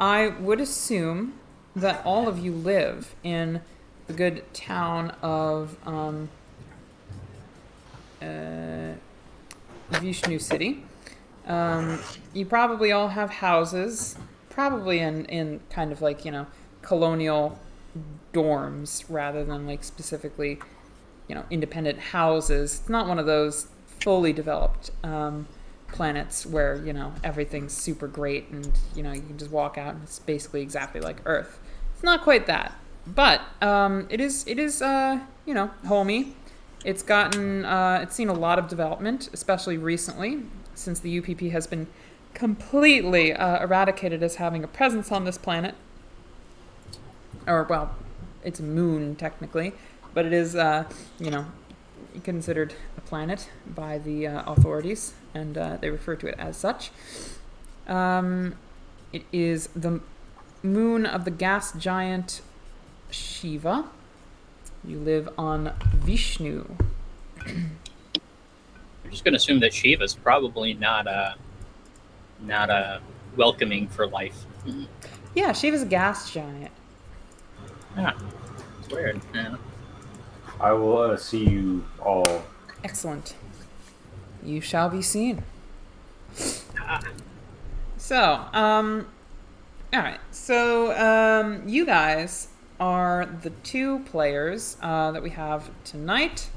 I would assume that all of you live in the good town of Vishnu City. You probably all have houses, probably in kind of like, colonial dorms rather than like specifically, independent houses. It's not one of those fully developed planets where, everything's super great and, you can just walk out and it's basically exactly like Earth. It's not quite that. But it is homey. It's seen a lot of development, especially recently, since the UPP has been completely eradicated as having a presence on this planet. Or, well, it's a moon, technically, but it is, considered a planet by the authorities, and they refer to it as such. It is the moon of the gas giant Shiva. You live on Vishnu. I'm just going to assume that Shiva's probably not welcoming for life. Yeah, Shiva's a gas giant. Yeah, it's weird. Yeah. I will see you all. Excellent. You shall be seen. Ah. So, all right. So, you guys are the two players that we have tonight.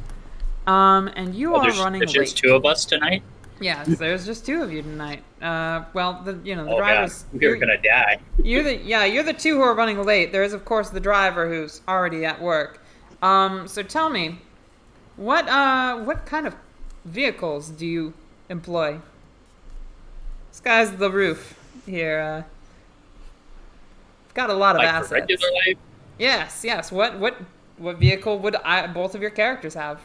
And you are running there's late. just two of us tonight? Yes, there's just two of you tonight. The Oh, drivers. God. We're gonna die. You're the two who are running late. There is, of course, the driver who's already at work. So tell me, what kind of vehicles do you employ? Sky's the roof here. Got a lot of Like assets. for regular life? Yes. What vehicle would both of your characters have?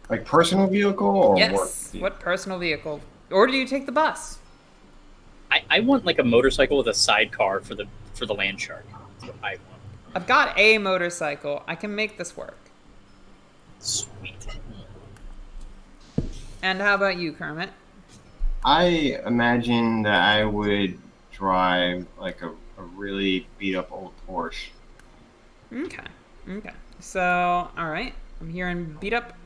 Like personal vehicle or Yes. work? What personal vehicle? Or do you take the bus? I want like a motorcycle with a sidecar for the land shark. That's what I want. I've got a motorcycle. I can make this work. Sweet. And how about you, Kermit? I imagine that I would drive like a really beat up old Porsche. Okay. So, all right. I'm hearing beat up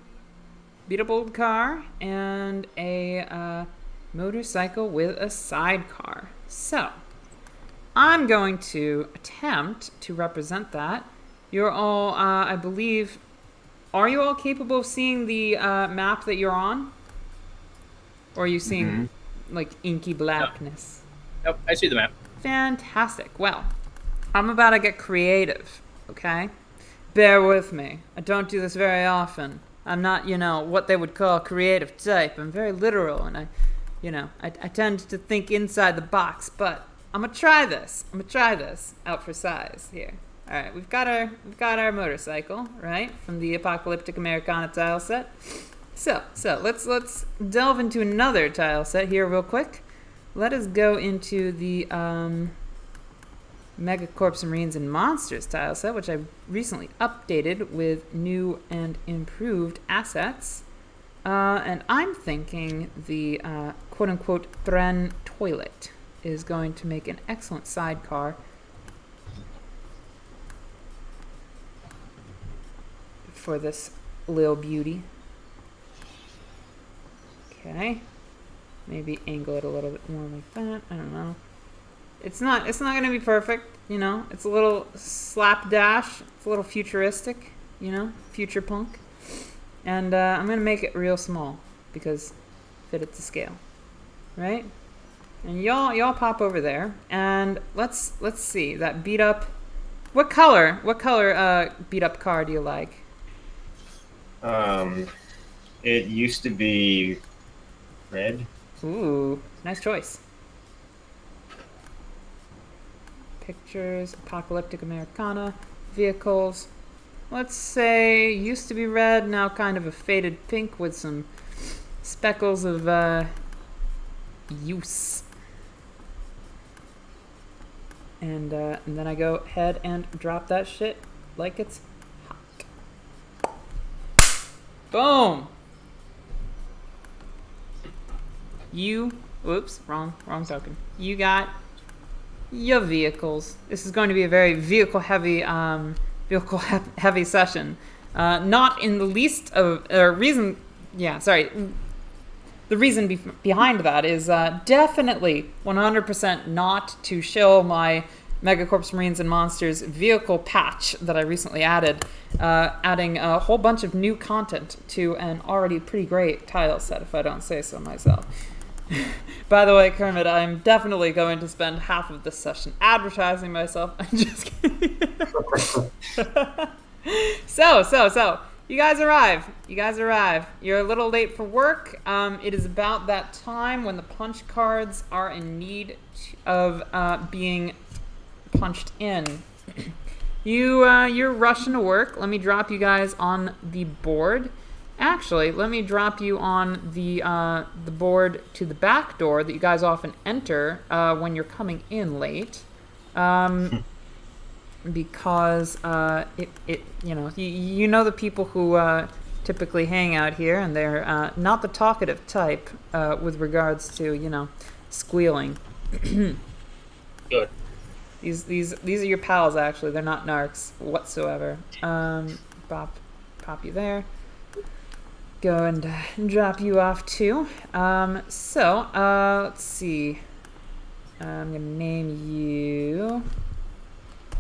old car and a motorcycle with a sidecar. So, I'm going to attempt to represent that. You're all, I believe, are you all capable of seeing the map that you're on? Or are you seeing, like, inky blackness? Nope, I see the map. Fantastic. Well, I'm about to get creative, okay? Bear with me. I don't do this very often. I'm not, what they would call creative type. I'm very literal, and I tend to think inside the box, but I'm gonna try this. Out for size here. All right, we've got our motorcycle, right, from the Apocalyptic Americana tile set. So let's delve into another tile set here real quick. Let us go into the Megacorps Marines and Monsters tile set, which I recently updated with new and improved assets. And I'm thinking the quote-unquote Bren toilet is going to make an excellent sidecar for this little beauty. Okay. Maybe angle it a little bit more like that. I don't know. It's not going to be perfect, It's a little slapdash. It's a little futuristic, future punk. And I'm going to make it real small because fit it to scale. Right? And y'all pop over there and let's see that beat up. What color beat up car do you like? It used to be red. Ooh, nice choice. Pictures, Apocalyptic Americana, vehicles. Let's say used to be red, now kind of a faded pink with some speckles of use. And then I go ahead and drop that shit like it's hot. Boom! Whoops, wrong token. You got your vehicles. This is going to be a very vehicle heavy session. Not in the least of reason. Yeah, sorry. The reason behind that is definitely 100% not to shill my Megacorps Marines and Monsters vehicle patch that I recently added, adding a whole bunch of new content to an already pretty great tile set, if I don't say so myself. By the way, Kermit, I'm definitely going to spend half of this session advertising myself. I'm just kidding. So, you guys arrive. You're a little late for work. It is about that time when the punch cards are in need of being punched in. You're rushing to work. Let me drop you guys on the board. Actually, let me drop you on the board to the back door that you guys often enter when you're coming in late. Because you know the people who typically hang out here, and they're not the talkative type with regards to squealing. Good. These are your pals, actually. They're not narcs whatsoever. Pop you there. Go and drop you off too. Let's see. I'm gonna name you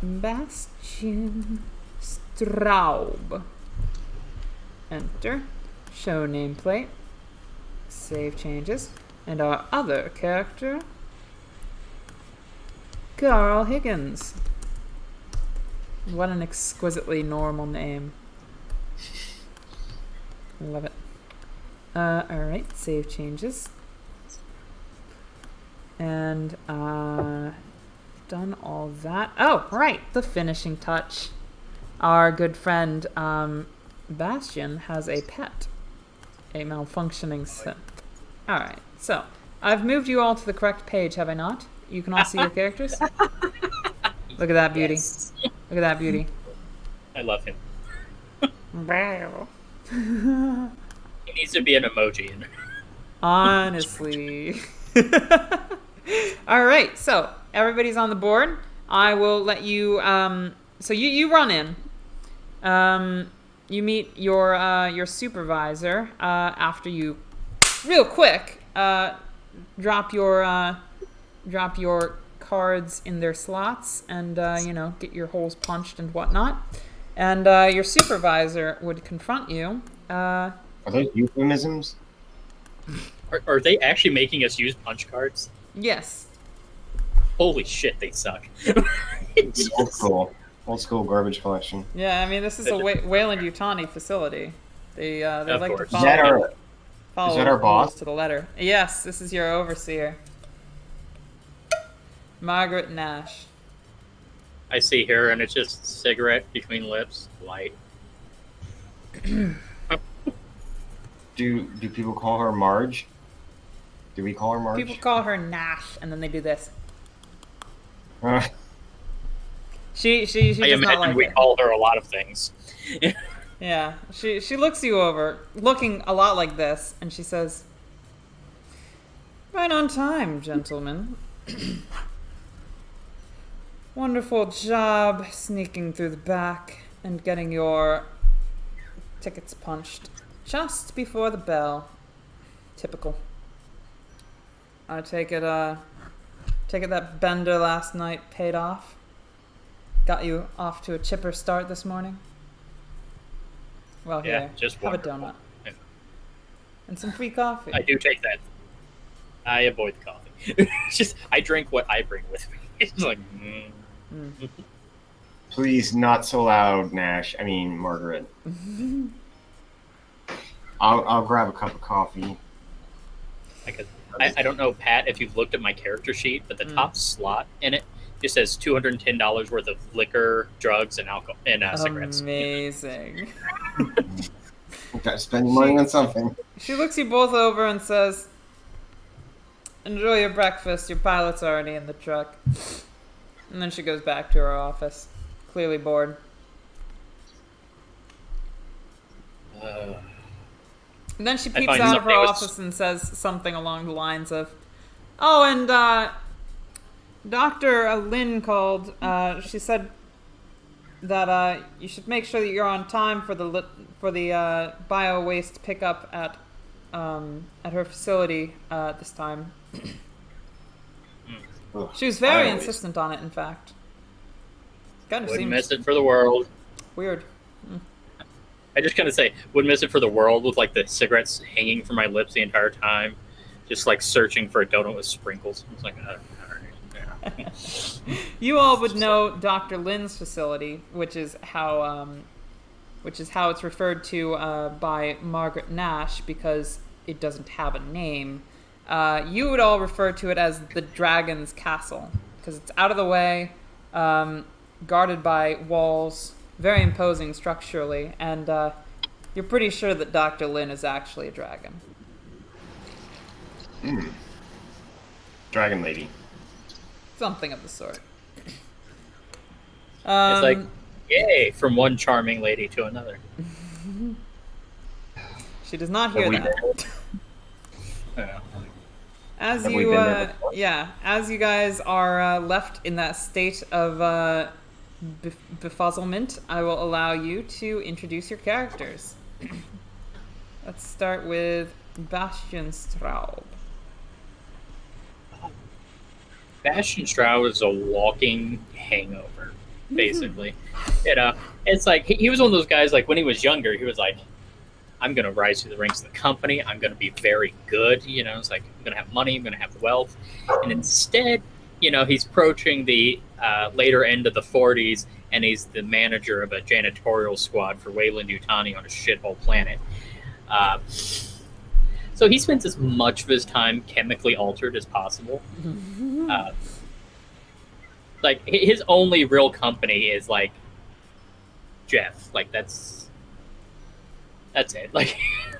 Bastian Straub. Enter. Show nameplate. Save changes. And our other character, Carl Higgins. What an exquisitely normal name. Love it. Alright, save changes. And, done all that. Oh, right, the finishing touch. Our good friend, Bastian has a pet. A malfunctioning synth. Alright, so, I've moved you all to the correct page, have I not? You can all see your characters? Look at that beauty. Yes. Look at that beauty. I love him. Wow. He needs to be an emoji. Honestly. All right, so everybody's on the board. I will let you. So you run in. You meet your supervisor after you, real quick, drop your cards in their slots and get your holes punched and whatnot. And your supervisor would confront you. Are those euphemisms? Are they actually making us use punch cards? Yes. Holy shit, they suck. Old school garbage collection. Yeah, I mean, this is a Wayland Yutani facility. They like course. to Is that our follow boss? rules to the letter. Yes, this is your overseer, Margaret Nash. I see her, and it's just cigarette between lips, light. Do people call her Marge? Do we call her Marge? People call her Nash, and then they do this. She I does not imagine like we it. call her a lot of things. Yeah, she looks you over, looking a lot like this, and she says, "Right on time, gentlemen. Wonderful job sneaking through the back and getting your tickets punched just before the bell. Typical. I take it that bender last night paid off. Got you off to a chipper start this morning. Well, Yeah, here, just have a wonderful. donut Yeah. and some free coffee. I do take that. I avoid the coffee. It's just I drink what I bring with me. It's like. Please, not so loud, Nash. I mean, Margaret. I'll grab a cup of coffee. I don't know, Pat, if you've looked at my character sheet, but the top slot in it just says $210 worth of liquor, drugs, and alcohol and cigarettes. Amazing. Gotta spend your money on something. She looks you both over and says, "Enjoy your breakfast. Your pilot's already in the truck." And then she goes back to her office, clearly bored. And then she peeps find out of her something was- office and says something along the lines of, "Oh, and Dr. Lin called. She said that you should make sure that you're on time for the bio waste pickup at her facility this time. Ugh, She was very bio waste. insistent on it. In fact, kind of Wouldn't seems miss it for the world. weird. I just kind of say, wouldn't miss it for the world with like the cigarettes hanging from my lips the entire time, just like searching for a donut with sprinkles. It's like, all right, yeah. You all would know Dr. Lin's facility, which is how it's referred to by Margaret Nash because it doesn't have a name. You would all refer to it as the Dragon's Castle because it's out of the way, guarded by walls, very imposing structurally, and you're pretty sure that Dr. Lin is actually a dragon. Dragon lady. Something of the sort. It's like, yay, from one charming lady to another. She does not Have hear we that. Yeah. As Have we you, been there before? as you guys are left in that state of befuzzlement, I will allow you to introduce your characters. Let's start with Bastian Straub. Bastian Stroud is a walking hangover, basically. It's like he was one of those guys. Like when he was younger, he was like, "I'm gonna rise through the ranks of the company. I'm gonna be very good." It's like I'm gonna have money. I'm gonna have wealth. And instead, he's approaching the later end of the 40s, and he's the manager of a janitorial squad for Weyland-Yutani on a shithole planet. So he spends as much of his time chemically altered as possible. Like his only real company is like Jeff. Like that's it. Like,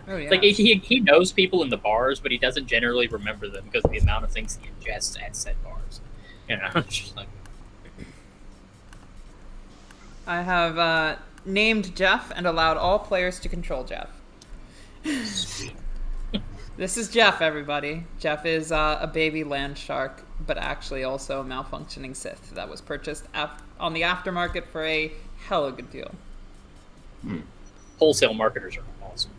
Oh yeah. like he knows people in the bars, but he doesn't generally remember them because of the amount of things he ingests at said bars. It's just like I have named Jeff and allowed all players to control Jeff. This is Jeff, everybody. Jeff is a baby land shark, but actually also a malfunctioning Sith that was purchased on the aftermarket for a hella good deal. wholesale marketers are awesome.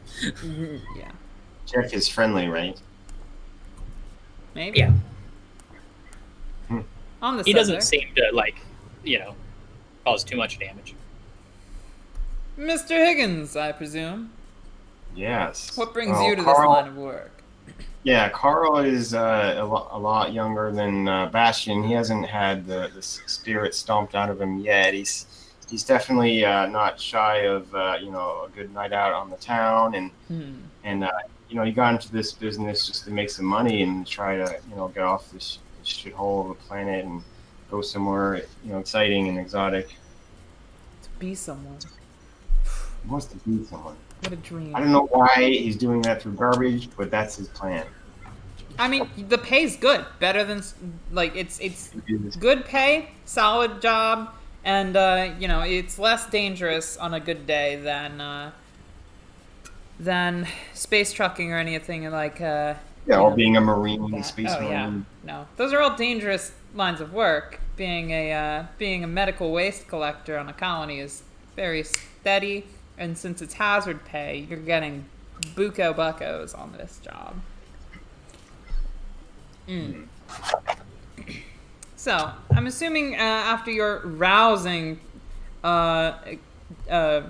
Yeah, Jeff is friendly, right? maybe. Yeah. On the He doesn't subject, seem to cause too much damage. Mr. Higgins, I presume. Yes. What brings Well, you to this Carl- line of work? Yeah, Carl is a lot younger than Bastion. He hasn't had the spirit stomped out of him yet. He's definitely not shy of a good night out on the town, and he got into this business just to make some money and try to get off this shithole of a planet and go somewhere exciting and exotic. To be someone. He wants to be someone. What a dream. I don't know why he's doing that through garbage, but that's his plan. I mean, the pay's good. Better than it's good pay, solid job, and it's less dangerous on a good day than space trucking or anything like. Or being a marine, that. space Oh marine. yeah, no, those are all dangerous lines of work. Being a medical waste collector on a colony is very steady, and since it's hazard pay, you're getting buco buckos on this job. So, I'm assuming after your rousing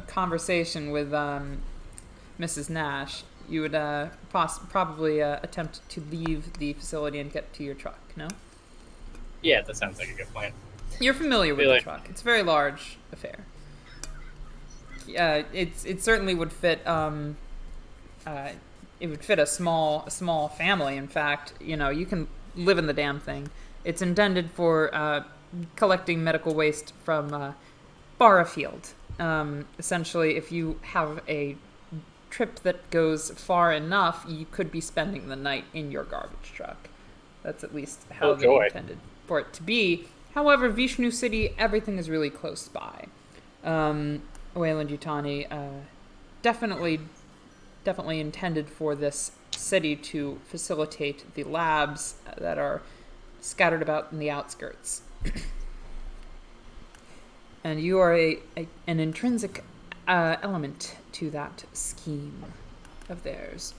conversation with Mrs. Nash, you would probably attempt to leave the facility and get to your truck, no? Yeah, that sounds like a good plan. You're familiar with Really? the truck. It's a very large affair. It certainly would fit. It would fit a small family. In fact, you can live in the damn thing. It's intended for collecting medical waste from Barrafield. Essentially, if you have a trip that goes far enough, you could be spending the night in your garbage truck. That's at least how Oh, they joy. intended for it to be. However, Vishnu City, everything is really close by. Weyland-Yutani definitely intended for this city to facilitate the labs that are scattered about in the outskirts. And you are an intrinsic element to that scheme of theirs.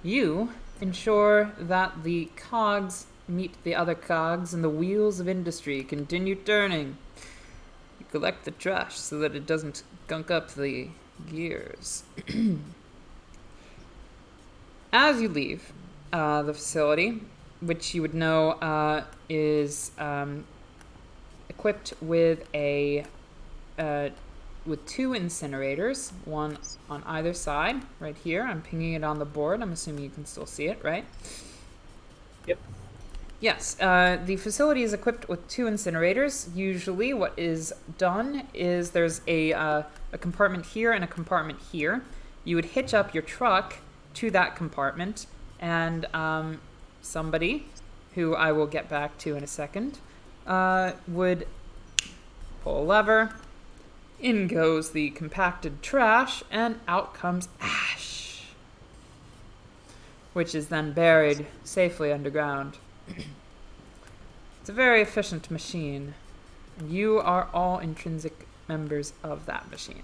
You ensure that the cogs meet the other cogs and the wheels of industry continue turning. You collect the trash so that it doesn't gunk up the gears. As you leave the facility, which you would know is equipped with with 2 incinerators, one on either side, right here. I'm pinging it on the board. I'm assuming you can still see it, right? Yep. Yes, the facility is equipped with 2 incinerators. Usually what is done is there's a compartment here and a compartment here. You would hitch up your truck to that compartment, and somebody, who I will get back to in a second, would pull a lever, in goes the compacted trash, and out comes ash, which is then buried safely underground. It's a very efficient machine, and you are all intrinsic members of that machine.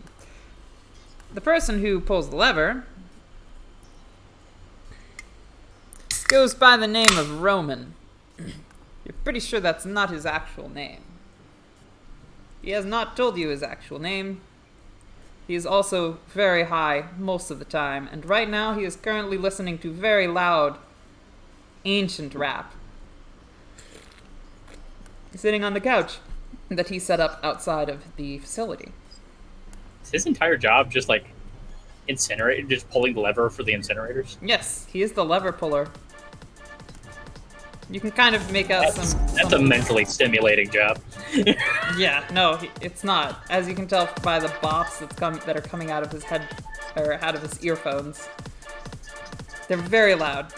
The person who pulls the lever goes by the name of Roman. You're pretty sure that's not his actual name. He has not told you his actual name. He is also very high most of the time, and right now he is currently listening to very loud, ancient rap. He's sitting on the couch that he set up outside of the facility. Is his entire job just like incinerate, just pulling the lever for the incinerators? Yes, he is the lever puller. You can kind of make out That's a mentally stimulating job. Yeah, no, it's not. As you can tell by the bops that are coming out of his head, or out of his earphones. They're very loud.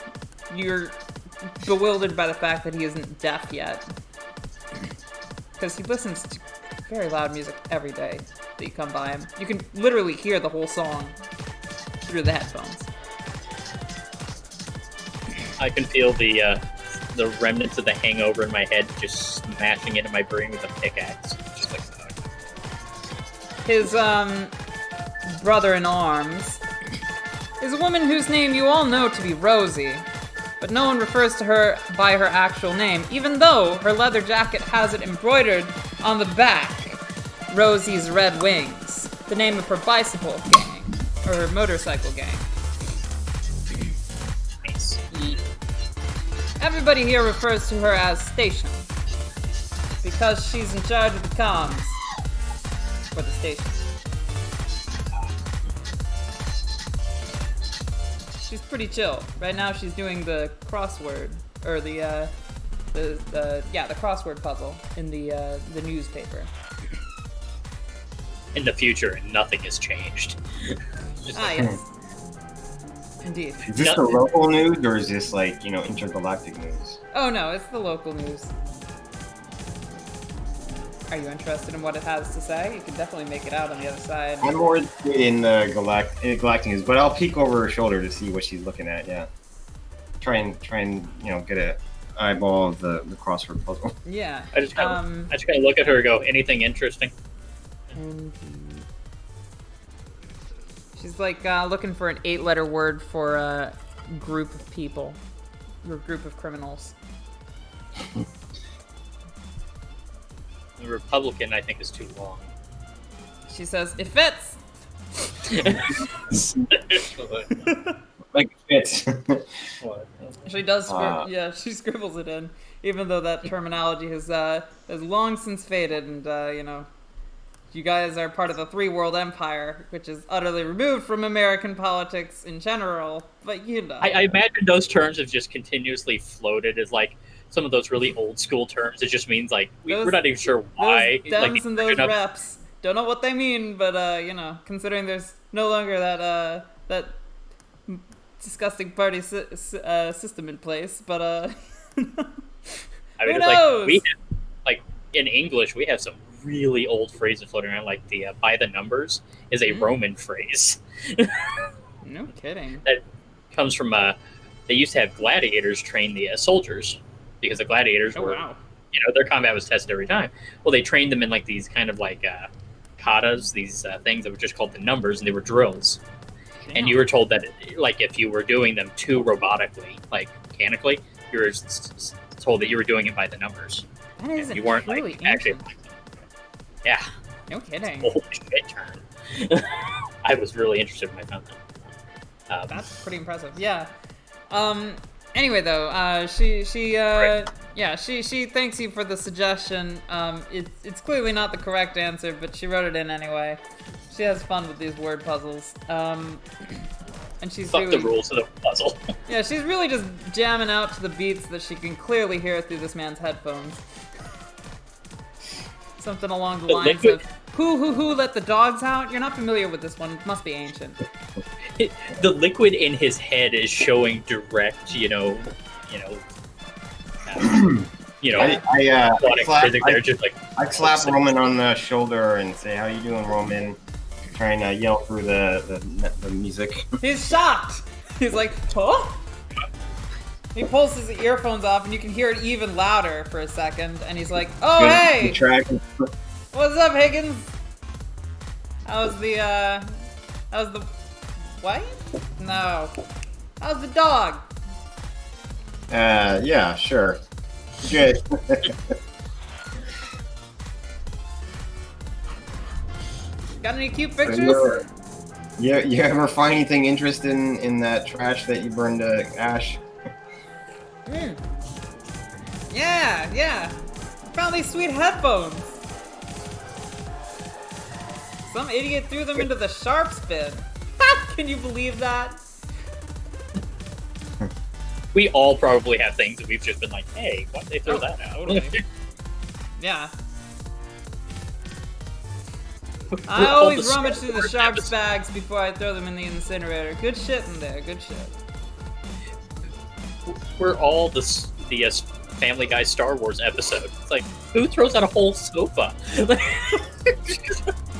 You're bewildered by the fact that he isn't deaf yet. Because he listens to very loud music every day that you come by him. You can literally hear the whole song through the headphones. I can feel the remnants of the hangover in my head just smashing into my brain with a pickaxe. Just like that. His brother in arms is a woman whose name you all know to be Rosie, but no one refers to her by her actual name, even though her leather jacket has it embroidered on the back. Rosie's Red Wings, the name of her bicycle gang, or her motorcycle gang. Nice. Everybody here refers to her as Station, because she's in charge of the comms for the station. She's pretty chill. Right now she's doing the crossword, or the crossword puzzle in the newspaper. In the future, nothing has changed. Yes. Indeed. Is this the local news, or is this like, intergalactic news? Oh no, it's the local news. Are you interested in what it has to say? You can definitely make it out on the other side. I'm more interested in the galactic news, but I'll peek over her shoulder to see what she's looking at. Yeah, try and get a eyeball of the crossword puzzle. Yeah. I just kind of look at her and go, anything interesting? And she's like looking for an 8-letter word for a group of people, or a group of criminals. The Republican, I think, is too long. She says, "It fits." Like it fits. She does. She scribbles it in, even though that terminology has long since faded, and you guys are part of the Three World Empire, which is utterly removed from American politics in general. But I imagine those terms have just continuously floated as like some of those really old school terms. It just means like we're not even sure why. Those Dems like, and those reps don't know what they mean, but considering there's no longer that disgusting party system in place, but I mean, who it's knows? like we have, like in English we have some really old phrases floating around, like the by the numbers is a Roman phrase. No kidding. That comes from they used to have gladiators train the soldiers, because the gladiators Oh were, wow. their combat was tested every time. Well, they trained them in like these kind of like katas, these things that were just called the numbers, and they were drills. And you were told that, like, if you were doing them too robotically, like mechanically, you were told that you were doing it by the numbers. That is You weren't truly like actually. ancient. Yeah. No kidding. Holy shit, turn. I was really interested when I found that. That's pretty impressive. Yeah. Anyway, though, she thanks you for the suggestion. It's clearly not the correct answer, but she wrote it in anyway. She has fun with these word puzzles. And she's Fuck really, the rules of the puzzle. yeah, she's really just jamming out to the beats that she can clearly hear through this man's headphones. Something along the The lines liquid- of who let the dogs out? You're not familiar with this one. It must be ancient. The liquid in his head is showing direct, uh, aquatic physics. They're just like, I slap Roman on the shoulder and say, "How you doing, Roman?" Trying to yell through the music. He's shocked. He's like, huh? He pulls his earphones off, and you can hear it even louder for a second. And he's like, "Oh hey, what's up, Higgins? How's the wife? No, how's the dog? Yeah, sure. Good. Got any cute pictures? You ever find anything interesting in that trash that you burned to ash? Yeah. I found these sweet headphones. Some idiot threw them into the sharps bin. Can you believe that? we all probably have things that we've just been like, hey, why'd they throw that out? Totally. Yeah. I always rummage through the sharps bags before I throw them in the incinerator. Good shit in there, good shit. We're all the Family Guy Star Wars episode. It's like, who throws out a whole sofa?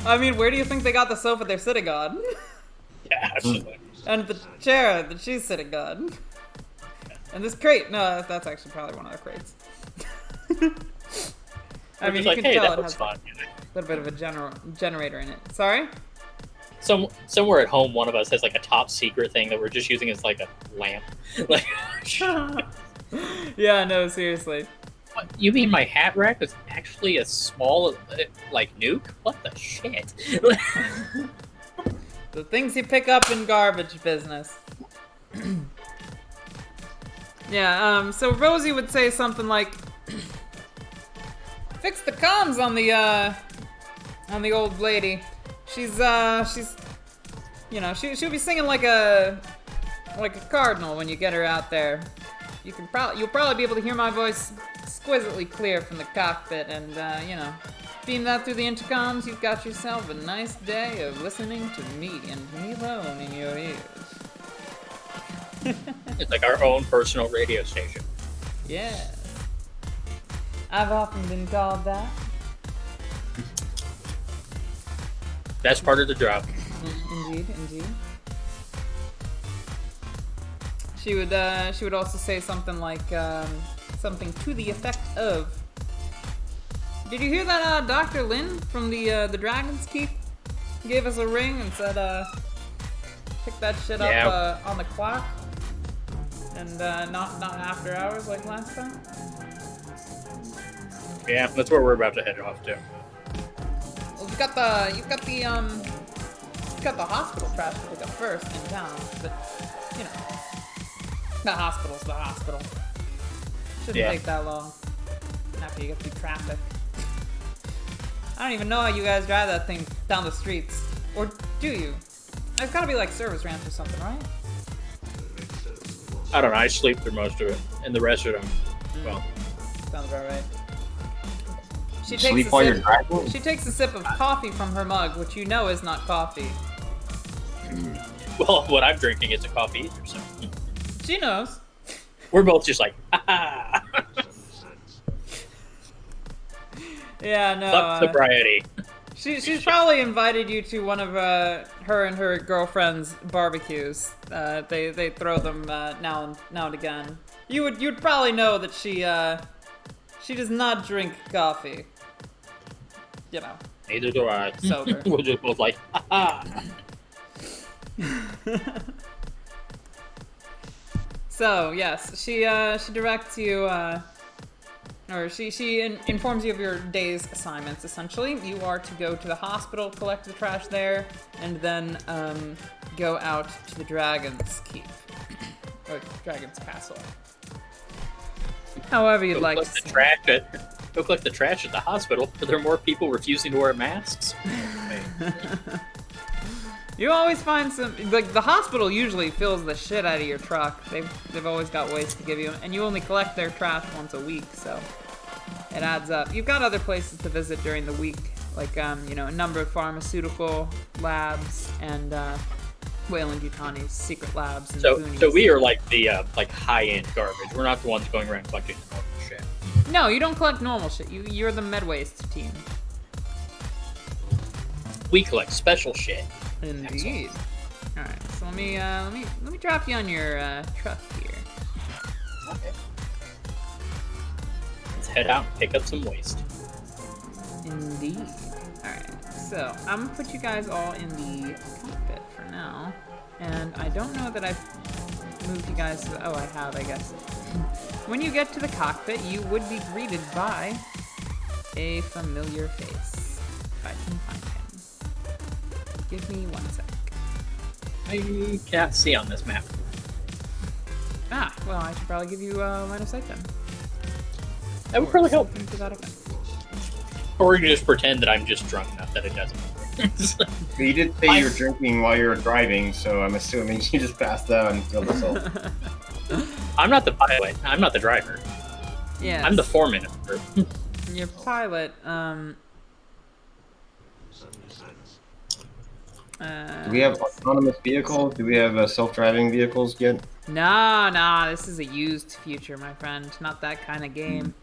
I mean, where do you think they got the sofa they're sitting on? Yeah, absolutely. And the chair that she's sitting on. And this crate. No, that's actually probably one of the crates. I mean, you can tell it has fun. a little bit of a generator in it. Sorry? Somewhere at home, one of us has like a top secret thing that we're just using as like a lamp. Like, yeah, no, seriously. what, you mean my hat rack is actually a small, like, nuke? What the shit? The things you pick up in garbage business. Yeah, so Rosie would say something like, fix the comms on the old lady. She'll be singing like a cardinal when you get her out there. You'll probably be able to hear my voice exquisitely clear from the cockpit, and beam that through the intercoms. You've got yourself a nice day of listening to me and me alone in your ears. It's like our own personal radio station. Yeah. I've often been called that. That's part of the job. Indeed. She would also say something like something to the effect of, "Did you hear that Dr. Lin from the Dragon's Keep gave us a ring and said pick that shit up on the clock and not after hours like last time?" Yeah, that's where we're about to head off to. Well, you've got the hospital trash to pick up first in town, but the hospital's the hospital. Shouldn't take that long after you get through traffic. I don't even know how you guys drive that thing down the streets, or do you? It's gotta be like service ramps or something, right? I don't know. I sleep through most of it, and the rest of them, well, Sounds about right. She Sleep while you're driving? She takes a sip of coffee from her mug, which you know is not coffee. well, what I'm drinking isn't coffee either, so She knows. we're both just like, ha. Yeah, no. Fuck sobriety. She's probably invited you to one of her and her girlfriend's barbecues. They throw them now and again. you'd probably know that she does not drink coffee. You know, Neither do I. sober. We're just both like, ha. So yes, she directs you, or she informs you of your day's assignments. Essentially, you are to go to the hospital, collect the trash there, and then go out to the Dragon's Keep or Dragon's Castle. However you'd like to. Go collect the trash at the hospital. Are there more people refusing to wear masks? You always find some, like, the hospital usually fills the shit out of your truck. They've always got ways to give you, and you only collect their trash once a week, so it adds up. You've got other places to visit during the week, like, a number of pharmaceutical labs and Weyland-Yutani's secret labs. And So boonies. we are like the high-end garbage. We're not the ones going around collecting the normal shit. No, you don't collect normal shit. You're the med waste team. We collect special shit. Indeed. All right, so let me drop you on your truck here. Okay. Let's head out and pick up some waste. Indeed. Alright, so I'm gonna put you guys all in the cockpit for now. And I don't know that I've moved you guys to the, oh, I have, I guess. When you get to the cockpit, you would be greeted by a familiar face. If I can find him. Give me 1 sec. I cannot see on this map. Ah, well, I should probably give you line of sight then. That would probably help. Something to that effect. Or you can just pretend that I'm just drunk enough that it doesn't matter. You did say you were drinking while you were driving, so I'm assuming you just passed out and killed yourself. I'm not the pilot. I'm not the driver. Yeah. I'm the foreman of the group. Your pilot, Do we have autonomous vehicles? Do we have self-driving vehicles yet? Nah, this is a used future, my friend. Not that kind of game.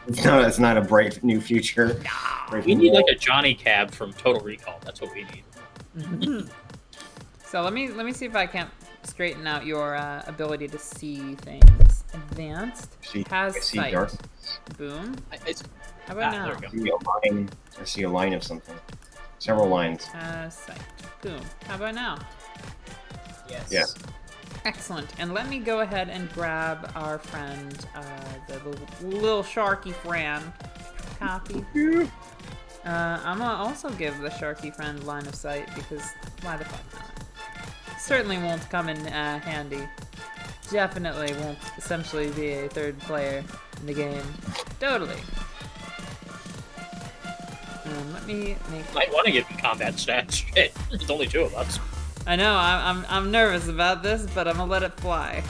It's not a bright new future. We need like a Johnny Cab from Total Recall. That's what we need. So let me see if I can't straighten out your ability to see things. Advanced has I see sight. dark. Boom. It's, How about there now? we go. I see a line of something. Several lines. Has sight. Boom. How about now? Yes. Yeah. Excellent. And let me go ahead and grab our friend, the little Sharky friend. Copy. I'm gonna also give the Sharky friend line of sight because why the fuck not? Certainly won't come in handy. Definitely won't essentially be a third player in the game. Totally. Let me make. Might want to get in combat stats. Shit, there's only 2 of us. I know I'm nervous about this, but I'm gonna let it fly.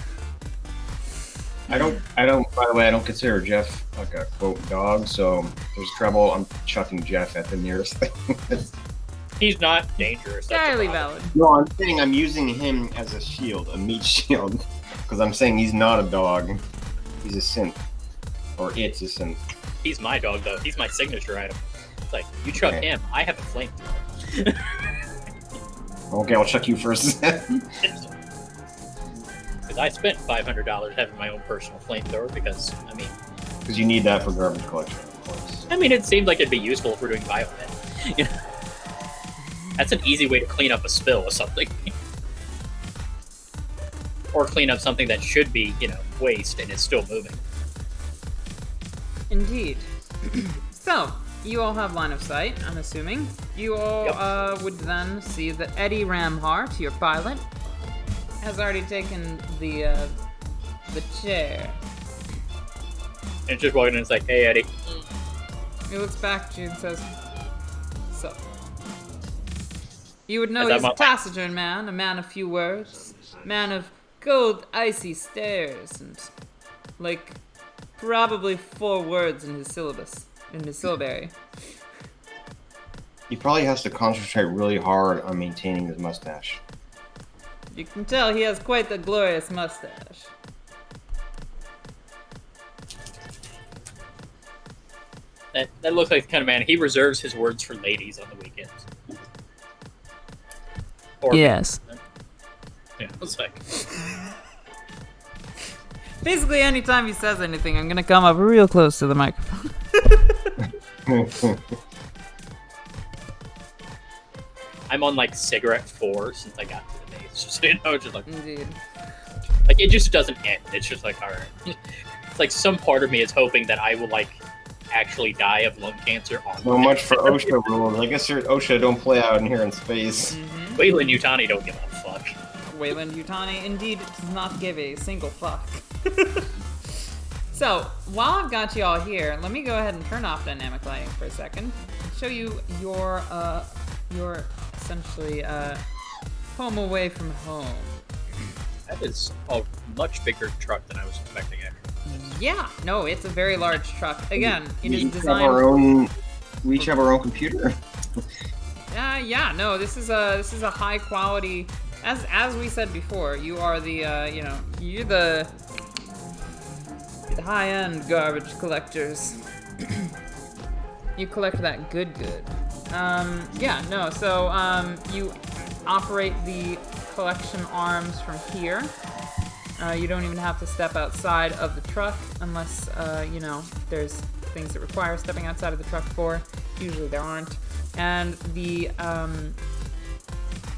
I don't. By the way, I don't consider Jeff like a quote dog. So if there's trouble, I'm chucking Jeff at the nearest thing. He's not dangerous. That's Entirely the problem. valid. No, I'm saying I'm using him as a shield, a meat shield, because I'm saying he's not a dog. He's a synth, or it's a synth. He's my dog, though. He's my signature item. It's like, you chuck Okay. him, I have a flamethrower. Okay, I'll chuck you first. Because I spent $500 having my own personal flamethrower because, I mean, Because you need that for garbage collection, of course. it seemed like it'd be useful if we're doing biomed. You know? That's an easy way to clean up a spill or something. Or clean up something that should be, waste and is still moving. Indeed. So, you all have line of sight, I'm assuming. You all would then see that Eddie Ramhart, your pilot, has already taken the chair. And just walking in, it's like, hey, Eddie. He looks back at you and says, "So, you would know Is that he's a my- taciturn man, a man of few words, man of cold, icy stares, and like probably 4 words in his syllabus, in his syllabary." He probably has to concentrate really hard on maintaining his mustache. You can tell he has quite the glorious mustache. That looks like the kind of man, he reserves his words for ladies on the weekends. Or, Yes. Yeah, it's like, Basically, anytime he says anything, I'm gonna come up real close to the microphone. I'm on like cigarette 4 since I got to the base. Just, you know, just like Indeed. it just doesn't end. It's just like, all right. It's like some part of me is hoping that I will like actually die of lung cancer. So much for OSHA rules. I guess your OSHA don't play out in here in space. Mm-hmm. Wayland Yutani don't give a fuck. Wayland Yutani indeed does not give a single fuck. So, while I've got you all here, let me go ahead and turn off dynamic lighting for a second. Show you your essentially home away from home. That is a much bigger truck than I was expecting. Actually. Yeah, no, it's a very large truck. Again, it We is each have designed. our own. We each have our own computer. Yeah, no, this is a high quality. As we said before, you are the you're the high end garbage collectors. You collect that good. Yeah, no, so you operate the collection arms from here. You don't even have to step outside of the truck unless there's things that require stepping outside of the truck for. Usually there aren't. And the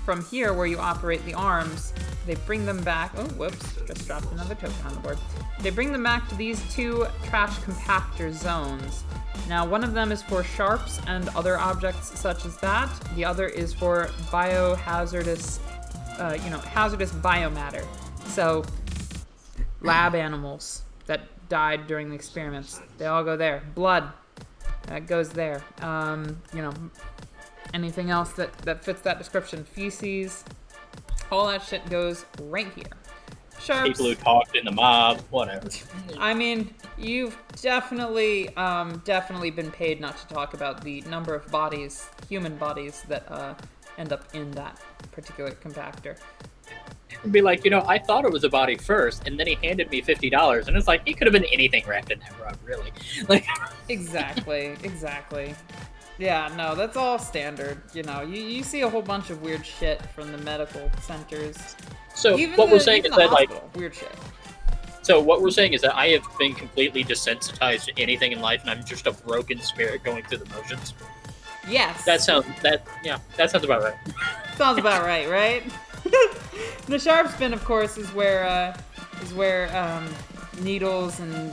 from here where you operate the arms, they bring them back. Oh, whoops, just dropped another token on the board. They bring them back to these 2 trash compactor zones. Now, one of them is for sharps and other objects such as that. The other is for biohazardous, hazardous biomatter. So, lab animals that died during the experiments, they all go there. Blood, that goes there. Anything else that fits that description, feces, all that shit goes right here. Sharps. People who talked in the mob, whatever. I mean, you've definitely been paid not to talk about the number of bodies, human bodies, that end up in that particular compactor. It'd be like, I thought it was a body first, and then he handed me $50, and it's like, it could have been anything wrapped in that rug, really. Like, Exactly. Yeah, no, that's all standard. You see a whole bunch of weird shit from the medical centers. so Even what the, we're saying even is the that, like, hospital, weird shit. so what we're saying is that I have been completely desensitized to anything in life, and I'm just a broken spirit going through the motions. Yes. That sounds about right. Sounds about right, right? The sharp spin, of course, is where needles and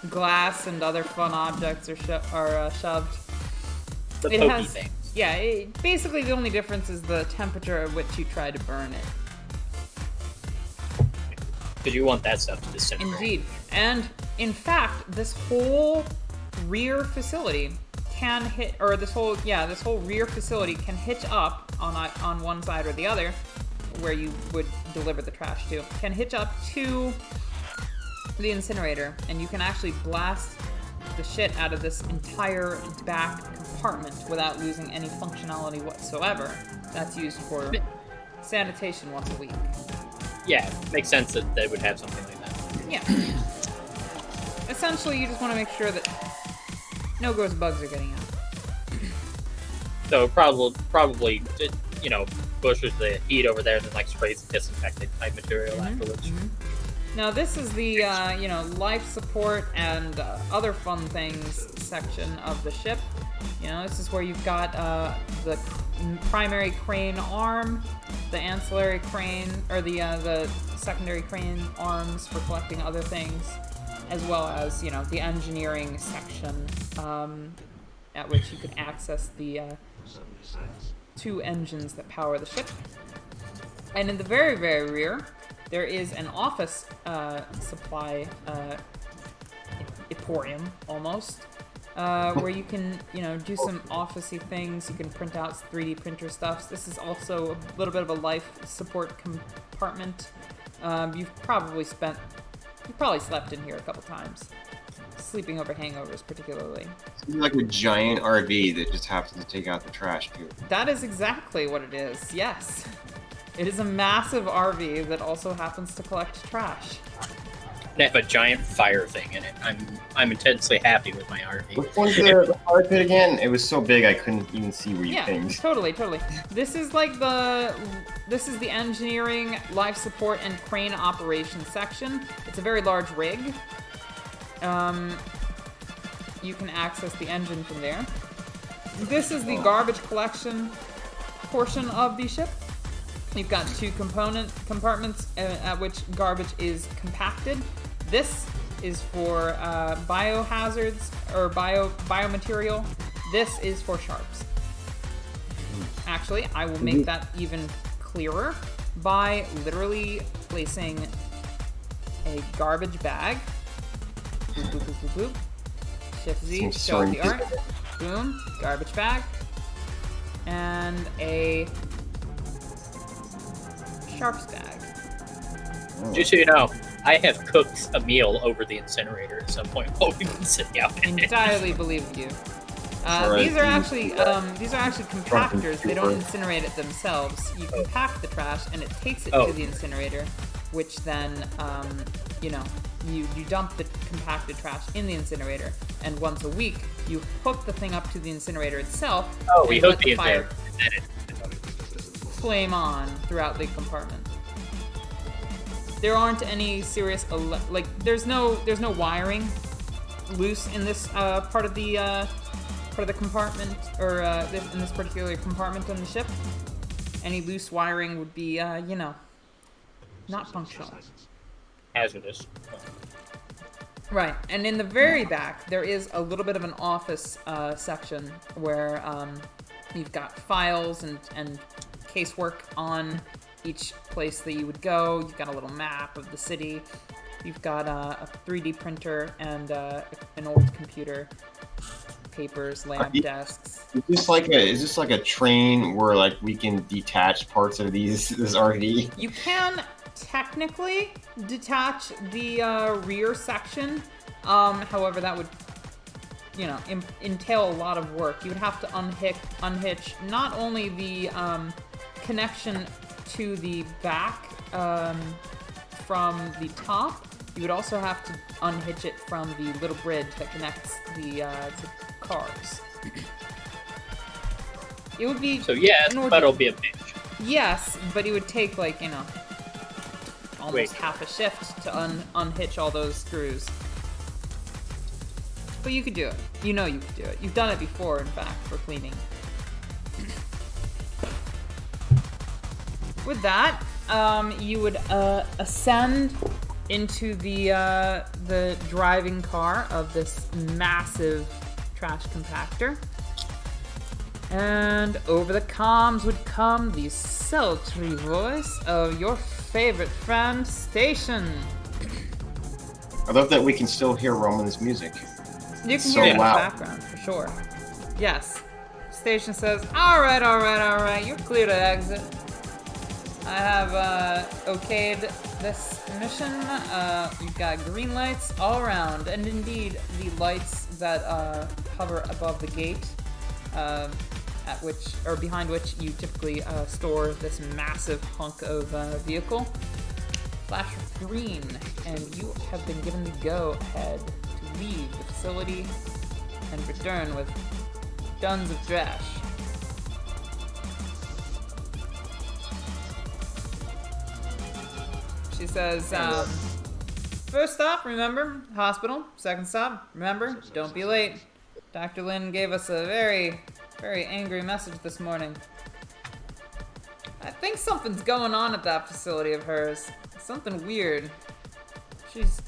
glass and other fun objects are shoved. The It pokey has- thing. Yeah, basically the only difference is the temperature at which you try to burn it. Because you want that stuff to disintegrate. Indeed. And in fact, this whole rear facility can hit, or this whole rear facility can hitch up on one side or the other, where you would deliver the trash to, can hitch up to the incinerator, and you can actually blast the shit out of this entire back compartment without losing any functionality whatsoever. That's used for sanitation once a week. Yeah, makes sense that they would have something like that. Yeah. Essentially, you just want to make sure that no gross bugs are getting out. So probably pushes the heat over there and then like sprays the disinfectant type material afterwards. Now, this is the life support and other fun things section of the ship. This is where you've got the primary crane arm, the ancillary crane, or the secondary crane arms for collecting other things, as well as the engineering section, at which you can access the 2 engines that power the ship. And in the very, very rear, there is an office supply emporium, almost, where you can, do some office-y things. You can print out 3D printer stuff. This is also a little bit of a life support compartment. You've probably slept in here a couple times. Sleeping over hangovers, particularly. It's like a giant RV that just happens to take out the trash too. That is exactly what it is, yes. It is a massive RV that also happens to collect trash. and have a giant fire thing in it. I'm intensely happy with my RV. Which one's the fire pit again? It was so big I couldn't even see where you Yeah, pinged. totally. This is the engineering, life support, and crane operations section. It's a very large rig. You can access the engine from there. This is the garbage collection portion of the ship. You've got two compartments at which garbage is compacted. This is for biohazards or biomaterial. This is for sharps. Actually, I will make that even clearer by literally placing a garbage bag. Boop, boop, boop, boop, boop. Shift Z, Seems show so the art. Boom, garbage bag. And a sharps bag. Just so you know, I have cooked a meal over the incinerator at some point while we've been sitting out in it. Entirely believe you. Alright, These are actually compactors. They don't Trump incinerate it themselves. You compact the trash and it takes it Oh. to the incinerator, which then you dump the compacted trash in the incinerator, and once a week you hook the thing up to the incinerator itself. Oh, we and let hooked the fire incinerator. flame on throughout the compartment. There aren't any serious there's no wiring loose in this part of the compartment, or in this particular compartment on the ship. Any loose wiring would be not functional. Hazardous. Right, and in the very back, there is a little bit of an office section where you've got files and casework on each place that you would go. You've got a little map of the city. You've got a 3D printer and an old computer, papers, lamp desks. Is this like a train where like we can detach parts of this RV? You can technically detach the rear section. However, that would, entail a lot of work. You would have to unhitch not only the connection to the back from the top. You would also have to unhitch it from the little bridge that connects the cars. It would be So yeah, an ordeal. but it'll be a bitch. Yes, but it would take almost Wait. half a shift to unhitch all those screws. But you could do it. You know you could do it. You've done it before, in fact, for cleaning. With that, you would ascend into the driving car of this massive trash compactor. And over the comms would come the sultry voice of your favorite friend, Station. I love that we can still hear Roman's music. You can So hear it in the loud. background, for sure. Yes. Station says, all right, you're clear to exit. I have okayed this mission. You've got green lights all around, and indeed the lights that hover above the gate, behind which you typically store this massive hunk of vehicle, flash green, and you have been given the go-ahead to leave the facility and return with tons of trash. She says, first stop, remember, hospital. Second stop, remember, don't be late. Dr. Lin gave us a very, very angry message this morning. I think something's going on at that facility of hers. Something weird. She's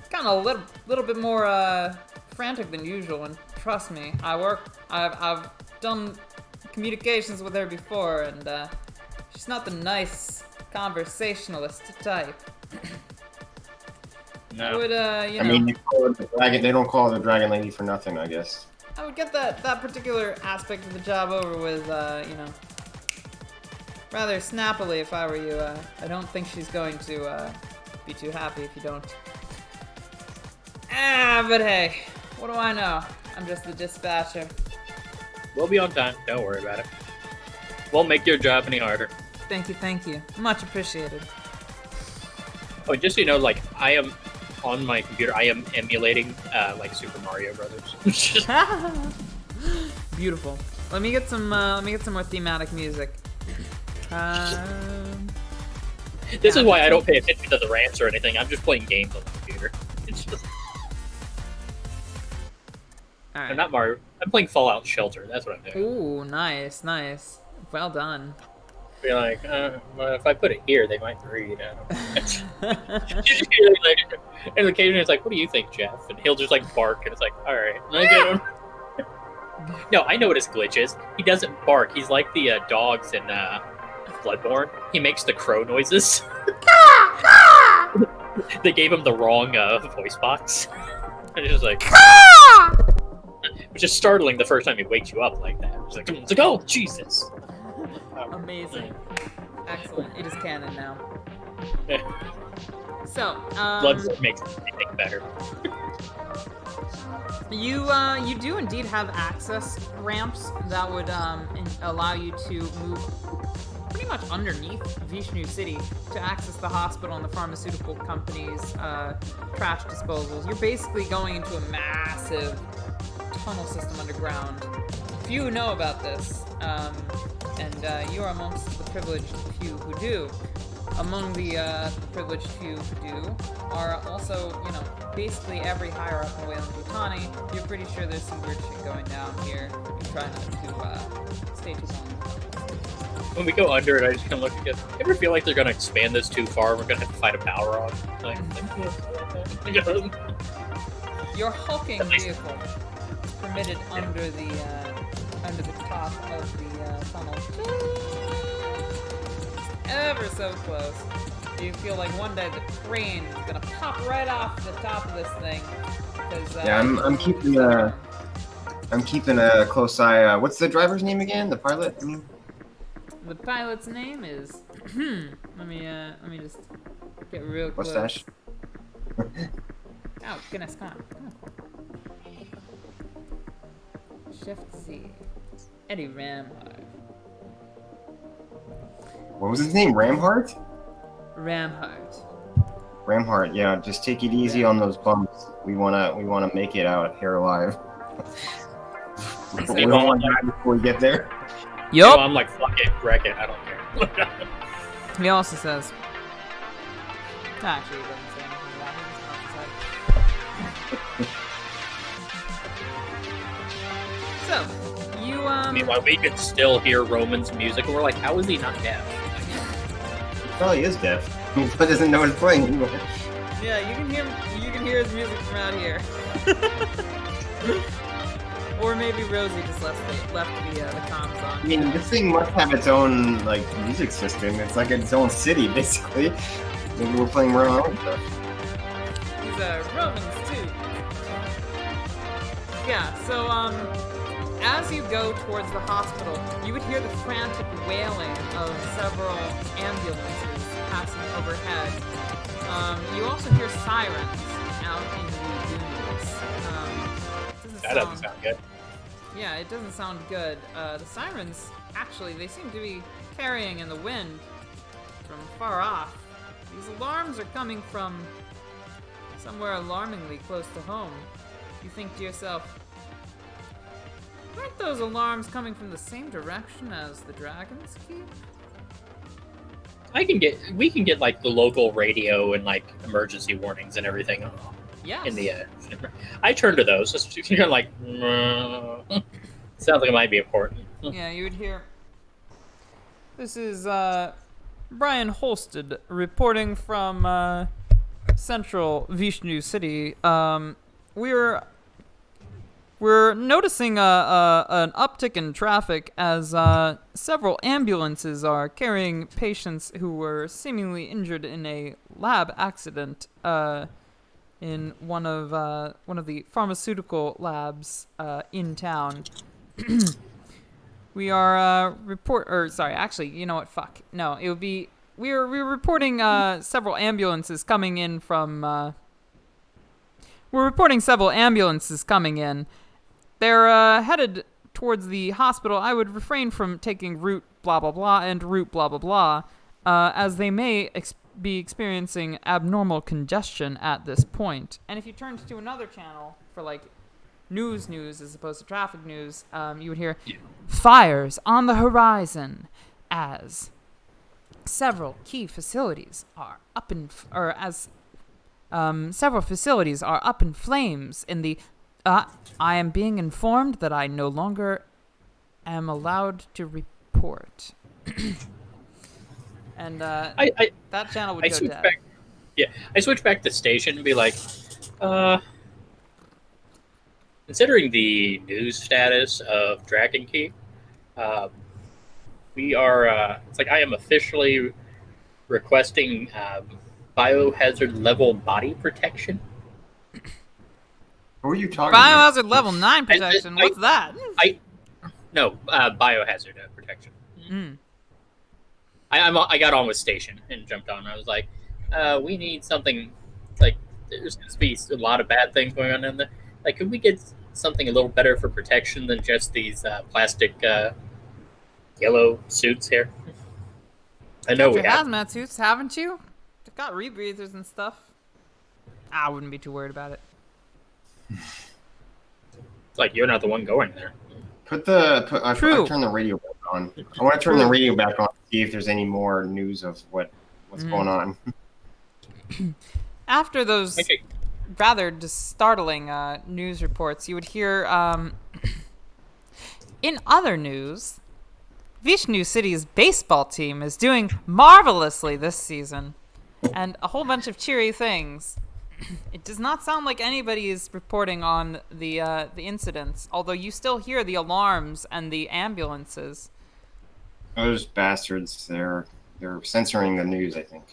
kind of a little bit more frantic than usual, and trust me, I've done communications with her before, and she's not the nice conversationalist type. No. I would, I mean, you call her the dragon. They don't call her the Dragon Lady for nothing, I guess. I would get that particular aspect of the job over with, rather snappily if I were you. I don't think she's going to be too happy if you don't. But hey, what do I know? I'm just the dispatcher. We'll be on time. Don't worry about it. Won't make your job any harder. Thank you. Much appreciated. Oh, just so you know, like, I am on my computer, I am emulating like Super Mario Brothers. Beautiful. Let me get some more thematic music. This is why I don't pay attention to the rants or anything. I'm just playing games on the computer. It's just, All right. I'm not Mario. I'm playing Fallout Shelter. That's what I'm doing. Ooh, nice. Well done. Be like, well, if I put it here, they might read. I don't know. And occasionally it's like, what do you think, Jeff? And he'll just like bark, and it's like, all right. And I get him. No, I know what his glitch is. He doesn't bark. He's like the dogs in Bloodborne. He makes the crow noises. They gave him the wrong voice box. And it's just like, which is startling the first time he wakes you up like that. It's like, oh, Jesus. Amazing. Excellent. It is canon now. Yeah. So, Bloodborne makes everything better. you do indeed have access ramps that would allow you to move pretty much underneath Vishnu City to access the hospital and the pharmaceutical company's trash disposals. You're basically going into a massive tunnel system underground. Few know about this, and you are amongst the privileged few who do. Among the privileged few who do are also, basically every higher up in Weyland-Yutani. You're pretty sure there's some weird shit going down here. You try not to stay too long. When we go under it, I just kind of look again. You ever feel like they're going to expand this too far and we're going to have to fight a power on? Your hulking vehicle is permitted under the top of the tunnel. Ever so close. You feel like one day the crane is gonna pop right off the top of this thing. Yeah, I'm keeping a close eye. What's the driver's name again? The pilot? The pilot's name is. let me just get real close. Mustache. Oh goodness, come on. Shift Z. Eddie Ramhart. What was his name? Ramhart? Ramhart. Yeah. Just take it easy on those bumps. We wanna make it out here alive. We don't want to die before we get there. Yup. I'm like, fuck it, wreck it. I don't care. He also says. Actually, he doesn't say anything about it. So, you Meanwhile, we could still hear Roman's music, and we're like, how is he not deaf? He probably is deaf. He doesn't know it's playing anymore. Yeah, you can hear his music from out here. Or maybe Rosie just left the comms on. I mean, this thing must have its own music system. It's like its own city, basically. Maybe we're playing our own stuff. These are Romans too. Yeah. So as you go towards the hospital, you would hear the frantic wailing of several ambulances passing overhead. You also hear sirens out in the dunes. That doesn't sound good. Yeah, it doesn't sound good. The sirens, actually, they seem to be carrying in the wind from far off. These alarms are coming from somewhere alarmingly close to home. You think to yourself, aren't those alarms coming from the same direction as the dragons keep? We can get like the local radio and like emergency warnings and everything. Yes. In the I turn to those. Just kind of like, sounds like it might be important. Yeah, you would hear. This is Brian Holsted reporting from central Vishnu City. We're noticing an uptick in traffic as several ambulances are carrying patients who were seemingly injured in a lab accident in one of the pharmaceutical labs in town. We are you know what? Fuck. No, it would be we're reporting several ambulances coming in from. We're reporting several ambulances coming in. They're headed towards the hospital. I would refrain from taking route blah blah blah and route blah blah blah, as they may be experiencing abnormal congestion at this point. And if you turned to another channel for like news as opposed to traffic news, you would hear fires on the horizon as several key facilities are up in several facilities are up in flames in the I am being informed that I no longer am allowed to report. And that channel would go dead. I switch back to station and be like, considering the news status of Dragon Key, we are. It's like I am officially requesting biohazard level body protection. Who are you talking about? Biohazard level 9 protection. What's that? No, biohazard protection. Mm. I got on with station and jumped on. I was like, we need something. Like, there's going to be a lot of bad things going on in there. Like, could we get something a little better for protection than just these plastic yellow suits here? I know we have hazmat suits, haven't you? They've got rebreathers and stuff. I wouldn't be too worried about it. It's like you're not the one going there. I turn the radio back on. I want to turn the radio back on to see if there's any more news of what's going on. After those rather startling news reports, you would hear, in other news, Vishnu City's baseball team is doing marvelously this season, and a whole bunch of cheery things. It does not sound like anybody is reporting on the incidents, although you still hear the alarms and the ambulances. Those bastards, they're censoring the news, I think.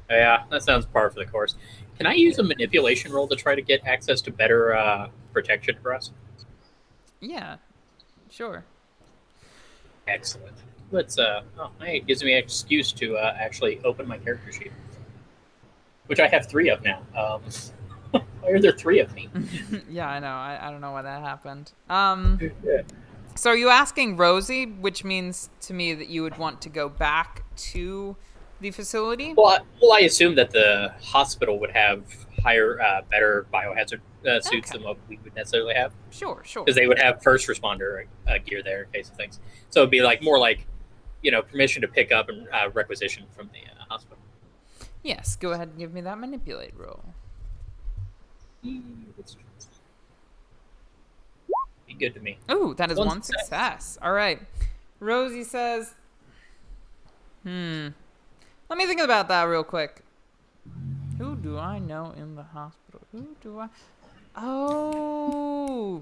Yeah, that sounds par for the course. Can I use a manipulation roll to try to get access to better protection for us? Yeah, sure. Excellent. Let's it gives me an excuse to actually open my character sheet, which I have 3 of now. Why are there 3 of me? Yeah, I know. I don't know why that happened. Yeah. So are you asking Rosie, which means to me that you would want to go back to the facility? Well, I assume that the hospital would have better biohazard suits than what we would necessarily have. Sure. Because they would have first responder gear there in case of things. So it'd be more like, permission to pick up and requisition from the hospital. Yes, go ahead and give me that manipulate roll. Be good to me. Ooh, that is one success. All right. Rosie says, let me think about that real quick. Who do I know in the hospital? Oh!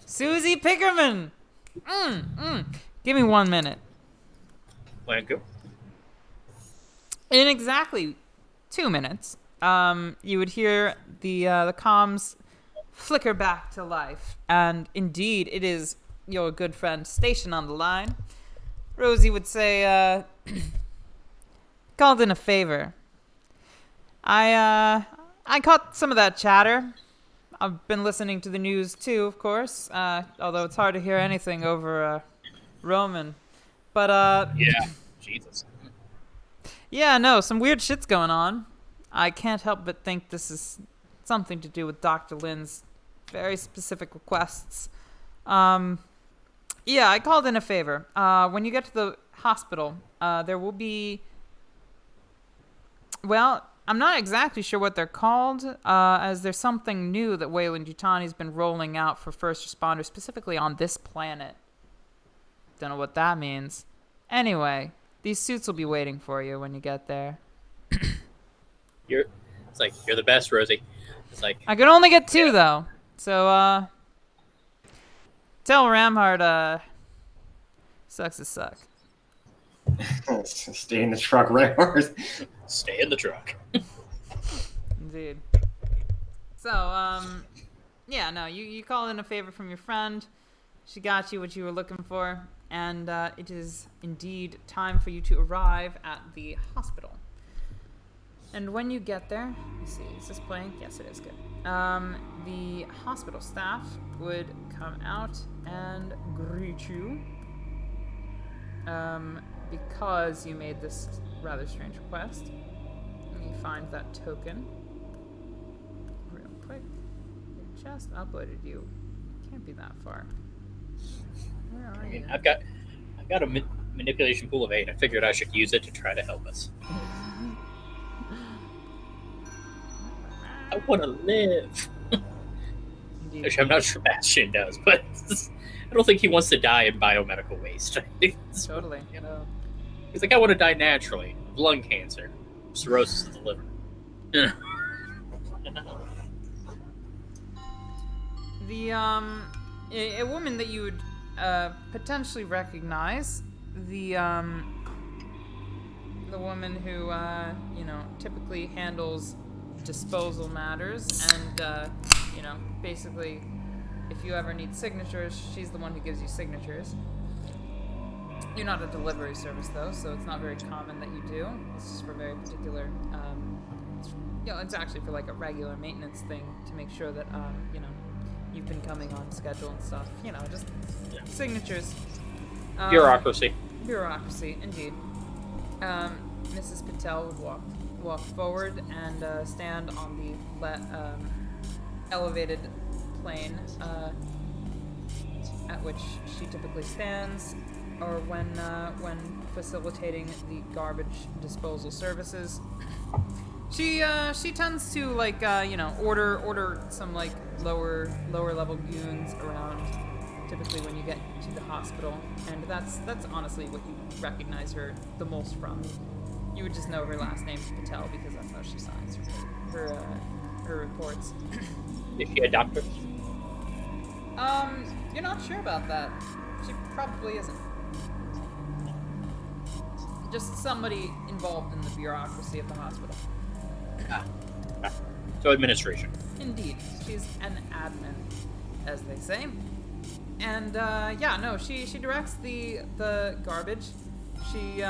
Susie Pickerman! Give me 1 minute. Thank you. In exactly 2 minutes, you would hear the comms flicker back to life. And indeed, it is your good friend Station on the line. Rosie would say, called in a favor. I caught some of that chatter. I've been listening to the news too, of course, although it's hard to hear anything over Roman. But, yeah, Jesus. Yeah, no, some weird shit's going on. I can't help but think this is something to do with Dr. Lynn's very specific requests. Yeah, I called in a favor. When you get to the hospital, there will be... Well, I'm not exactly sure what they're called, as there's something new that Wayland Yutani's been rolling out for first responders, specifically on this planet. Don't know what that means. Anyway, these suits will be waiting for you when you get there. You're the best, Rosie. It's like I can only get 2 though, so tell Ramhard sucks to suck. Stay in the truck, right? Stay in the truck. Indeed. So, yeah, no, you called in a favor from your friend. She got you what you were looking for, and it is indeed time for you to arrive at the hospital. And when you get there, let's see, is this playing? Yes, it is. Good. The hospital staff would come out and greet you, because you made this rather strange request. Let me find that token real quick. It just uploaded you. Can't be that far. Where are I mean, you? I've got a manipulation pool of 8. I figured I should use it to try to help us. I want to live. Indeed. Which I'm not sure Bastion does, but I don't think he wants to die in biomedical waste. Totally. He's like, I want to die naturally. Lung cancer. Cirrhosis of the liver. The a woman that you would potentially recognize, the woman who typically handles disposal matters, and basically, if you ever need signatures, she's the one who gives you signatures. You're not a delivery service though, so it's not very common that you do. It's just for very particular. It's actually for like a regular maintenance thing to make sure that you've been coming on schedule and stuff. Just signatures. Bureaucracy. Bureaucracy, indeed. Mrs. Patel would walk forward and stand on the elevated plane at which she typically stands, or when facilitating the garbage disposal services. She tends to order some lower level goons around, typically when you get to the hospital, and that's honestly what you recognize her the most from. You would just know her last name's Patel because that's how she signs her reports. Is she a doctor? You're not sure about that. She probably isn't. Just somebody involved in the bureaucracy of the hospital. So administration. Indeed. She's an admin, as they say. And, she directs the garbage. She,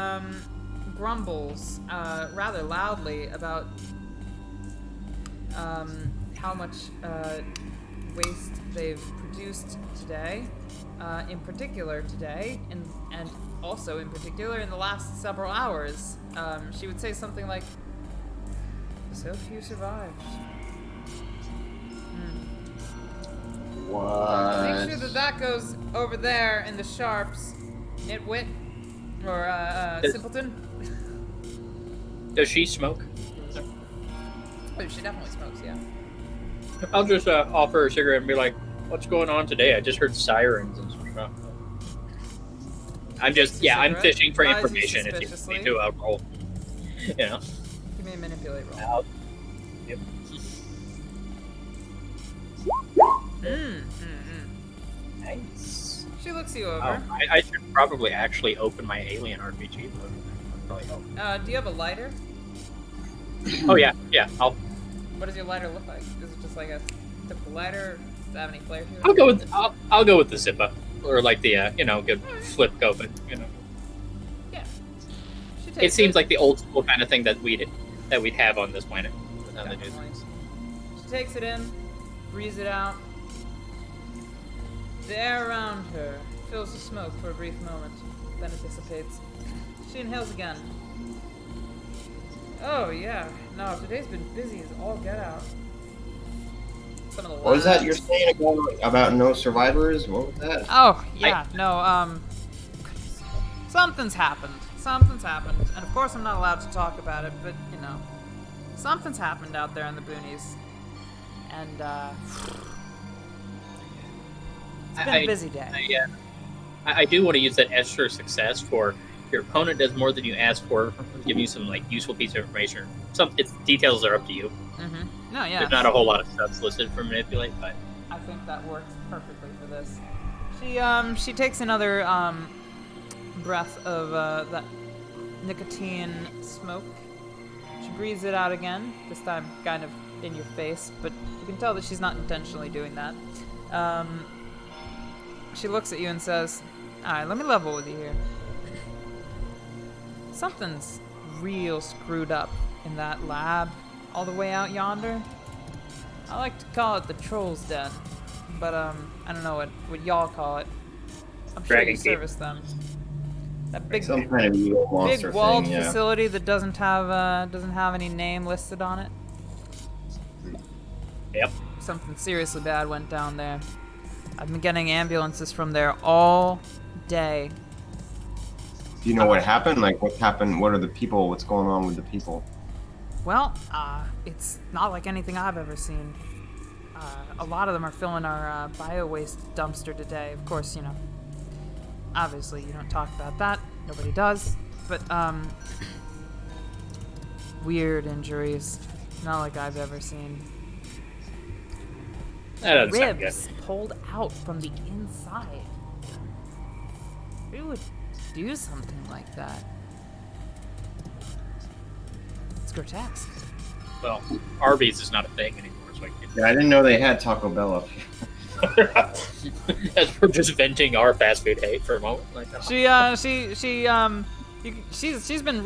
grumbles, rather loudly about, how much, waste they've produced today, in particular today, and also in particular in the last several hours. She would say something like, "So few survived." What? Make sure that goes over there in the sharps, nitwit, or simpleton. Does she smoke? Oh, she definitely smokes, yeah. I'll just offer her a cigarette and be like, "What's going on today? I just heard sirens and some stuff." I'm fishing for Eyes you information if you suspiciously. need to roll. Give me a manipulate roll. Yep. Nice. She looks you over. Oh, I should probably actually open my alien RPG book. That'd probably help. Do you have a lighter? Oh yeah. What does your lighter look like? Is it just like a typical lighter? Does it have any flair to it? I'll go with the Zippa, or like the good flip open. Yeah. She takes It seems like the old school kind of thing that we'd have on this planet. Definitely. She takes it in, breathes it out. The air around her fills with smoke for a brief moment, then it dissipates. She inhales again. Oh yeah, no, today's been busy as all get out. Some of the What was that labs- you're saying about no survivors? What was that? Oh yeah, something's happened. And of course I'm not allowed to talk about it, but something's happened out there in the boonies. And it's been a busy day. I do want to use that extra success for your opponent does more than you ask for, give you some useful piece of information. Its details are up to you. Mm-hmm. No, yeah. There's not a whole lot of stuff listed for manipulate, but I think that works perfectly for this. She takes another breath of that nicotine smoke. She breathes it out again, this time kind of in your face, but you can tell that she's not intentionally doing that. She looks at you and says, "Alright, let me level with you here. Something's real screwed up in that lab all the way out yonder. I like to call it the Troll's Den, but I don't know what y'all call it. I'm sure Dragon you Keep. service them. That big Some kind of evil monster big walled thing, yeah. facility that doesn't have any name listed on it. Yep. Something seriously bad went down there. I've been getting ambulances from there all day. Do you know what happened? Like, what happened? What are the people? What's going on with the people? Well, it's not like anything I've ever seen. A lot of them are filling our bio waste dumpster today. Of course, you know, obviously you don't talk about that. Nobody does. But, weird injuries. Not like I've ever seen. That doesn't sound good. Ribs pulled out from the inside. Who would do something like that? It's grotesque. Well, Arby's is not a thing anymore, so I Yeah, I didn't know they had Taco Bell up here. can... As we're just venting our fast food hate for a moment. Like, She's been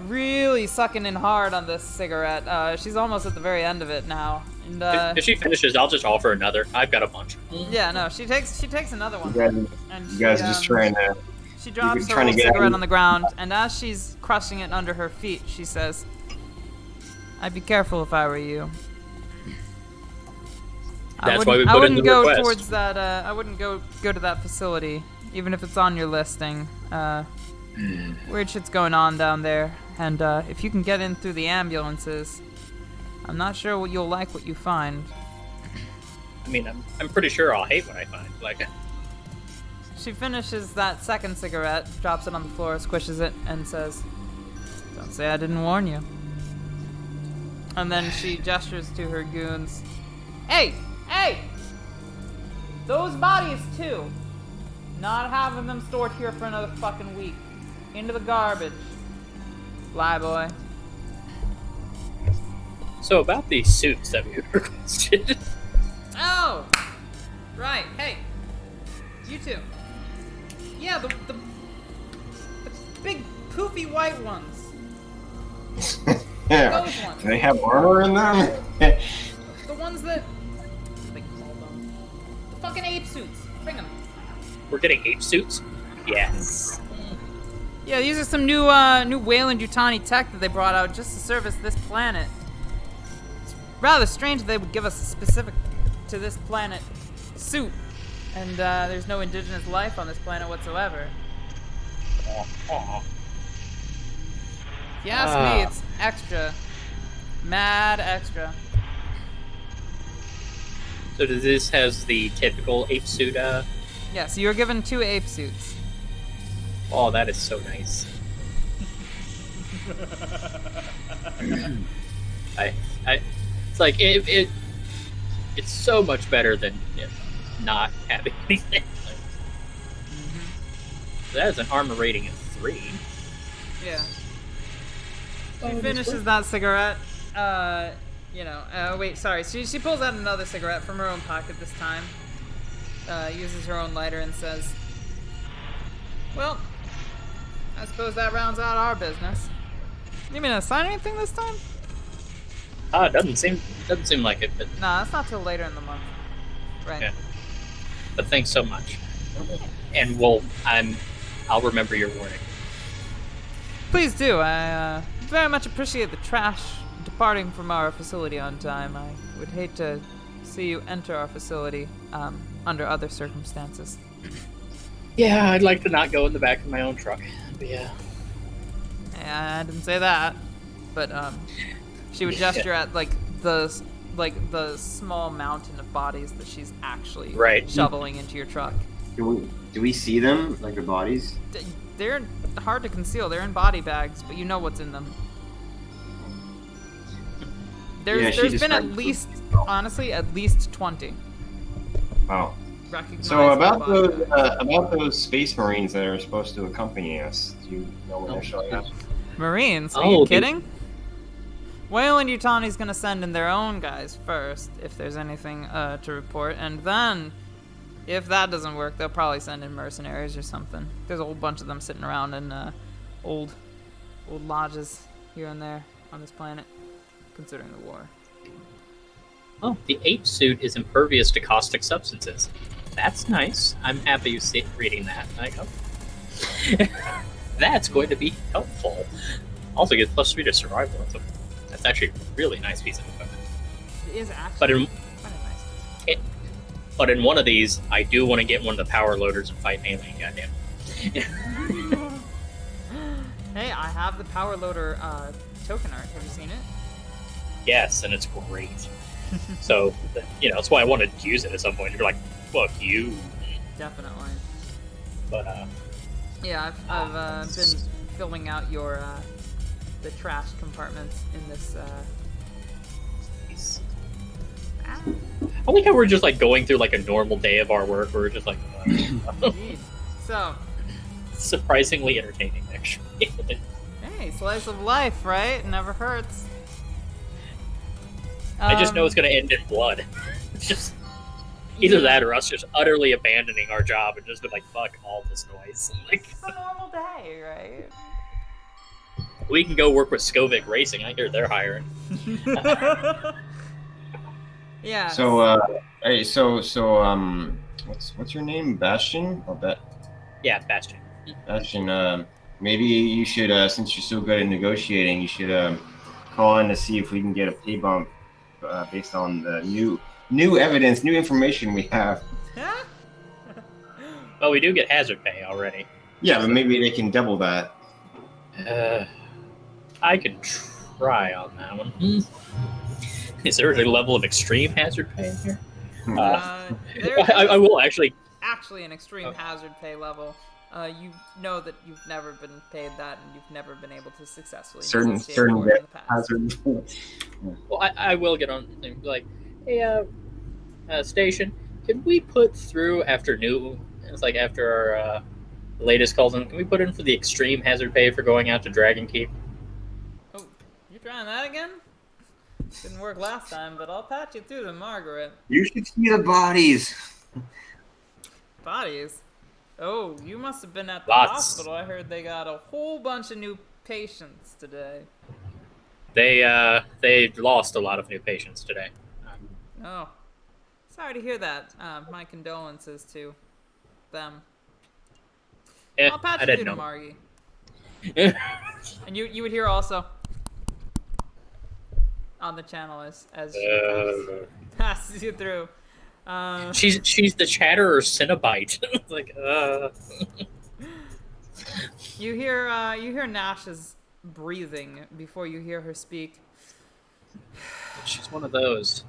really sucking in hard on this cigarette. She's almost at the very end of it now. And if she finishes, I'll just offer another. I've got a bunch. yeah, no, she takes another one. And You guys are just trying to. She drops her trying to little get cigarette out. on the ground, and as she's crushing it under her feet, she says, "I'd be careful if I were you." That's why we I put in wouldn't the go request. towards that. I wouldn't go to that facility, even if it's on your listing. Weird shit's going on down there, and if you can get in through the ambulances, I'm not sure what you'll like what you find. I mean, I'm pretty sure I'll hate what I find. Like, She finishes that second cigarette, drops it on the floor, squishes it, and says, "Don't say I didn't warn you." And then she gestures to her goons. Hey! Those bodies, too. Not having them stored here for another fucking week. Into the garbage. Lie, boy. so about these suits that we requested. Oh! Right, hey. You two. Yeah, the big poofy white ones. Yeah. Those ones. Do they have armor in them? The ones that... What do they call them? The fucking ape suits. Bring them. We're getting ape suits? Yes. Yeah, these are some new Wayland Yutani tech that they brought out just to service this planet. It's rather strange that they would give us a specific to this planet suit, and there's no indigenous life on this planet whatsoever. Aw. If you ask me, it's extra. Mad extra. So does this has the typical ape suit? Yeah, so you're given 2 ape suits. Oh, that is so nice. It's like it's so much better than not having anything. That is an armor rating of 3. Yeah. She finishes that cigarette. Wait, sorry. She pulls out another cigarette from her own pocket this time. Uses her own lighter and says, "Well, I suppose that rounds out our business. You mean to sign anything this time?" It doesn't seem like it, but Nah, it's not till later in the month. Right. yeah. But thanks so much. And I'll remember your warning. Please do. I very much appreciate the trash departing from our facility on time. I would hate to see you enter our facility under other circumstances. Yeah, I'd like to not go in the back of my own truck. But yeah. Yeah, I didn't say that, but she would gesture at the small mountain of bodies that she's actually Right. shoveling into your truck. Do we see them, like their bodies? They're hard to conceal. They're in body bags, but you know what's in them. There's been at described least, them. honestly, at least 20. Wow. Recognizable So about body bags. those space marines that are supposed to accompany us, do you know when they're showing up? Marines? Are Oh, you dude. kidding? Wayland Yutani's gonna send in their own guys first, if there's anything to report, and then, if that doesn't work, they'll probably send in mercenaries or something. There's a whole bunch of them sitting around in old lodges here and there on this planet, considering the war. Oh, the ape suit is impervious to caustic substances. That's nice. I'm happy reading that. Like, oh, That's going to be helpful. Also gets +3 to survival. That's actually a really nice piece of equipment. It is actually But in, quite a nice. but in one of these, I do want to get one of the power loaders and fight an alien. Goddamn. Hey, I have the power loader token art. Have you seen it? Yes, and it's great. So, that's why I wanted to use it at some point. You're like, fuck you. Definitely. But, Yeah, I've been filling out your the trash compartments in this. I like how we're just like going through like a normal day of our work. We're just like, Indeed. So, surprisingly entertaining, actually. hey, slice of life, right? Never hurts. I just know it's going to end in blood. It's just either that or us just utterly abandoning our job and just be like, fuck all this noise. Like, It's a normal day, right? we can go work with Skovic Racing. I hear they're hiring. Yeah. So, hey, what's your name? Bastion or Yeah, Bastion. Bastion? Maybe you should, since you're so good at negotiating, you should call in to see if we can get a pay bump based on the new evidence, new information we have. Well, we do get hazard pay already. Yeah, but maybe they can double that. I could try on that one. Is there a level of extreme hazard pay in here? There's I will actually. actually an extreme hazard pay level. You know that you've never been paid that, and you've never been able to successfully negotiate for it in the past. hazard. Well, I will get on and be like, hey, station, can we put through after after our latest calls in, can we put in for the extreme hazard pay for going out to Dragon Keep? Oh, you trying that again? Didn't work last time, but I'll patch you through to Margaret. You should see the bodies. Bodies? Oh, you must have been at the Lots. hospital. I heard they got a whole bunch of new patients today. They lost a lot of new patients today. Oh, sorry to hear that. My condolences to them. I'll patch I you through didn't to know. Margie. And you would hear also on the channel as she passes you through. She's the Chatterer Cinnabite. Like, You hear Nash's breathing before you hear her speak, she's one of those.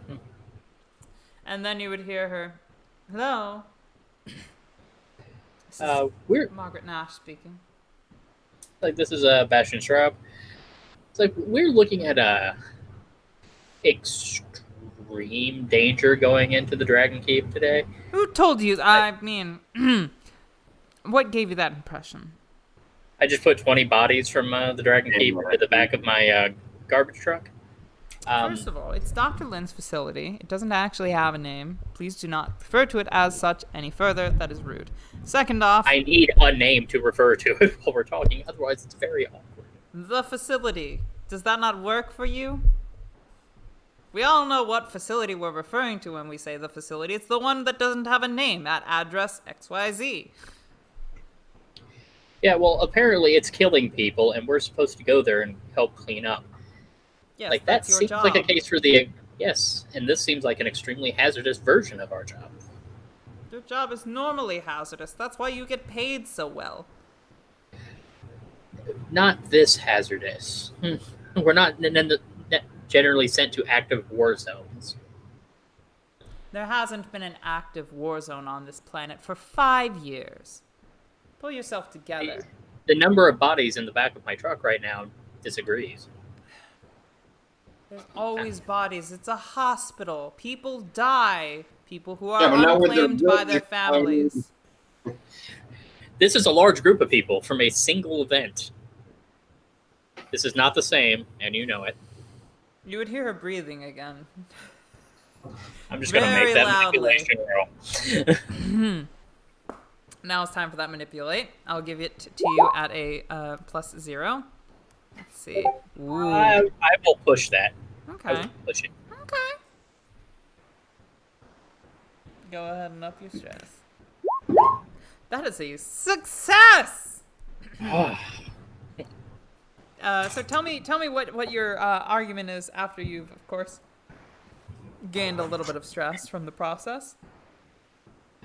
and then you would hear her, "Hello." This is We're Margaret Nash speaking. like, this is Bastion Straub. It's like we're looking at extreme danger going into the Dragon Keep today. Who told you? I mean, what gave you that impression? I just put 20 bodies from the Dragon Keep into the back of my garbage truck. First of all, it's Dr. Lynn's facility. It doesn't actually have a name. Please do not refer to it as such any further. That is rude. Second off, I need a name to refer to it while we're talking, otherwise it's very awkward. the facility. Does that not work for you? We all know what facility we're referring to when we say the facility. It's the one that doesn't have a name at address XYZ. Yeah, well, apparently it's killing people, and we're supposed to go there and help clean up. Yes, Like, that that's your seems job. like a case for the... Yes, and this seems like an extremely hazardous version of our job. Your job is normally hazardous. That's why you get paid so well. Not this hazardous. We're not generally sent to active war zones. There hasn't been an active war zone on this planet for 5 years. Pull yourself together. The number of bodies in the back of my truck right now disagrees. There's always bodies. It's a hospital. People die. People who are Yeah, but now with the unclaimed by their building- families. This is a large group of people from a single event. This is not the same, and you know it. You would hear her breathing again. I'm just going to Very make that loudly. manipulation roll. Now it's time for that manipulate. I'll give it to you at a +0. Let's see. Ooh. I will push that. I Okay. will push it. Okay. Go ahead and up your stress. That is a success! So tell me what your argument is after you've, of course, gained a little bit of stress from the process.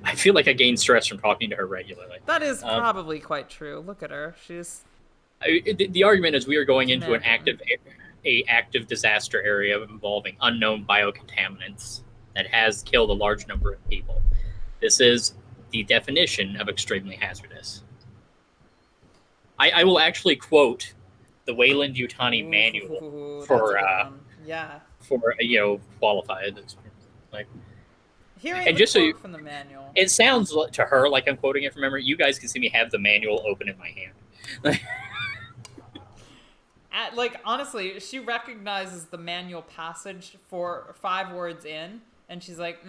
I feel like I gain stress from talking to her regularly. That is probably quite true. Look at her. She's The argument is we are going into an Imagine. active disaster area involving unknown biocontaminants that has killed a large number of people. This is the definition of extremely hazardous. I will actually quote the Wayland Yutani manual Ooh, for that's a good one. Yeah. qualified. It's like Hearing And the just so quote you- from the manual. it sounds to her like I'm quoting it from memory. You guys can see me have the manual open in my hand. Honestly, she recognizes the manual passage for 5 words in, and she's like,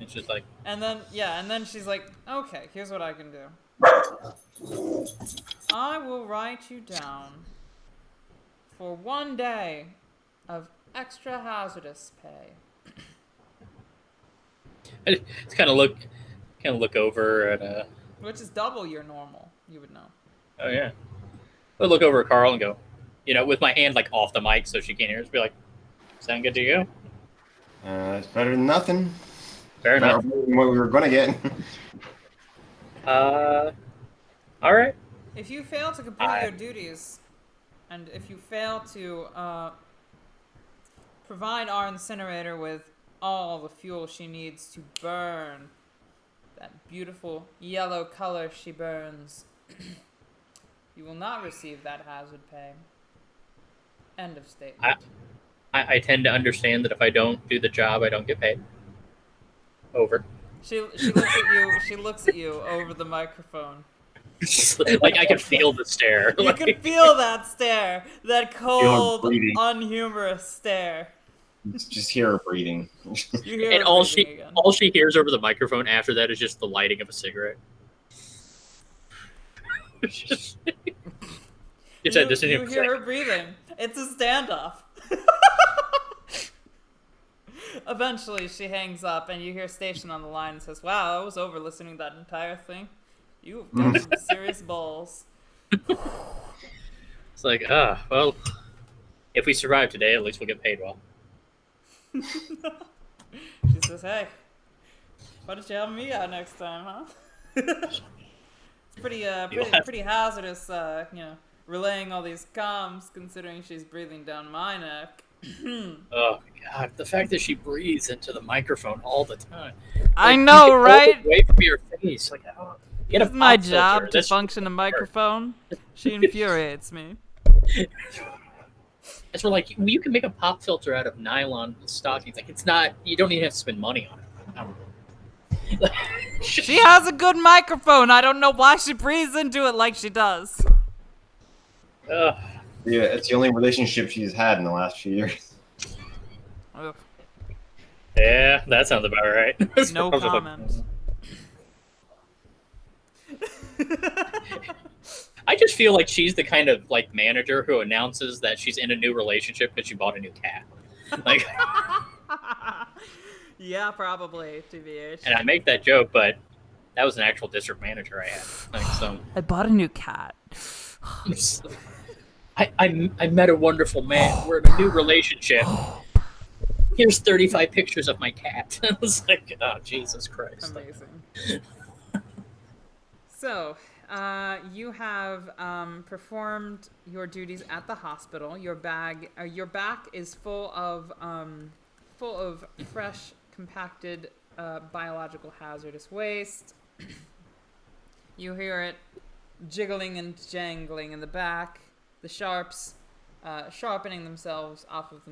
It's just like and then she's like, okay, here's what I can do. I will write you down for 1 day of extra hazardous pay. it's kind of look over at Which is double your normal, you would know. oh yeah. I look over at Carl and go, with my hand like off the mic so she can't hear us. Be like, sound good to you? It's better than nothing. Fair Better enough. than what we were going to get. All right. If you fail to complete your duties, and if you fail to provide our incinerator with all the fuel she needs to burn that beautiful yellow color she burns, you will not receive that hazard pay. End of statement. I tend to understand that if I don't do the job, I don't get paid. Over. She looks at you. She looks at you over the microphone. Like I can feel the stare. You Like, can feel that stare, that cold, breathing. unhumorous stare. Just hear her breathing. You hear and her all breathing she again. all she hears over the microphone after that is just the lighting of a cigarette. Just You hear her breathing. It's a standoff. Eventually, she hangs up, and you hear Station on the line and says, "Wow, I was over listening to that entire thing. You've got some serious balls." It's like, well, if we survive today, at least we'll get paid well. She says, "Hey, why don't you help me out next time, huh?" It's pretty hazardous, relaying all these comms, considering she's breathing down my neck. Oh God, the fact that she breathes into the microphone all the time. I Like, know, you can hold right? it away from your face. Like, get a It's my pop filter. job to That's- function a microphone. She infuriates me. That's where like you can make a pop filter out of nylon stockings. Like it's not. You don't even have to spend money on it. She has a good microphone. I don't know why she breathes into it like she does. Ugh. Yeah, it's the only relationship she's had in the last few years. Ugh, Yeah, that sounds about right. no comment. I just feel like she's the kind of like manager who announces that she's in a new relationship because she bought a new cat. Like, Yeah, probably, TBH. and I make that joke, but that was an actual district manager I had. Like, so I bought a new cat. I met a wonderful man. We're in a new relationship. Here's 35 pictures of my cat. I was like, oh Jesus Christ. Amazing. So, you have performed your duties at the hospital. Your back is full of fresh, compacted biological hazardous waste. You hear it jiggling and jangling in the back. The sharps sharpening themselves off of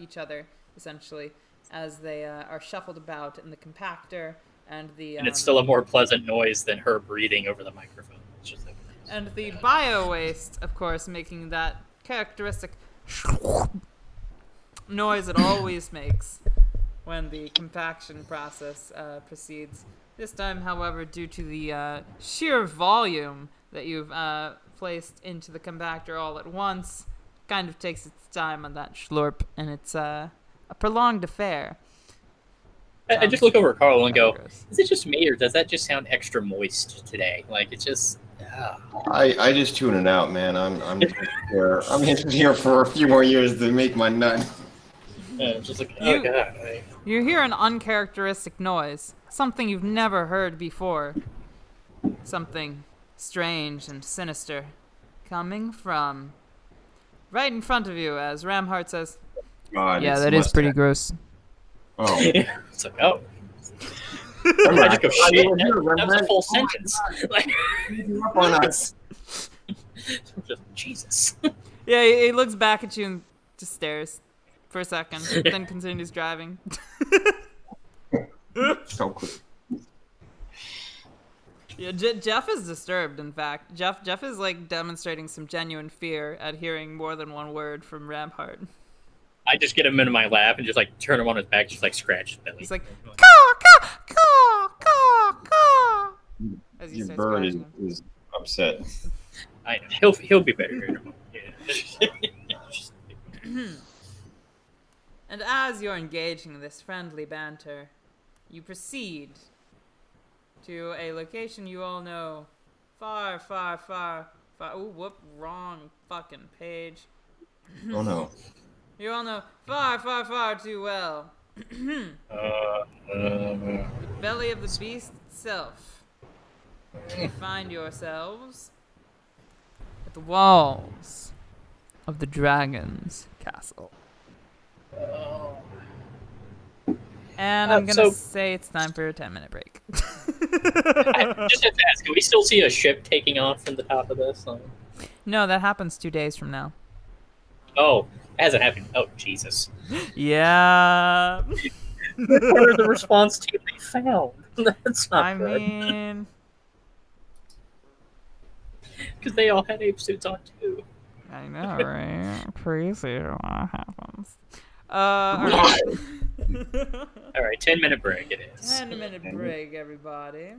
each other, essentially, as they are shuffled about in the compactor. And And it's still a more pleasant noise than her breathing over the microphone. It's just like, and the bio waste, of course, making that characteristic noise it always makes when the compaction process proceeds. This time, however, due to the sheer volume that you've placed into the compactor all at once. Kind of takes its time on that schlurp, and it's a prolonged affair. I just look over at Carl and go, Gross. is it just me, or does that just sound extra moist today? Like, it just... I just tune it out, man. I'm just here for a few more years to make my nut. just like, You- oh, God. You hear an uncharacteristic noise, something you've never heard before. Something strange and sinister, coming from right in front of you as Ramhart says, God, yeah, it's that is pretty mustache. gross. Oh, It's like, oh. remember, I just go, I shit, was here, that was a remember? full sentence. Like, Up on us. just, Jesus. Yeah, he looks back at you and just stares for a second, then continues driving. So quick. Yeah, Jeff is disturbed, in fact. Jeff is like demonstrating some genuine fear at hearing more than one word from Ramhart. I just get him into my lap and just like turn him on his back, just like scratch his belly. He's like, caw, caw, caw, caw, caw. As he Your starts bird scratching him. is upset. I know. He'll be better here in a moment. Yeah. And as you're engaging this friendly banter, you proceed to a location you all know far, far, far, far. Ooh, whoop, wrong fucking page. Oh no. You all know far, far, far too well. The belly of the beast itself. You find yourselves at the walls of the dragon's castle. And I'm gonna so- say it's time for a 10-minute break. I just have to ask, can we still see a ship taking off from the top of this? No, that happens 2 days from now. Oh, it hasn't happened. Oh, Jesus. Yeah. Where are the response team they found? That's not I good. mean, Because they all had ape suits on, too. I know, right? Crazy what happens. Alright. All right, 10-minute break it is. 10-minute break, everybody.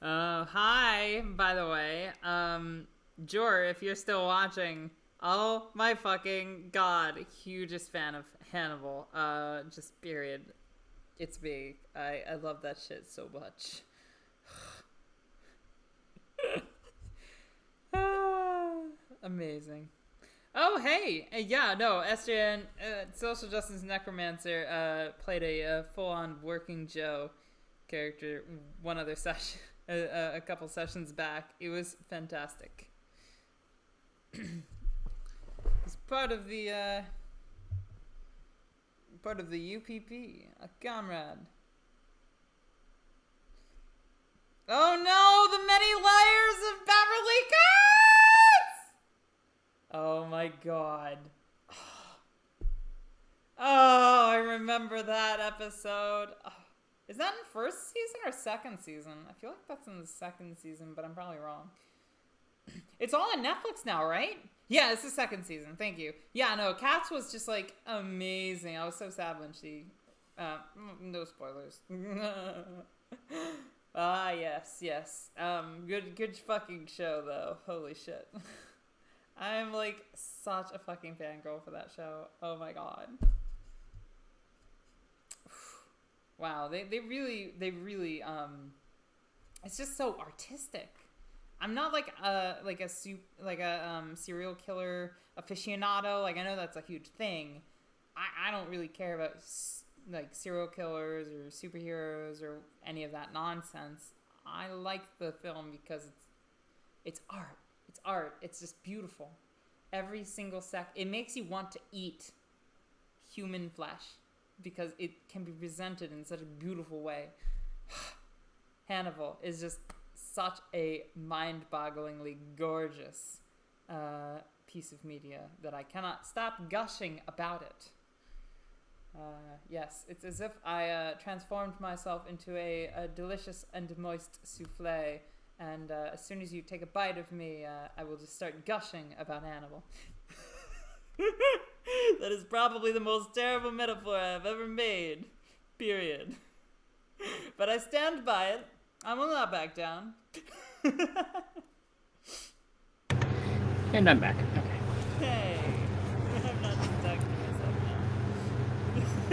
Hi, by the way. Jor, if you're still watching, oh my fucking god, hugest fan of Hannibal. Just period. It's me. I love that shit so much. Amazing. Oh, hey! Yeah, no, SJN, Social Justice Necromancer, played a full-on Working Joe character one other session, a couple sessions back. It was fantastic. It's part of the UPP, a comrade. Oh no, the many layers of Beverly Cats! Oh my god. Oh, I remember that episode. Oh. Is that in first season or second season? I feel like that's in the second season, but I'm probably wrong. It's all on Netflix now, right? Yeah, it's the second season. Thank you. Yeah, no, Cats was just like amazing. I was so sad when she. No spoilers. Yes. Good fucking show though. Holy shit. I'm like such a fucking fangirl for that show. Oh my god. Wow, they really it's just so artistic. I'm not like a serial killer aficionado. Like I know that's a huge thing. I don't really care about like serial killers or superheroes or any of that nonsense. I like the film because it's art. It's art. It's just beautiful. Every single it makes you want to eat human flesh because it can be presented in such a beautiful way. Hannibal is just such a mind-bogglingly gorgeous piece of media that I cannot stop gushing about it. Yes, it's as if I transformed myself into a delicious and moist souffle, and as soon as you take a bite of me, I will just start gushing about Hannibal. That is probably the most terrible metaphor I've ever made. Period. But I stand by it. I will not back down. And I'm back. Okay. Hey. I'm not just talking to myself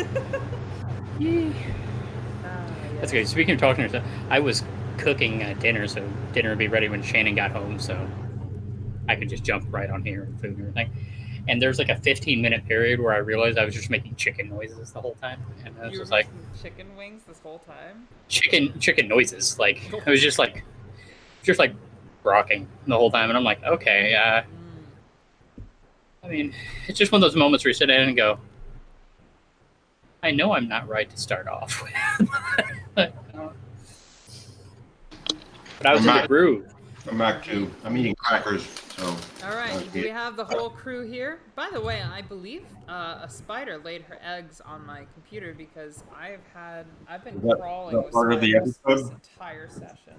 now. Yeah. That's good. Speaking of talking to yourself, I was cooking dinner, so dinner would be ready when Shannon got home, so I could just jump right on here and food and everything. And there's like a 15-minute period where I realized I was just making chicken noises the whole time, and I was You just were like chicken wings this whole time? chicken noises. Like I was just like rocking the whole time, and I'm like, okay, I mean, it's just one of those moments where you sit down and go, I know I'm not right to start off with. But I was in the groove. I'm back too. I'm eating crackers, so. All right, do we have the whole crew here? By the way, I believe a spider laid her eggs on my computer because I've been crawling with part of the spiders this episode? entire session.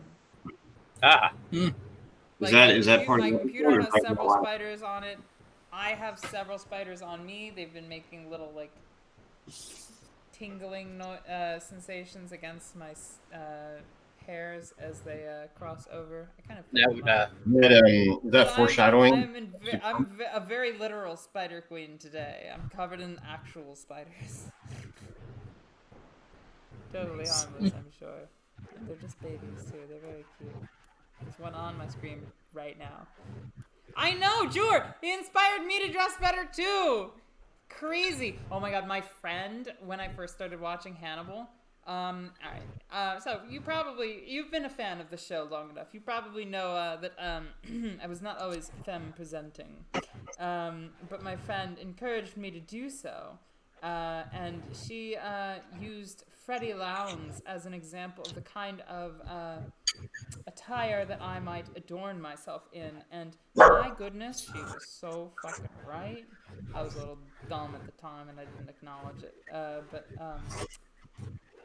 Is that part of my the computer episode or has part of several the- spiders on it. I have several spiders on me. They've been making little like tingling sensations against my hairs as they cross over. I kind of Is that foreshadowing? I'm a very literal spider queen today. I'm covered in actual spiders. Totally harmless, I'm sure. And they're just babies too. They're very cute. There's one on my screen right now. I know, Jor! He inspired me to dress better too! Crazy! Oh my god, my friend, when I first started watching Hannibal, alright. So you've been a fan of the show long enough. You probably know that I was not always femme presenting. But my friend encouraged me to do so. And she used Freddie Lowndes as an example of the kind of attire that I might adorn myself in. And my goodness, she was so fucking right. I was a little dumb at the time and I didn't acknowledge it. But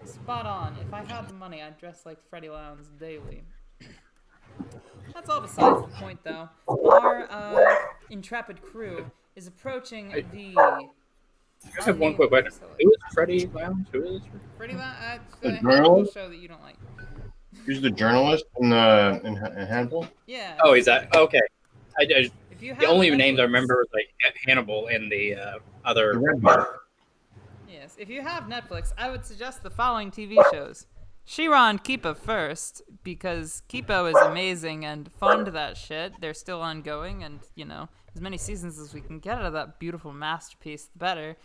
spot on. If I had the money, I'd dress like Freddie Lowndes daily. That's all besides the point, though. Our intrepid crew is approaching the I have one quick question. Who is Freddie Lounge? Who is? Pretty much The the Hannibal journalist? show that you don't like. Who's the journalist in Hannibal? Yeah. Oh, he's that. Okay. If you have The only Netflix, names I remember was like Hannibal and the The other. red bar. Yes, if you have Netflix, I would suggest the following TV shows. She-Ra and Kipo first, because Kipo is amazing and fund that shit. They're still ongoing, and, you know, as many seasons as we can get out of that beautiful masterpiece, the better.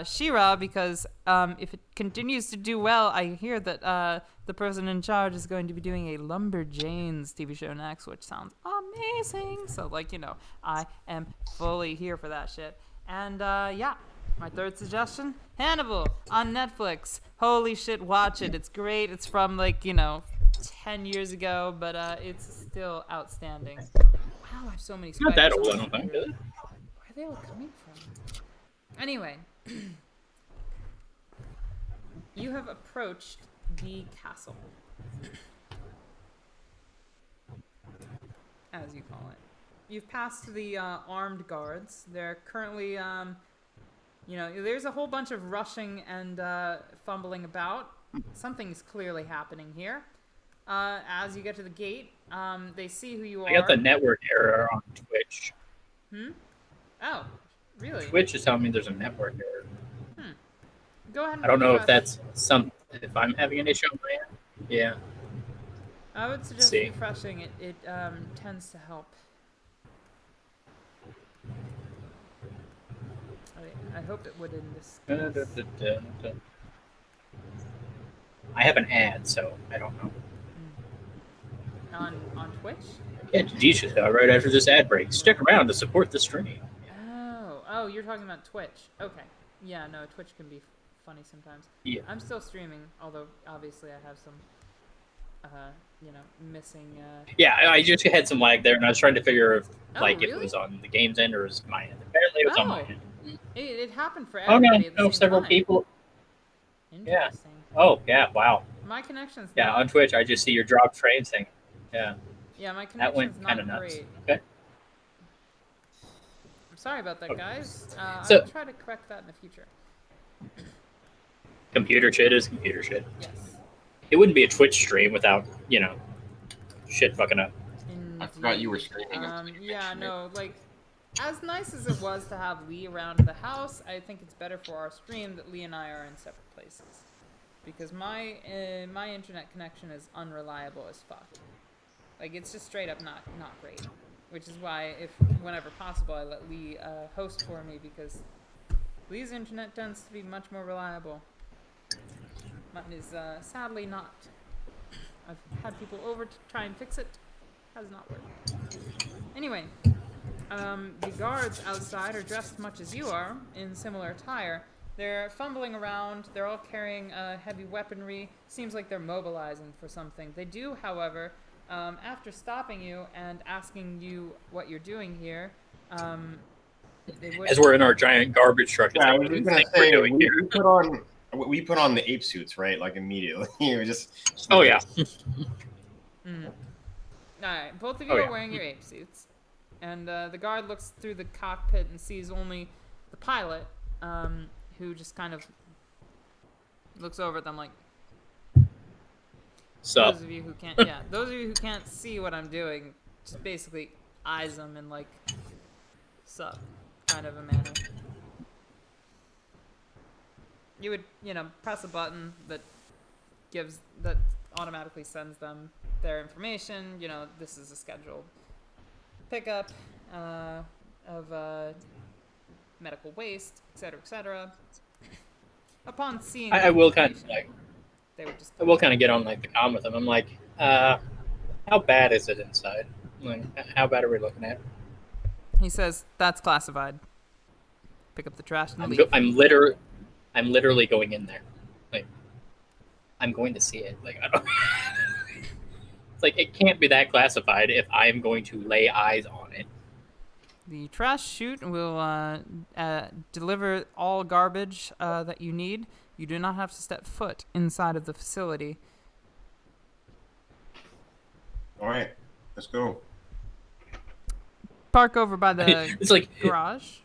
She-Ra, because if it continues to do well, I hear that the person in charge is going to be doing a Lumberjanes TV show next, which sounds amazing. So, like, you know, I am fully here for that shit. And, yeah. My third suggestion, Hannibal on Netflix. Holy shit, watch it. It's great. It's from, like, you know, 10 years ago, but it's still outstanding. Wow, I have so many It's not that spiders old, I on don't think. here. Is it? Where are they all coming from? Anyway, you have approached the castle, as you call it. You've passed the armed guards. They're currently, you know, there's a whole bunch of rushing and fumbling about. Something's clearly happening here. As you get to the gate, they see who you are. I got the network error on Twitch. Oh, really? Twitch is telling me there's a network error. Go ahead and I don't know if refresh. that's if I'm having an issue on my end. Yeah. I would suggest see. refreshing it. It tends to help. I hope it would in this case. I have an ad, so I don't know. On Twitch? Catch Dishes right after this ad break. Stick around to support the stream. Oh, you're talking about Twitch. Okay. Yeah, no, Twitch can be funny sometimes. Yeah. I'm still streaming, although obviously I have some, you know, missing. Yeah, I just had some lag there, and I was trying to figure if Oh, like if really? it was on the game's end or was it my end. Apparently, it was on my Oh. end. It happened for Oh no, everybody at the no, same several time. people. Yeah. Interesting. Oh yeah, wow. My connection's Yeah, not, on Twitch, I just see your drop frames thing. Yeah, yeah, my that went connection's kind of not nuts. great. Okay. I'm sorry about that, Okay. guys. So- I'll try to correct that in the future. Computer shit is computer shit. Yes. It wouldn't be a Twitch stream without shit fucking up. I forgot you were streaming. Yeah, no, like, as nice as it was to have Lee around the house, I think it's better for our stream that Lee and I are in separate places. Because my internet connection is unreliable as fuck. Like, it's just straight up not great. Which is why, whenever possible, I let Lee host for me, because Lee's internet tends to be much more reliable. Mine is sadly not. I've had people over to try and fix it. Has not worked. Anyway, the guards outside are dressed much as you are, in similar attire. They're fumbling around. They're all carrying heavy weaponry. Seems like they're mobilizing for something. They do, however, after stopping you and asking you what you're doing here, they would... As we're in our giant garbage truck, is Yeah, I that was what you just gonna think we're say doing here? we put on the ape suits, right? Like immediately. It was just. Oh yeah. Alright, both of you Oh, are yeah. wearing your ape suits. And the guard looks through the cockpit and sees only the pilot, who just kind of looks over at them like, Sup? those of you who can't see what I'm doing, just basically eyes them in like, sup, kind of a manner. You would, press a button that automatically sends them their information. This is a scheduled pickup of medical waste, etc., etc. Upon seeing, I that will kind of information, they would just. I will kind of get on like the comm with them. I'm like, how bad is it inside? Like, how bad are we looking at? He says that's classified. Pick up the trash and I'm, leave. I'm literally going in there. Like, I'm going to see it. Like, I don't. It's like it can't be that classified if I am going to lay eyes on it. The trash chute will deliver all garbage that you need. You do not have to step foot inside of the facility. All right, let's go. Park over by the It's like garage.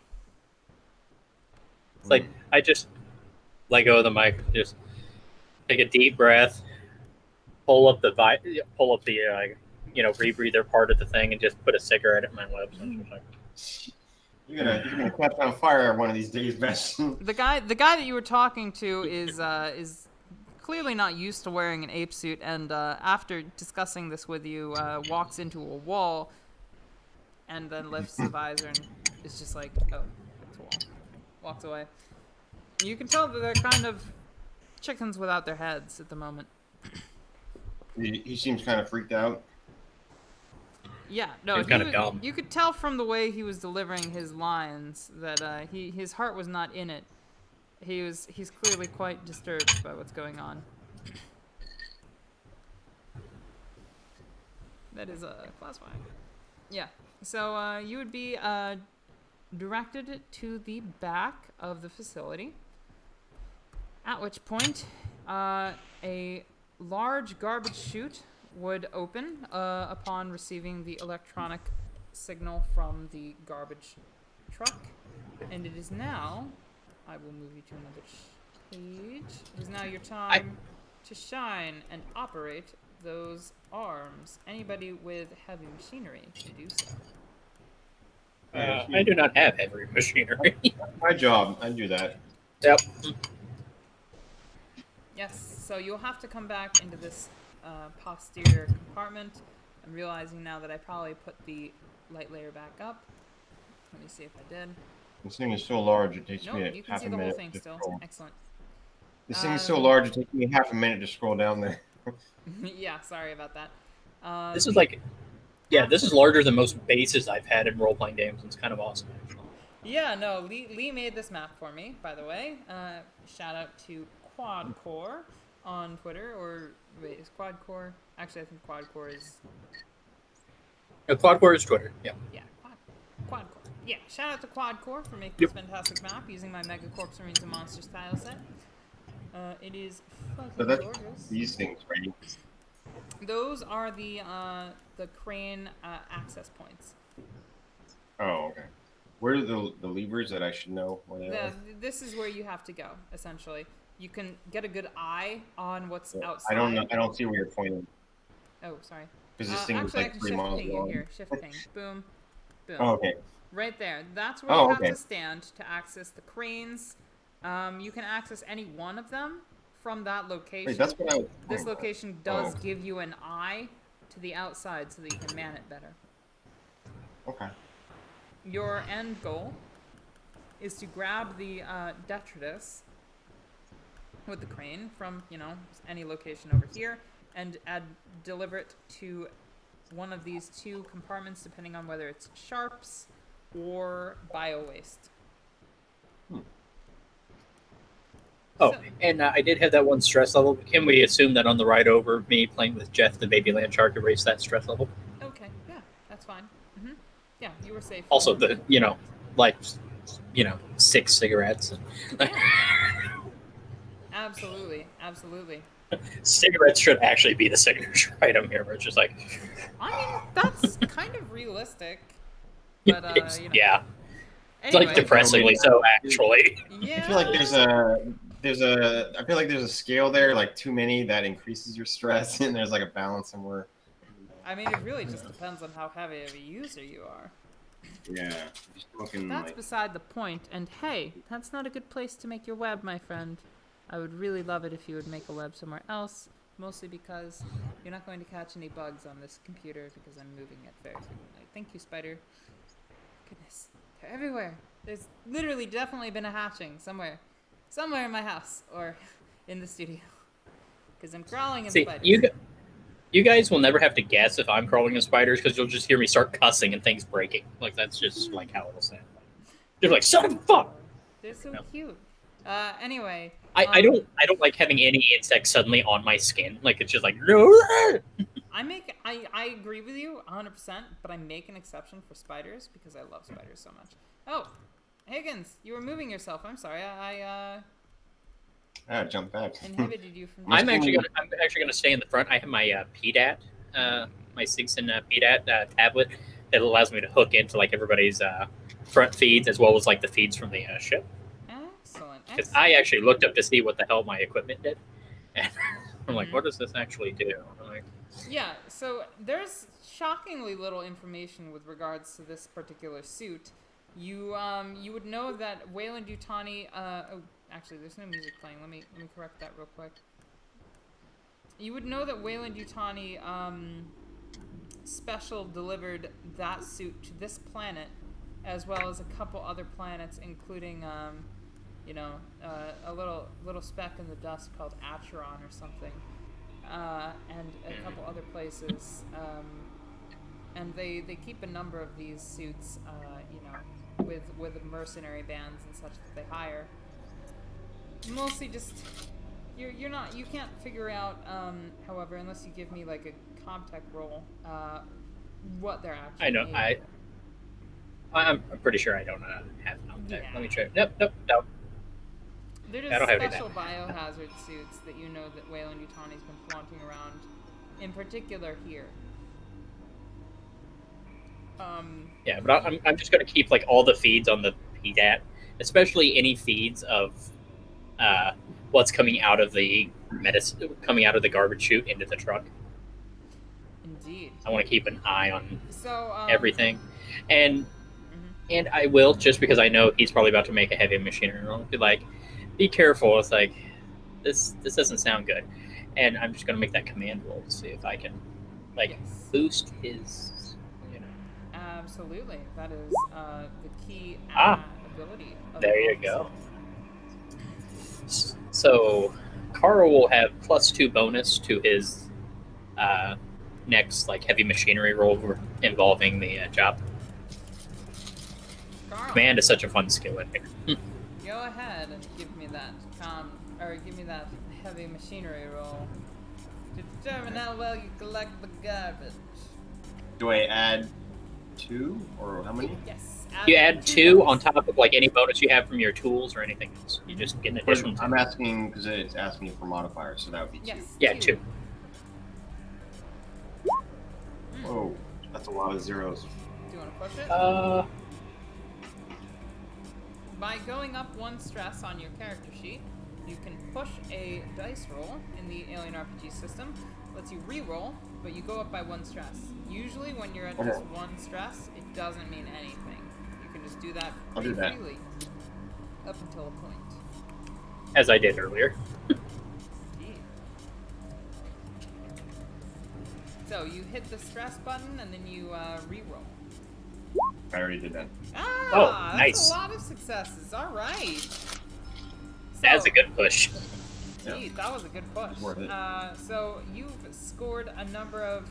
It's like I just let go of the mic, just take a deep breath, pull up the rebreather part of the thing, and just put a cigarette at my lips. And just like, You're gonna catch on fire one of these days, Bastion. The guy that you were talking to is clearly not used to wearing an ape suit, and after discussing this with you, walks into a wall, and then lifts the visor and is just like, oh, it's a wall. Walks away. You can tell that they're kind of chickens without their heads at the moment. He seems kind of freaked out. Yeah, no, He's kinda dumb. You could tell from the way he was delivering his lines that his heart was not in it. He's clearly quite disturbed by what's going on. That is classifying. Yeah. So you would be directed to the back of the facility. At which point, a large garbage chute would open upon receiving the electronic signal from the garbage truck. And it is now, I will move you to another page. It is now your time to shine and operate those arms. Anybody with heavy machinery can do so. I do not have heavy machinery. My job. I do that. Yep. Yes, so you'll have to come back into this posterior compartment. I'm realizing now that I probably put the light layer back up. Let me see if I did. This thing is so large it takes Nope, me you can half see a the whole minute thing to still. scroll. Excellent. This thing is so large it takes me half a minute to scroll down there. Yeah, sorry about that. This is like, this is larger than most bases I've had in role-playing games. It's kind of awesome, actually. Yeah, no, Lee made this map for me, by the way. Shout out to Quadcore on Twitter, or wait, is Quadcore? Actually, I think Quadcore is. No, Quadcore is Twitter. Yeah. Yeah, Quadcore. Yeah, shout out to Quadcore for making this fantastic map using my Megacorps Marines and Monsters tile set. It is fucking So that's gorgeous. these things, right? Those are the crane access points. Oh, okay. Where are the levers that I should know where they are? This is where you have to go, essentially. You can get a good eye on what's Yeah, outside. I don't know. I don't see where you're pointing. Oh, sorry. Because this thing is actually, I like can 3 shift miles ping you long. here. Shift ping. Boom. Boom. Oh, okay. Right there. That's where Oh, you have okay. to stand to access the cranes. You can access any one of them from that location. Wait, that's what I was This pointing at. location does Oh. give you an eye to the outside so that you can man it better. Okay. Your end goal is to grab the detritus with the crane from, any location over here and deliver it to one of these two compartments, depending on whether it's sharps or bio waste. Oh, So- and I did have that one stress level. Can we assume that on the ride over, me playing with Jeff, the baby land shark, erased that stress level? Okay, yeah, that's fine. Yeah, you were safe. Also, like, 6 cigarettes. Absolutely, absolutely. Cigarettes should actually be the signature item here, where it's just like, I mean, that's kind of realistic. But, yeah, it's Anyway, like depressingly so, actually. Yeah. I feel like I feel like there's a scale there, like too many that increases your stress, and there's like a balance somewhere. I mean, it really just depends on how heavy of a user you are. Yeah. Just looking That's like beside the point. And hey, that's not a good place to make your web, my friend. I would really love it if you would make a web somewhere else, mostly because you're not going to catch any bugs on this computer because I'm moving it very frequently. Thank you, Spider. Goodness, they're everywhere. There's literally definitely been a hatching somewhere in my house or in the studio. Because I'm crawling in See, spiders. you guys will never have to guess if I'm crawling in spiders, because you'll just hear me start cussing and things breaking. Like, that's just like how it'll sound. You're like, son of a fuck! They're so No. cute. Anyway. I don't like having any insects suddenly on my skin. Like, it's just like, no. I agree with you 100%, but I make an exception for spiders because I love spiders so much. Oh, Higgins, you were moving yourself. I'm sorry. I jump back. inhibited you from. I'm actually gonna stay in the front. I have my PDAT, my Sigson PDAT tablet that allows me to hook into like everybody's front feeds as well as like the feeds from the ship. Excellent. because I actually looked up to see what the hell my equipment did, and I'm like, Mhm. what does this actually do? I'm like, Yeah, so there's shockingly little information with regards to this particular suit. You would know that Wayland Yutani. Oh, actually, there's no music playing. Let me correct that real quick. You would know that Wayland Yutani special delivered that suit to this planet, as well as a couple other planets, including a little speck in the dust called Acheron or something, and a couple other places. And they keep a number of these suits, with mercenary bands and such that they hire. Mostly just you can't figure out, however, unless you give me like a Comtech roll, what they're actually I know. made I'm pretty sure I don't have enough there. Yeah. Let me check. Nope. They're I just don't have any special of that. biohazard suits that you know that Wayland Yutani's been flaunting around, in particular here. Yeah, but I'm just gonna keep like all the feeds on the PDAT, especially any feeds of what's coming out of the coming out of the garbage chute into the truck. Indeed. I want to keep an eye on So everything, and mhm. and I will, just because I know he's probably about to make a heavy machinery roll. Be like, be careful. It's like this doesn't sound good, and I'm just gonna make that command roll to see if I can like Yes. boost his. Absolutely. That is the key ability. Of There the you officer. go. So Carl will have +2 bonus to his next like heavy machinery roll involving the job. Carl, Command is such a fun skill in here. go ahead and give me that give me that heavy machinery roll to determine how well you collect the garbage. Do I add 2 or how many? Yes. You add 2 bonus. on top of like any bonus you have from your tools or anything else. You just get an additional 2. I'm asking because it's asking me for modifiers, so that would be 2. Yes. Yeah, 2. Whoa, that's a lot of zeros. Do you want to push it? By going up 1 stress on your character sheet, you can push a dice roll in the Alien RPG system. Lets you re-roll, but you go up by 1 stress. Usually, when you're at just 1 stress, it doesn't mean anything. You can just do that I'll do that. freely up until a point. As I did earlier. Indeed. So you hit the stress button and then you re-roll. I already did that. Ah, nice. That's a lot of successes. All right. That's So- a good push. Indeed, that was a good push. Worth it. So you've scored a number of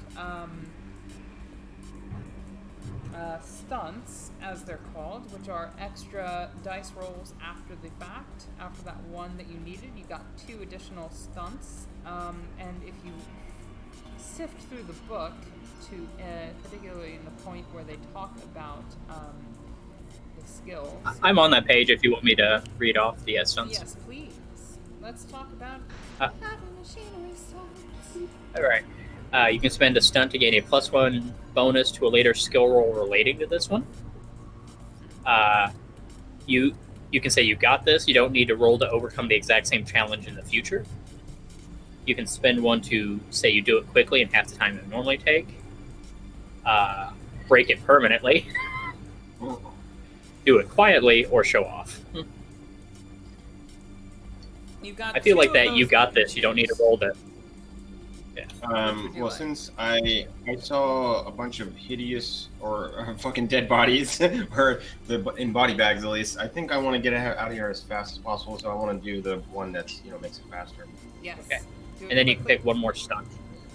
stunts, as they're called, which are extra dice rolls after the fact. After that one that you needed, you got 2 additional stunts. And if you sift through the book, to particularly in the point where they talk about the skills. I'm on that page if you want me to read off the stunts. Yes, please. Let's talk about Uh, heavy machinery stunts. All right. You can spend a stunt to gain a +1 bonus to a later skill roll relating to this one. You can say you got this. You don't need to roll to overcome the exact same challenge in the future. You can spend 1 to say you do it quickly in half the time it would normally take. Break it permanently. Do it quietly or show off. You got I feel 2 like of that those you got this. You don't need to roll to. would you Well, like? since I saw a bunch of hideous or fucking dead bodies, or in body bags at least, I think I want to get out of here as fast as possible. So I want to do the one that's makes it faster. Yes. Okay. Do it And then you can quickly. pick 1 more stunt.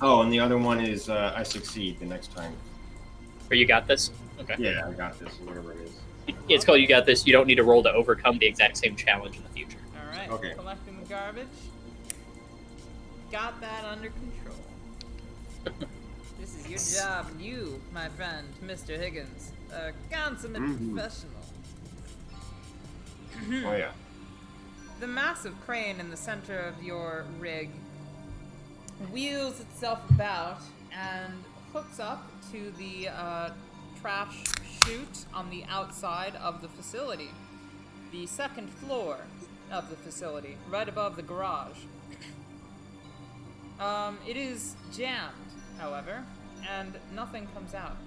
Oh, and the other one is I succeed the next time. Or you got this. Okay. Yeah, I got this. Whatever it is. It's called you got this. You don't need to roll to overcome the exact same challenge in the future. All right. Okay. Collecting the garbage. Got that under control. This is your job, and you, my friend, Mr. Higgins, a consummate Mhm. professional. Oh yeah. The massive crane in the center of your rig wheels itself about and hooks up to the trash chute on the outside of the facility. The second floor. of the facility, right above the garage. It is jammed, however, and nothing comes out.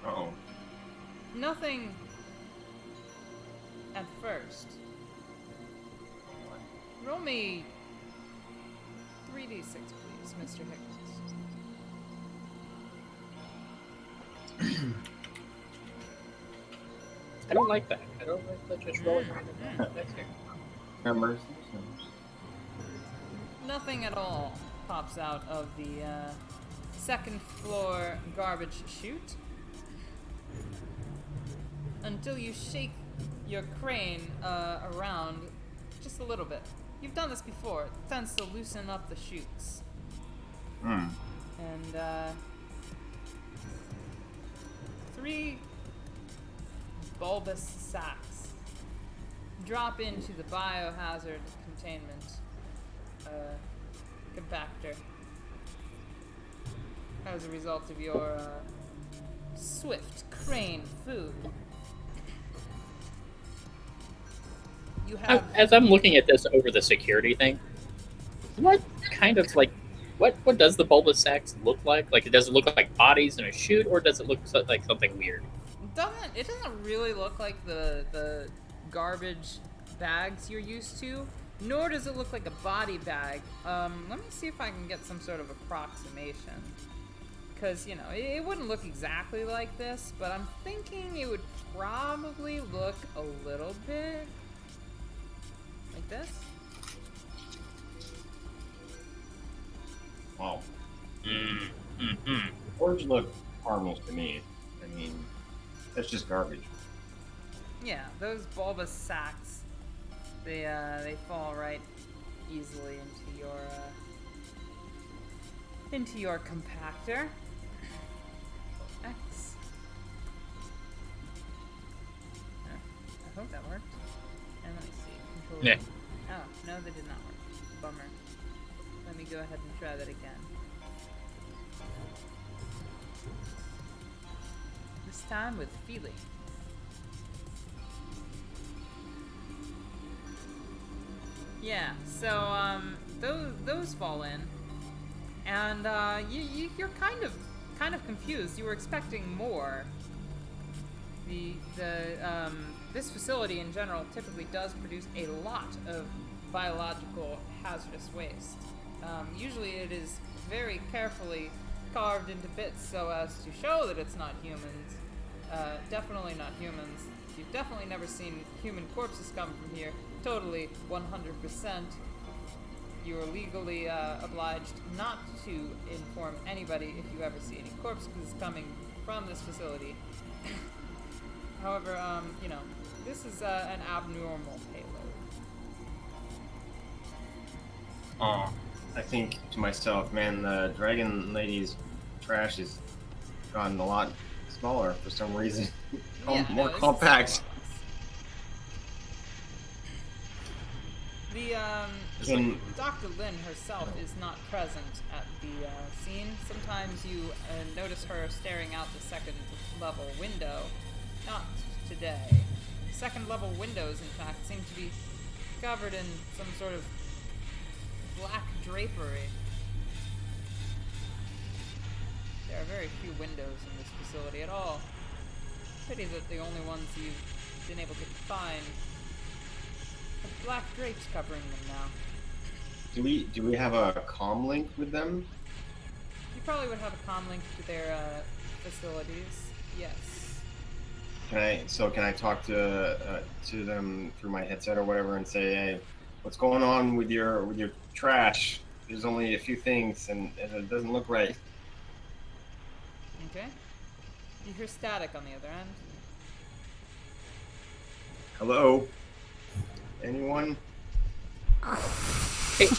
Oh. Nothing at first. Roll me 3d6, please, Mr. Higgins. I don't like that. I don't like that just rolling. That's here. Numbers. Nothing at all pops out of the second floor garbage chute until you shake your crane around just a little bit. You've done this before. It tends to loosen up the chutes. Hmm. And 3 bulbous sacks drop into the biohazard containment compactor as a result of your swift crane food. You have As I'm looking at this over the security thing, what kind of like, what does the bulbous sacs look like? Like, does it look like bodies in a chute, or does it look like something weird? it doesn't really look like the garbage bags you're used to, nor does it look like a body bag. Let me see if I can get some sort of approximation. Because, it wouldn't look exactly like this, but I'm thinking it would probably look a little bit like this. Wow. Mm-hmm. Orange look harmless to me. I mean, that's just garbage. Yeah, those bulbous sacs, they fall right easily into your compactor. X. I hope that worked. And let me see. Control. Yeah. Oh, no, that did not work. Bummer. Let me go ahead and try that again. This time with feeling. Yeah, so those fall in, and you're kind of confused. You were expecting more. This facility in general typically does produce a lot of biological hazardous waste. Usually it is very carefully carved into bits so as to show that it's not humans. Definitely not humans. You've definitely never seen human corpses come from here. Totally 100%. You are legally obliged not to inform anybody if you ever see any corpses coming from this facility. However, this is an abnormal payload. I think to myself, man, the Dragon Lady's trash has gotten a lot smaller for some reason. More compact. Dr. Lin herself is not present at the scene. Sometimes you notice her staring out the second level window. Not today. Second level windows, in fact, seem to be covered in some sort of black drapery. There are very few windows in this facility at all. Pity that the only ones you've been able to find have black drapes covering them now. Do we have a comm link with them? You probably would have a comm link to their facilities. Yes. Can I talk to them through my headset or whatever and say, hey, what's going on with your trash? There's only a few things and it doesn't look right. Okay. You hear static on the other end. Hello? Anyone? Hey.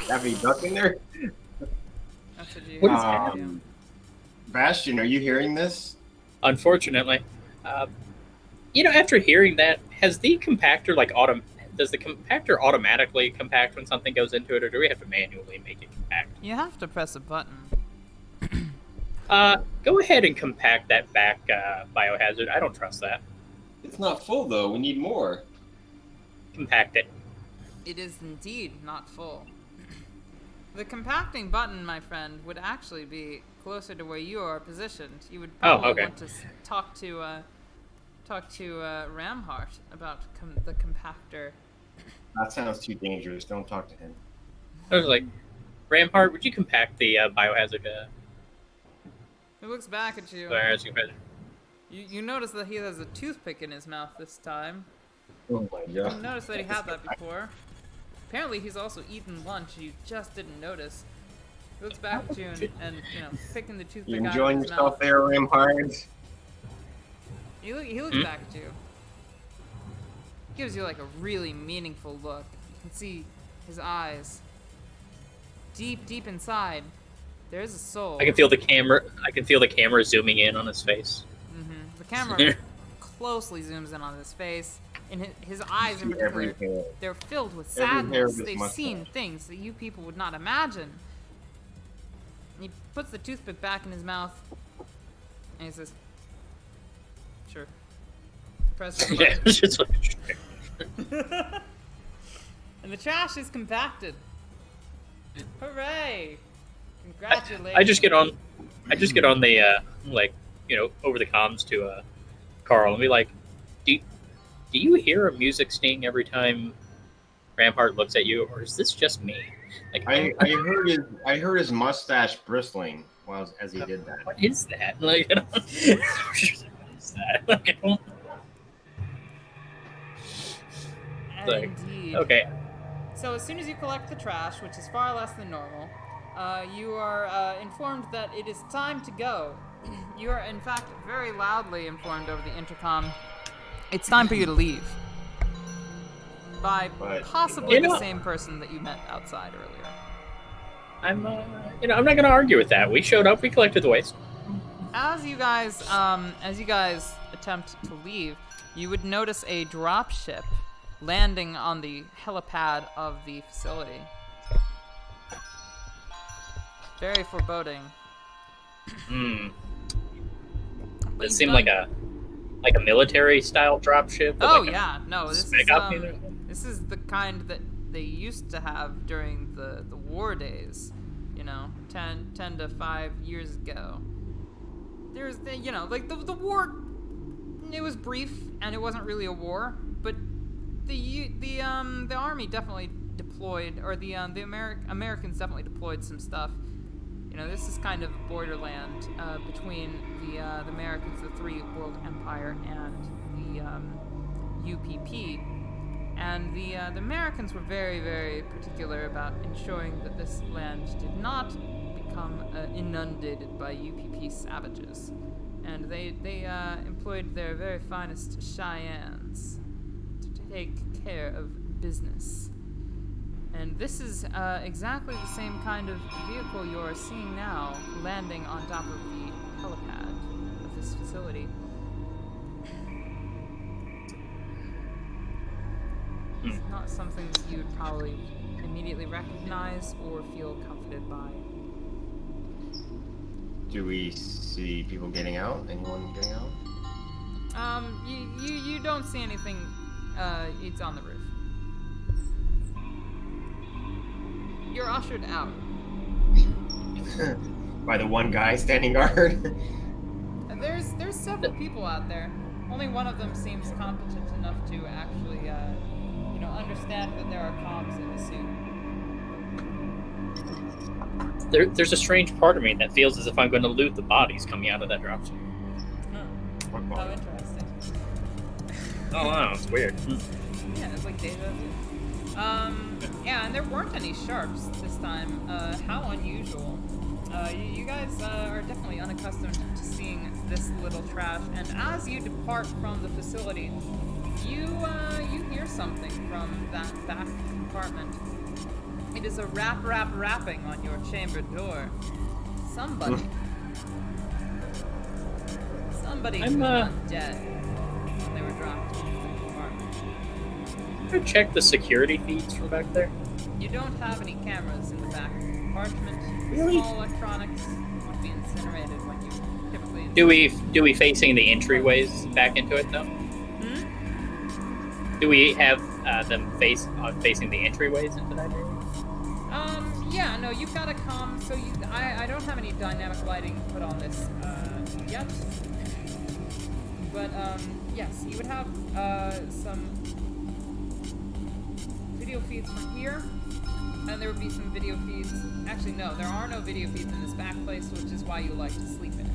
Have you duck in there? That's what you What is happening? Bastion, are you hearing this? Unfortunately, after hearing that, has the compactor does the compactor automatically compact when something goes into it, or do we have to manually make it compact? compact. You have to press a button. Go ahead and compact that back biohazard. I don't trust that. It's not full though. We need more. Compact it. It is indeed not full. The compacting button, my friend, would actually be closer to where you are positioned. You would probably okay. want to talk to Ramhart about the compactor. That sounds too dangerous. Don't talk to him. I was like, Ramhart, would you compact the biohazard? He looks back at you. Biohazard. You notice that he has a toothpick in his mouth this time. Oh my You god. notice that he had that before. Apparently, he's also eaten lunch. You just didn't notice. He looks back at you and picking the toothpick You out enjoying of his yourself mouth. there, Ramhard? He looks back at you. Gives you like a really meaningful look. You can see his eyes. Deep inside, there is a soul. I can feel the camera. I can feel the camera zooming in on his face. The camera closely zooms in on his face. And his eyes in Every particular, hair. they're filled with Every hair of sadness. his They've mustache. seen things that you people would not imagine. And he puts the toothpick back in his mouth, and he says, "Sure." Press the Yeah, button. it's just like. And the trash is compacted. Hooray! Congratulations. I just get on the over the comms to Carl and be like, do you hear a music sting every time Rampart looks at you, or is this just me? Like, I heard his mustache bristling as he did that. what is that? Like, I don't, what is that? Like, I don't, like, Indeed. okay. So as soon as you collect the trash, which is far less than normal, you are informed that it is time to go. You are, in fact, very loudly informed over the intercom. It's time for you to leave. By But- possibly You the know- same person that you met outside earlier. I'm I'm not gonna argue with that. We showed up, we collected the waste. As you guys attempt to leave, you would notice a drop ship landing on the helipad of the facility. Very foreboding. Hmm. But Does it you've seem done- like a military style dropship? Oh like a yeah, no, spec op either? this is the kind that they used to have during the war days, 10 to 5 years ago. There's the war, it was brief and it wasn't really a war, but the army definitely deployed, or the Americans definitely deployed some stuff. This is kind of borderland between the Americans, the Three World Empire, and the UPP. And the Americans were very, very particular about ensuring that this land did not become inundated by UPP savages. And they employed their very finest Cheyennes to take care of business. And this is exactly the same kind of vehicle you're seeing now landing on top of the helipad of this facility. It's not something that you would probably immediately recognize or feel comforted by. Do we see people getting out? Anyone getting out? You don't see anything. It's on the roof. You're ushered out. By the one guy standing guard. There's several people out there. Only one of them seems competent enough to actually, understand that there are comms in the suit. There's a strange part of me that feels as if I'm going to loot the bodies coming out of that dropship. What How body? interesting. Oh wow, it's weird. Yeah, it's like deja vu. Yeah, and there weren't any sharps this time. How unusual. You guys are definitely unaccustomed to seeing this little trash, and as you depart from the facility, you hear something from that back compartment. It is a rapping on your chamber door. Somebody who was not dead when they were dropped into the compartment. Can I check the security feeds from back there? You don't have any cameras in the back compartment. parchment, Really? small electronics would be incinerated when you typically. Do we facing the entryways back into it though? Hmm? Do we have them facing the entryways into that area? Yeah, no, you've got to come. So I don't have any dynamic lighting put on this yet. But yes, you would have some video feeds from here, and there would be some video feeds. Actually, no, there are no video feeds in this back place, which is why you like to sleep in it.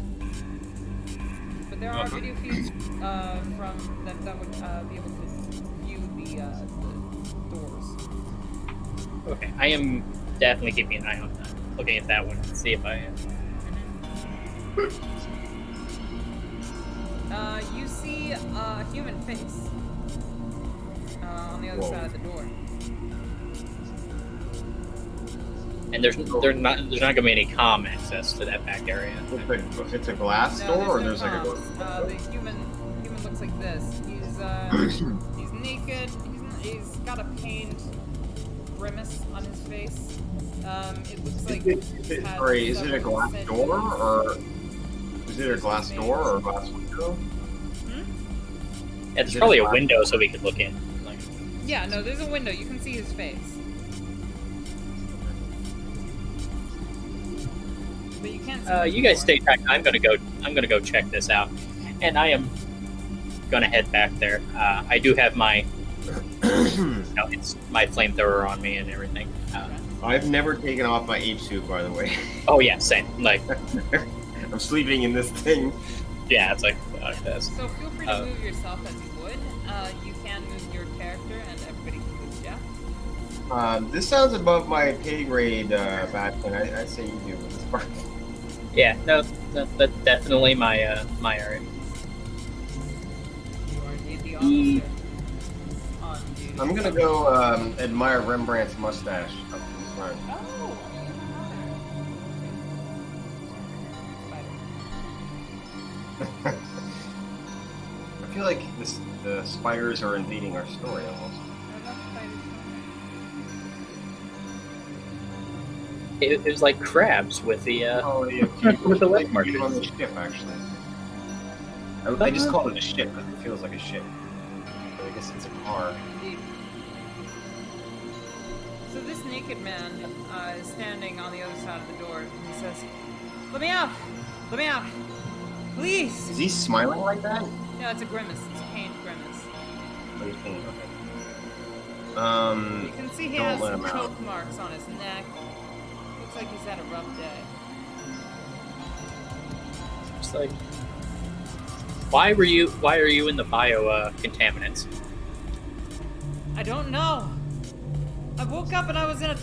But there are video feeds from that would be able to view the doors. Okay, I am definitely keeping an eye on that. Looking at that one to see if I. You see a human face on the other side of the door. And there's not gonna be any comm access to that back area. If it's a glass No, door, or there's there's no like a comms. door. The human looks like this. He's naked. He's got a pained grimace on his face. It looks like. Sorry, is it a glass door, or is it a glass door or a glass window? Yeah, there's probably a window so we could look in. Like, Yeah, no, there's a window. You can see his face. But you can't see you guys stay back. I'm gonna go check this out, and I am gonna head back there. I do have my, it's my flamethrower on me and everything. I've never taken off my H suit, by the way. Oh yeah, same. Like, I'm sleeping in this thing. yeah, it's like this. So feel free to move yourself as you would. You can move your character, and everybody can move Jeff. This sounds above my pay grade, Batman. I say you do with this part. Yeah, no, that's definitely my my area. You are indeed the officer on duty. I'm gonna go admire Rembrandt's mustache up in front. Oh! I feel like the spiders are invading our story almost. It was like crabs with the Oh, yeah, with the leg on markers. the ship, actually. I just call it a ship because it feels like a ship. But I guess it's a car. Indeed. So this naked man is standing on the other side of the door, and he says, "Let me out! Let me out! Please!" Is he smiling like that? No, it's a grimace. It's a pained grimace. Oh, he's painted, okay. You can see he Don't has let some him out. choke marks on his neck. Looks like he's had a rough day. It's like, why are you in the bio contaminants? I don't know. I woke up and I was in a...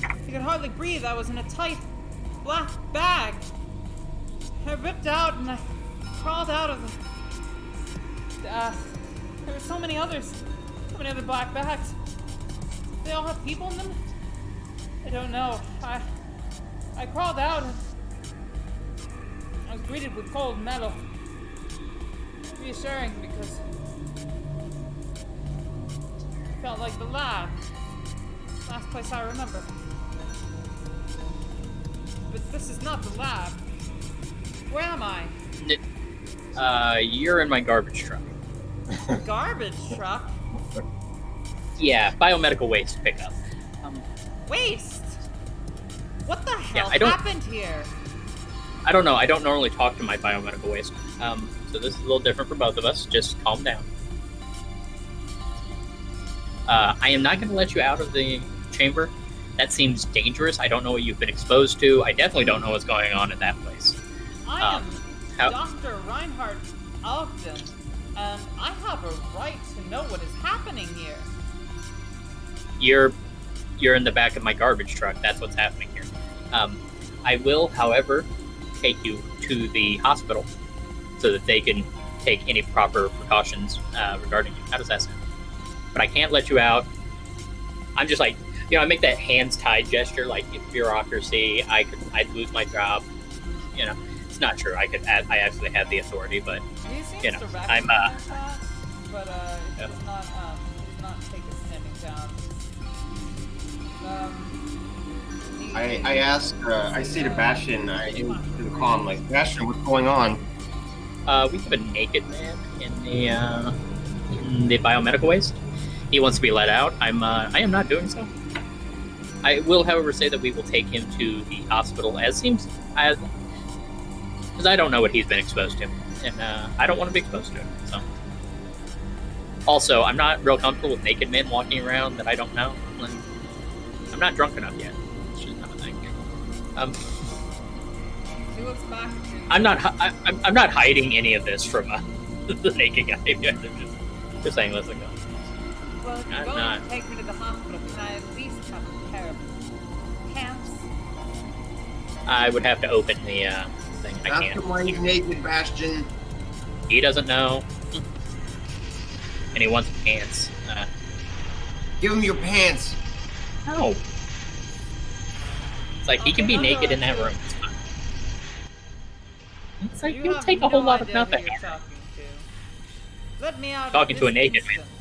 I could hardly breathe. I was in a tight black bag. I ripped out and I crawled out of the... there were so many other black bags. They all have people in them? I don't know. I crawled out and I was greeted with cold metal. Reassuring because it felt like the lab. Last place I remember. But this is not the lab. Where am I? You're in my garbage truck. Garbage truck? Yeah, biomedical waste pickup. Waste? What the hell I don't- happened here? I don't know. I don't normally talk to my biomedical waste. So this is a little different for both of us. Just calm down. I am not going to let you out of the chamber. That seems dangerous. I don't know what you've been exposed to. I definitely don't know what's going on in that place. I am how- Dr. Reinhardt Ogden, and I have a right to know what is happening here. You're in the back of my garbage truck. That's what's happening here. I will, however, take you to the hospital so that they can take any proper precautions regarding you. How does that sound? But I can't let you out. I'm just like, I make that hands tied gesture, like bureaucracy. I'd lose my job. It's not true. I actually have the authority, but He seems You know, to I'm, recognize that, but Yeah. he does not take a standing down. He I ask, I say to Bastion, into the comm, like, Bastion, what's going on? We have a naked man in the biomedical waste. He wants to be let out. I am not doing so. I will, however, say that we will take him to the hospital because I don't know what he's been exposed to, and I don't want to be exposed to it. So, also, I'm not real comfortable with naked men walking around that I don't know. Like, I'm not drunk enough yet. It's just not a thing. He looks back at you. I'm not hiding any of this from the naked guy. I'm just saying, listen, go. Well, if you're I'm going not. to take me to the hospital, can I at least have a pair of pants? I would have to open the thing. I Ask can't. him why he's naked, Bastion. He doesn't know, and he wants pants. Give him your pants. No. It's like he can be naked in that room. It's fine. It's like you'll have take a whole no lot of idea who nothing. you're talking to. Let me out. Talking of to a this naked man. instant,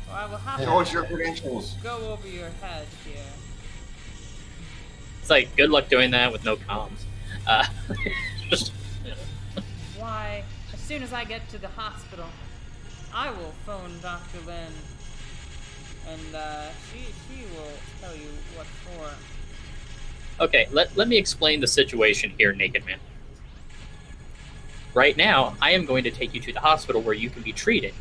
or I will have Show us to your credentials. go over your head here. It's like good luck doing that with no comms. Just Why, as soon as I get to the hospital, I will phone Dr. Lin, and she will tell you what for. okay. Let me explain the situation here, naked man. Right now, I am going to take you to the hospital where you can be treated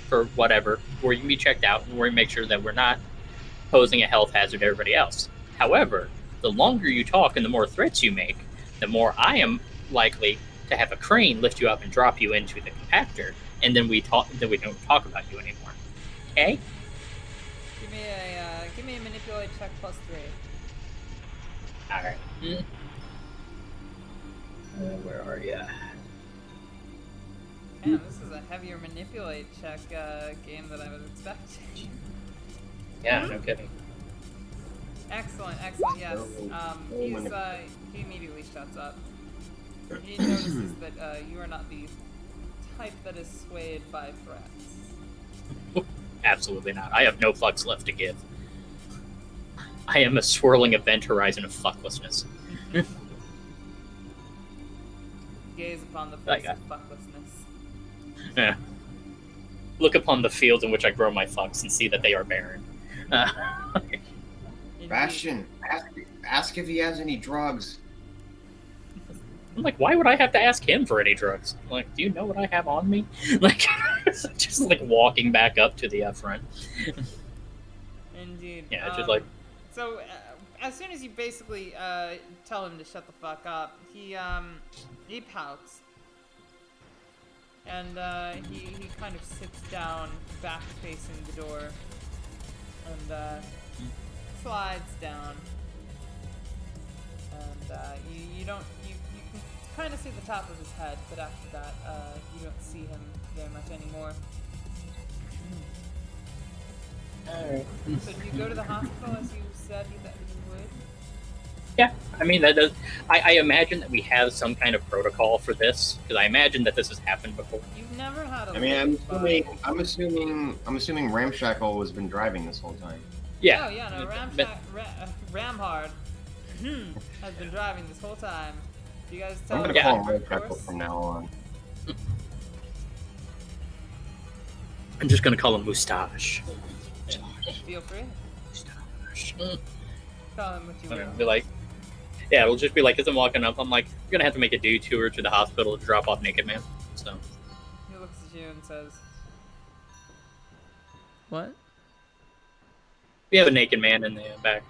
for whatever, where you can be checked out, and where we make sure that we're not posing a health hazard to everybody else. However, the longer you talk and the more threats you make, the more I am likely to have a crane lift you up and drop you into the compactor, and then we don't talk about you anymore. Okay? Give me a manipulate check +3. All right. Where are you? Damn, this is a heavier manipulate check game than I was expecting. Yeah, no kidding. Excellent, yes. He immediately shuts up. He notices that you are not the type that is swayed by threats. Absolutely not. I have no fucks left to give. I am a swirling event horizon of fucklessness. Gaze upon the face of fucklessness. Yeah. Look upon the fields in which I grow my fucks and see that they are barren. Indeed. Bastion, ask if he has any drugs. I'm like, why would I have to ask him for any drugs? Like, do you know what I have on me? Like, just like walking back up to the front. Indeed. Yeah, just like. So, as soon as you basically tell him to shut the fuck up, he pouts. And he kind of sits down, back facing the door, and slides down. And you can kind of see the top of his head, but after that, you don't see him very much anymore. Alright. So do you go to the hospital as you said that you would? Yeah, I mean that does. I imagine that we have some kind of protocol for this because I imagine that this has happened before. You've never had a. I mean, I'm assuming Ramshackle has been driving this whole time. Yeah. Oh yeah, no, Ramhard has been driving this whole time. You guys tell I'm him gonna call him about Ramshackle course? from now on. I'm just gonna call him Mustache. Feel free. Mustache. Tell him what you I'm gonna will. be like, yeah, it'll just be like as I'm walking up, I'm like, you're gonna have to make a detour to the hospital to drop off Naked Man. So He looks at you and says, "What?" we have a Naked Man in the back.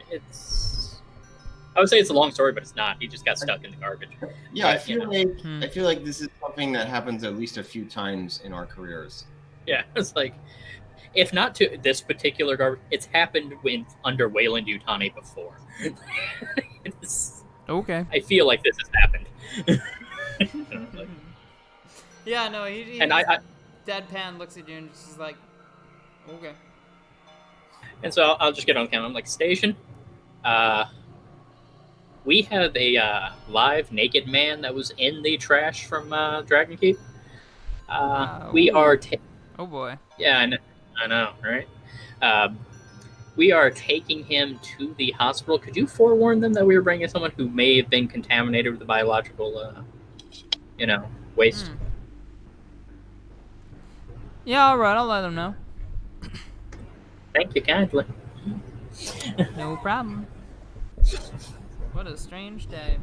I would say it's a long story, but it's not. He just got stuck in the garbage. Yeah, I But, you feel like this is something that happens at least a few times in our careers. Yeah, it's like, if not to this particular garbage, it's happened under Wayland Yutani before. Okay. I feel like this has happened. Like, Yeah, no, he and I deadpan looks at you and just is like, okay. and so I'll just get on camera. I'm like, station, we have a live Naked Man that was in the trash from Dragon Keep. We ooh. are. Oh boy. Yeah, I know, right? We are taking him to the hospital. Could you forewarn them that we were bringing someone who may have been contaminated with the biological, waste? Hmm. Yeah, all right. I'll let them know. Thank you kindly. No problem. What a strange day.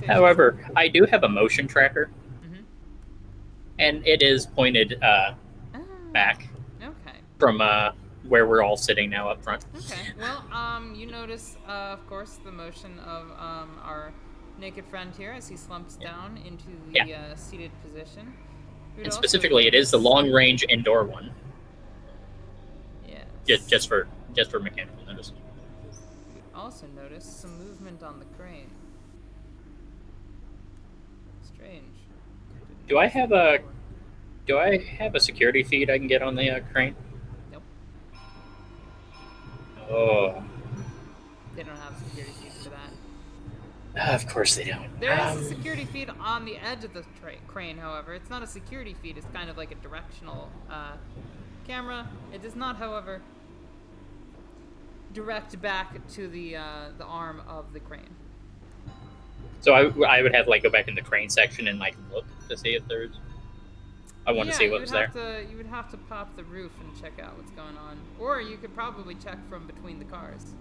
However, I do have a motion tracker, Mhm. and it is pointed back Okay. from where we're all sitting now up front. Okay. Well, you notice, of course, the motion of our naked friend here as he slumps down into the seated position. You'd And also specifically, it is the notice- long-range indoor one, Yes. just for mechanical notice. You'd also notice some movement on the crane. Strange. Do I have a security feed I can get on the crane? Nope. Oh, They don't have security feeds for that. of course they don't. There is a security feed on the edge of the crane, however. It's not a security feed, it's kind of like a directional camera. It does not, however, direct back to the arm of the crane. So I would have go back in the crane section and look to see if there's. I want to see what was there. You would have to pop the roof and check out what's going on, or you could probably check from between the cars.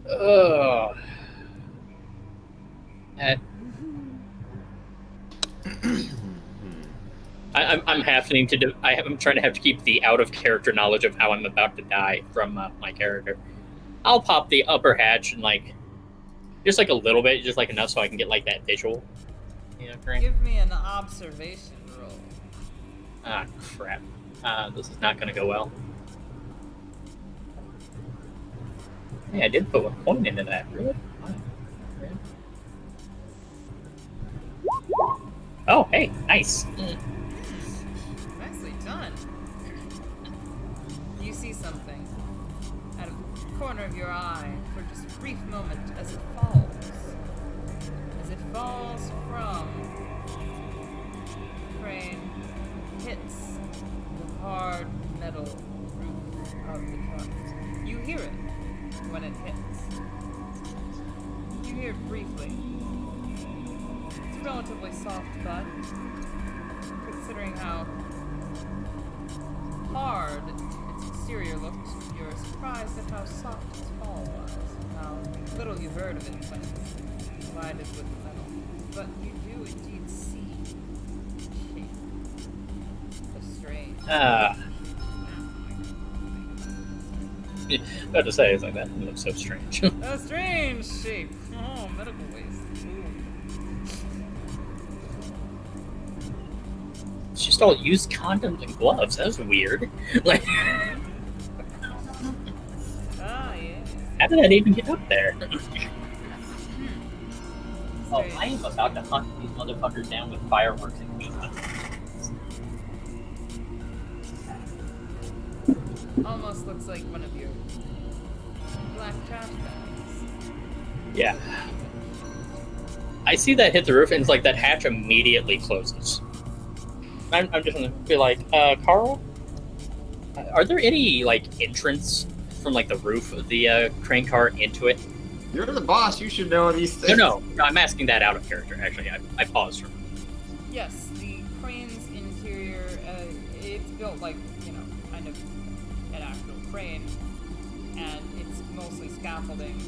Oh. I'm having to. I'm trying to have to keep the out of character knowledge of how I'm about to die from my character. I'll pop the upper hatch and just a little bit, just enough so I can get that visual. Crane. Give me an observation roll. Ah, crap. This is not going to go well. Hey, I did put 1 point into that. Really? Oh, hey, nice. Nicely done. You see something out of the corner of your eye for just a brief moment as it falls. As it falls from the crane, hits the hard metal roof of the truck. You hear it when it hits. You hear it briefly. It's a relatively soft thud, considering how hard its exterior looked. You're surprised at how soft its fall was, and how little you've heard of it when it's collided with the metal. But you do indeed see shape. A strange. About to say, it's that looks so strange. A strange shape. Oh, medical waste. Ooh. It's just all used condoms and gloves. That was weird. Ah, yeah. How did that even get up there? Oh, Strange. I am about to hunt these motherfuckers down with fireworks and meat. Almost looks like one of your black trash bags. Yeah. I see that hit the roof, and it's that hatch immediately closes. I'm just gonna be Carl, are there any entrance from the roof of the crane car into it? You're the boss. You should know these things. No, I'm asking that out of character. Actually, I paused for. Yes, the crane's interior, it's built kind of an actual crane, and it's mostly scaffolding,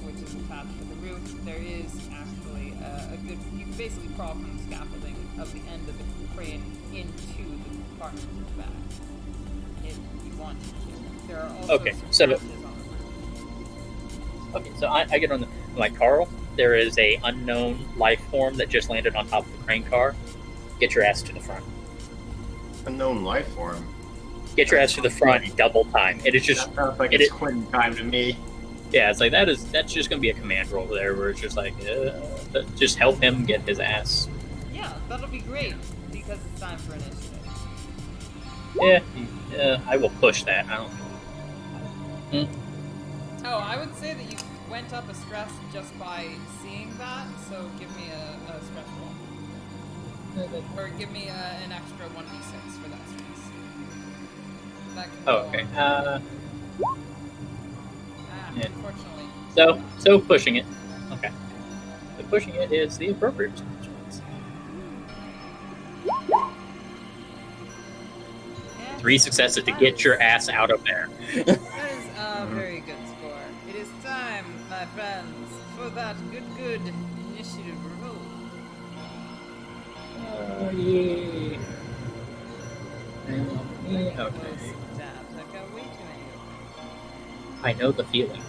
which is attached to the roof. There is actually a good, you can basically crawl from the scaffolding of the end of the crane into the compartment in the back, if you want to. There are also Okay, some so- hatches on the roof. Okay, so I get on the Carl. There is a unknown life form that just landed on top of the crane car. Get your ass to the front. Unknown life form. Get your ass to the front double time. It is just That sounds like it it's is- quitting time to me. yeah. It's that's just gonna be a command roll there where it's just just help him get his ass. Yeah, that'll be great, because it's time for initiative. Yeah, I will push that. I don't. Oh, I would say that you went up a stress just by seeing that, so give me a stress roll. Or give me an extra 1d6 for that stress. That can Oh, roll. okay. Yeah. Unfortunately. So pushing it. Okay. So pushing it is the appropriate response. Yeah, 3 successes to get your ass out of there. That is a very good score. It is time, my friends, for that good initiative roll. Oh, yeah. Okay. Close tabs. I've got way too many open. I know the feeling.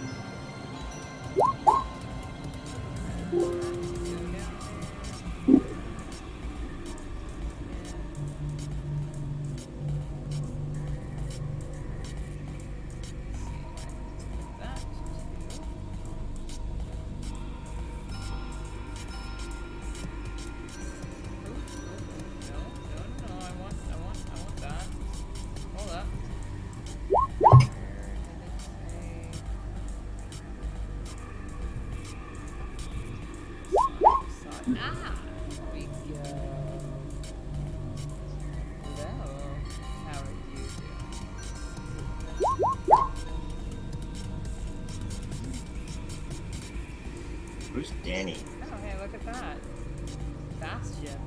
Ah, there we go. Hello, how are you doing? Who's Danny? Oh, hey, look at that. Bastion.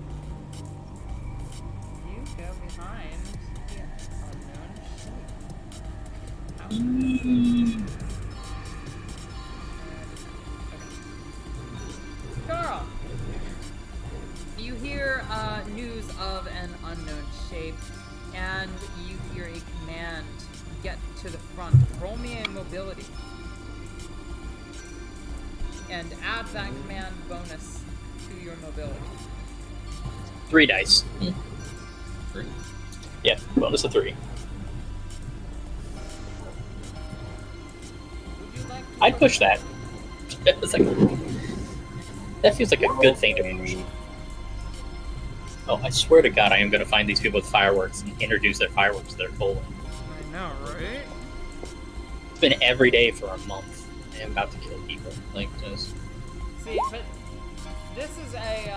You go behind the unknown shape. How Carl! You hear news of an unknown shape, and you hear a command. Get to the front. Roll me a mobility. And add that command bonus to your mobility. 3 dice. 3. Yeah, bonus of 3. Would you like to I'd push that. It's like, that feels like a good thing to push. Oh, I swear to God, I am going to find these people with fireworks and introduce their fireworks to their bowling. I know, right? It's been every day for a month. I am about to kill people. Like this. See, but this is a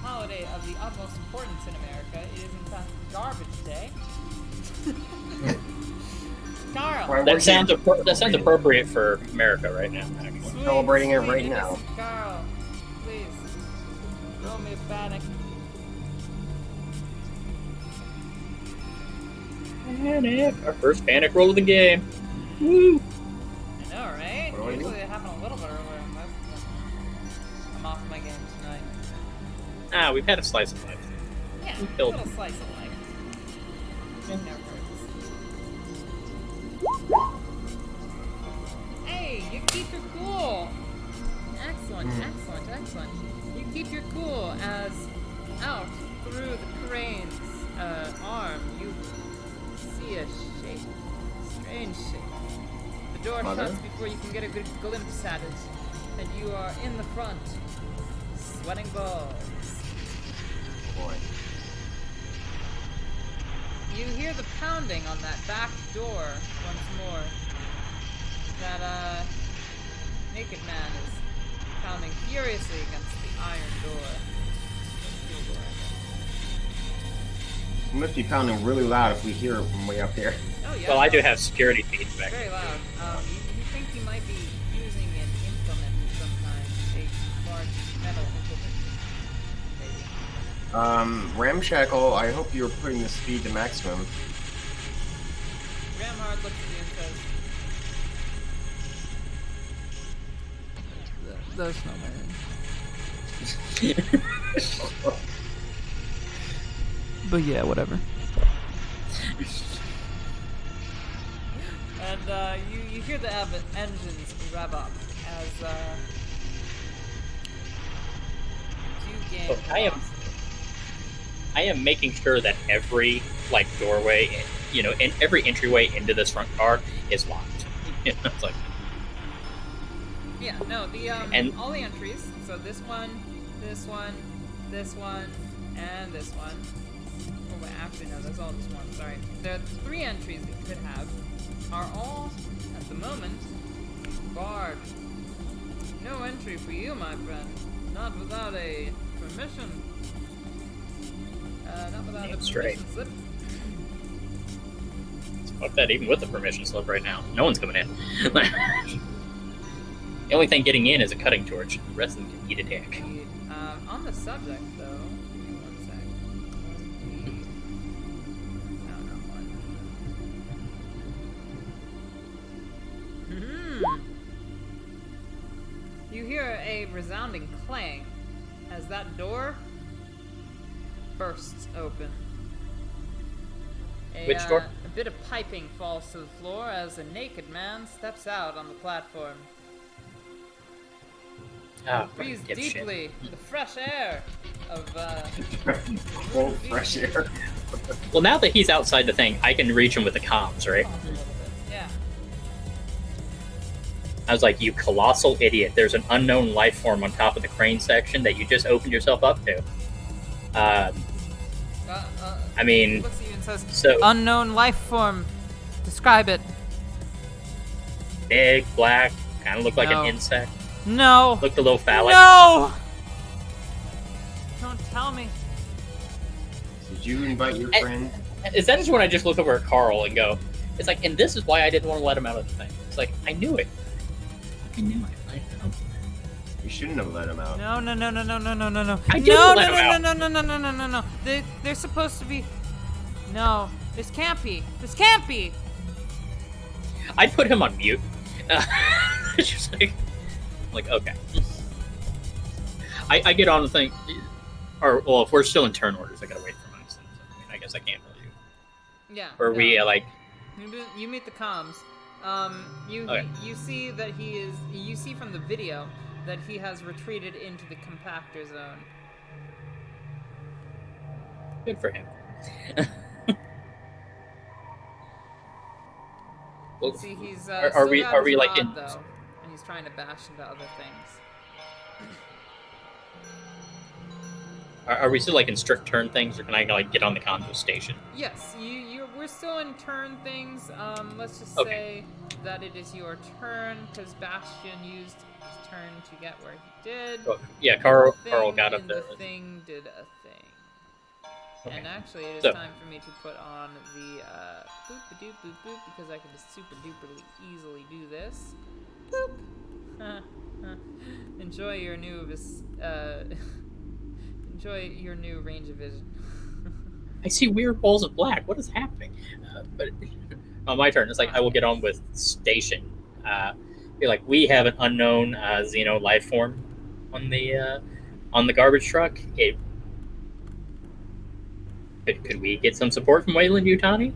holiday of the utmost importance in America. It is in fact Garbage Day. Carl! Why That sounds appropriate for America right now. Actually. Sweet, Celebrating it sweet right now. innocent Carl, please, roll me a panic. Panic. Our first panic roll of the game. Woo! I know, right? What do I do? Usually they happen a little bit earlier than most. I'm off my game tonight. Ah, we've had a slice of life. Yeah, We a killed little him. slice of life. Yeah. Never hurts. Hey, you keep your cool. Excellent, excellent, excellent. You keep your cool as out through the crane's arm, you see a shape, strange shape. The door Mother? shuts before you can get a good glimpse at it, and you are in the front, sweating balls. Boy. You hear the pounding on that back door once more. That naked man is pounding furiously against the iron door. Steel door, I guess. It must be pounding really loud if we hear it from way up here. Oh yeah. Well, I do have security feedback. Very loud. You think you might be using an implement of some kind, a large metal implement, maybe. Ramshackle, I hope you're putting the speed to maximum. Ramhard looks at you and says, "That's not my name." But yeah, whatever. And you hear the engines rev up as you gain Look, I am making sure that every doorway, and every entryway into this front car is locked. It's like, Yeah, no, the And- all the entries. So this one, this one, this one, and this one. Oh wait, actually no, that's all just one. Sorry. The 3 entries that you could have are all at the moment barred. No entry for you, my friend. Not without a permission. Not without a Damn permission straight. slip. Fuck that, even with the permission slip right now. No one's coming in. The only thing getting in is a cutting torch. The rest of them can eat a dick. On the subject, though, give me 1 sec. No, not one. You hear a resounding clang as that door bursts open. Which door? A bit of piping falls to the floor as a naked man steps out on the platform. Ah, Breathes dipshit. deeply the fresh air of Full fresh air. Well, now that he's outside the thing, I can reach him with the comms, right? a little bit. Yeah. I was like, you colossal idiot. There's an unknown life form on top of the crane section that you just opened yourself up to. I mean, Looks at you and says, so "Unknown life form. Describe it." big, black, kind of looked like No. an insect. No. Looked a little phallic. No. Don't tell me. Did you invite your friend? Is that just when I just look over at Carl and go, it's like, and this is why I didn't want to let him out of the thing. It's like, I knew it. I knew it. You shouldn't have let him out. No. I didn't No. let him out. No. They're supposed to be. No. This can't be. This can't be. I put him on mute. It's just like, okay. I get on the thing, or well, if we're still in turn orders, I gotta wait for mine. So, I mean, I guess I can't really do. Yeah. Or no. we like, You meet the comms. You Okay. you see that he is. You see from the video that he has retreated into the compactor zone. good for him. Well, See, he's are still we- got are his we, like, rod, in- though, and he's trying to bash into other things. are we still like in strict turn things, or can I like get on the convo station? Yes, we're still in turn things. Let's just Okay. say that it is your turn because Bastion used his turn to get where he did. Well, yeah, Carl The got thing up in there. the thing did a thing. Okay. And actually, it is So- time for me to put on the boop-a-doop boop boop because I can just super duperly easily do this. Boop. Enjoy your new enjoy your new range of vision. I see weird balls of black. What is happening? But on my turn, it's like I will get on with station. Be like, we have an unknown Xeno life form on the garbage truck. Could we get some support from Wayland Yutani?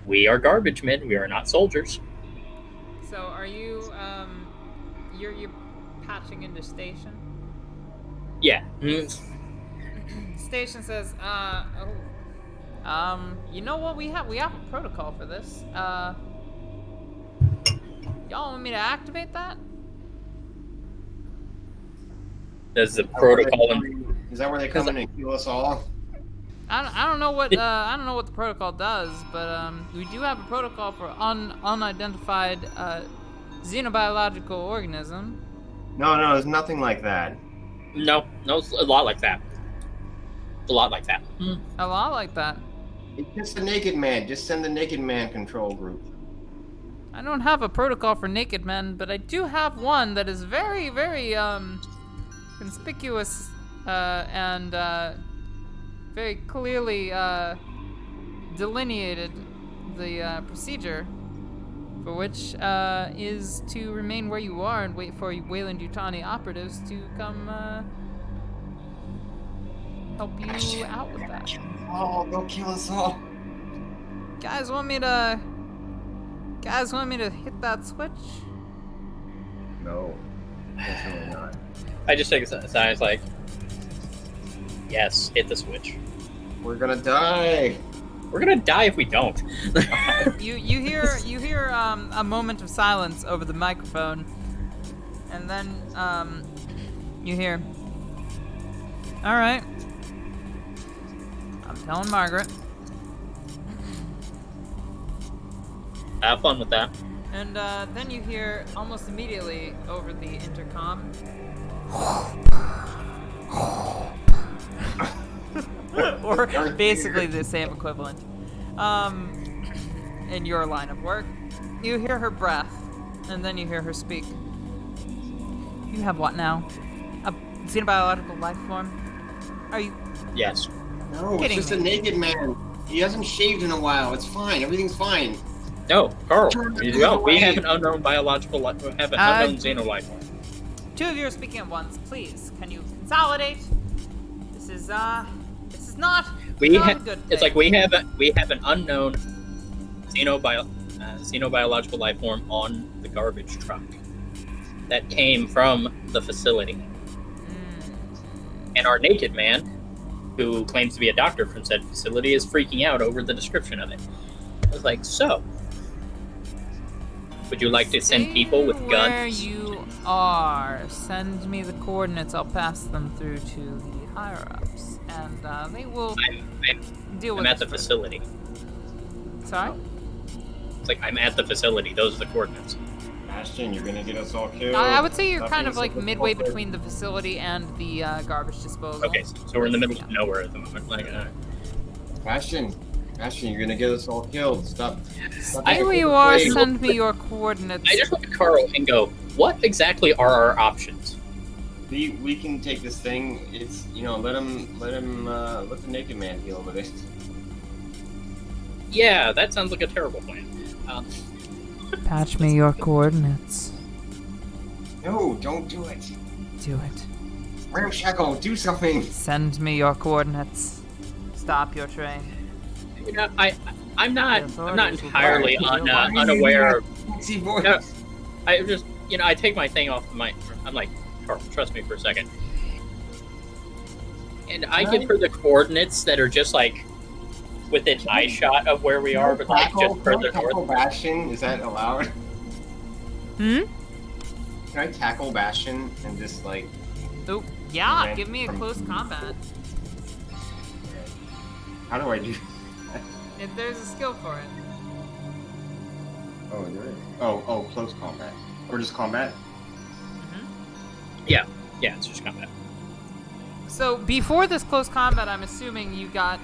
We are garbage men. We are not soldiers. So, are you you're patching into station? Yeah. Station says, you know what? We have a protocol for this. Y'all want me to activate that? Does the protocol Is that where they come in and kill us all? I don't know what the protocol does, but we do have a protocol for unidentified xenobiological organism. No, there's nothing like that. No, it's a lot like that. A lot like that. A lot like that. It's just the Naked Man. Just send the Naked Man control group. I don't have a protocol for naked men, but I do have one that is very, very conspicuous and very clearly delineated the procedure, for which is to remain where you are and wait for Wayland Yutani operatives to come help you out with that. Oh, don't kill us all. Guys want me to hit that switch? No, definitely not. I just take a sign. It's like, yes, hit the switch. We're gonna die. We're gonna die if we don't. You hear a moment of silence over the microphone, and then you hear, "All right, I'm telling Margaret." Have fun with that. And then you hear almost immediately over the intercom. Or basically the same equivalent. in your line of work. You hear her breath, and then you hear her speak. You have what now? A xenobiological life form? Are you Yes. No, Kidding it's just me. a naked man. He hasn't shaved in a while. It's fine. Everything's fine. No, Carl. Turn the No, we away. have an unknown biological life. We have an unknown xenolife. two of you are speaking at once? Please, can you consolidate? This is not We not have. a good thing. It's like we have an unknown xenobiological life form on the garbage truck that came from the facility, and our naked man, who claims to be a doctor from said facility, is freaking out over the description of it. I was like, so, would you like to send people with Stay guns? Where you are, send me the coordinates. I'll pass them through to the higher ups, and they will deal with I'm at the this further. facility. Sorry. It's like I'm at the facility. Those are the coordinates. Bastion, you're gonna get us all killed. I would say you're Stop kind being of like so midway hypocrite. between the facility and the garbage disposal. Okay, so we're in the middle of nowhere at the moment. Like, Bastion, you're gonna get us all killed. Stop. I- Here you are. Wait. Send me your coordinates. I just look at Carl and go, what exactly are our options? We can take this thing. It's let the naked man deal with it. Yeah, that sounds like a terrible plan. Patch me your coordinates. No, don't do it. Do it. Ramshackle, do something. Send me your coordinates. Stop your train. I'm not authorities will entirely Why are you unaware. using that sexy voice? No. I just, I take my thing off my. I'm like, Carl, trust me for a second. And I give her the coordinates that are just like within eye shot of where we are, but like just further north. Bastion, is that allowed? Hmm? Can I tackle Bastion and just like? Oh, yeah. Okay. Give me a close combat. How do I do? If there's a skill for it. Oh, there is. Oh, close combat, or just combat? Yeah, it's just combat. So before this close combat, I'm assuming you got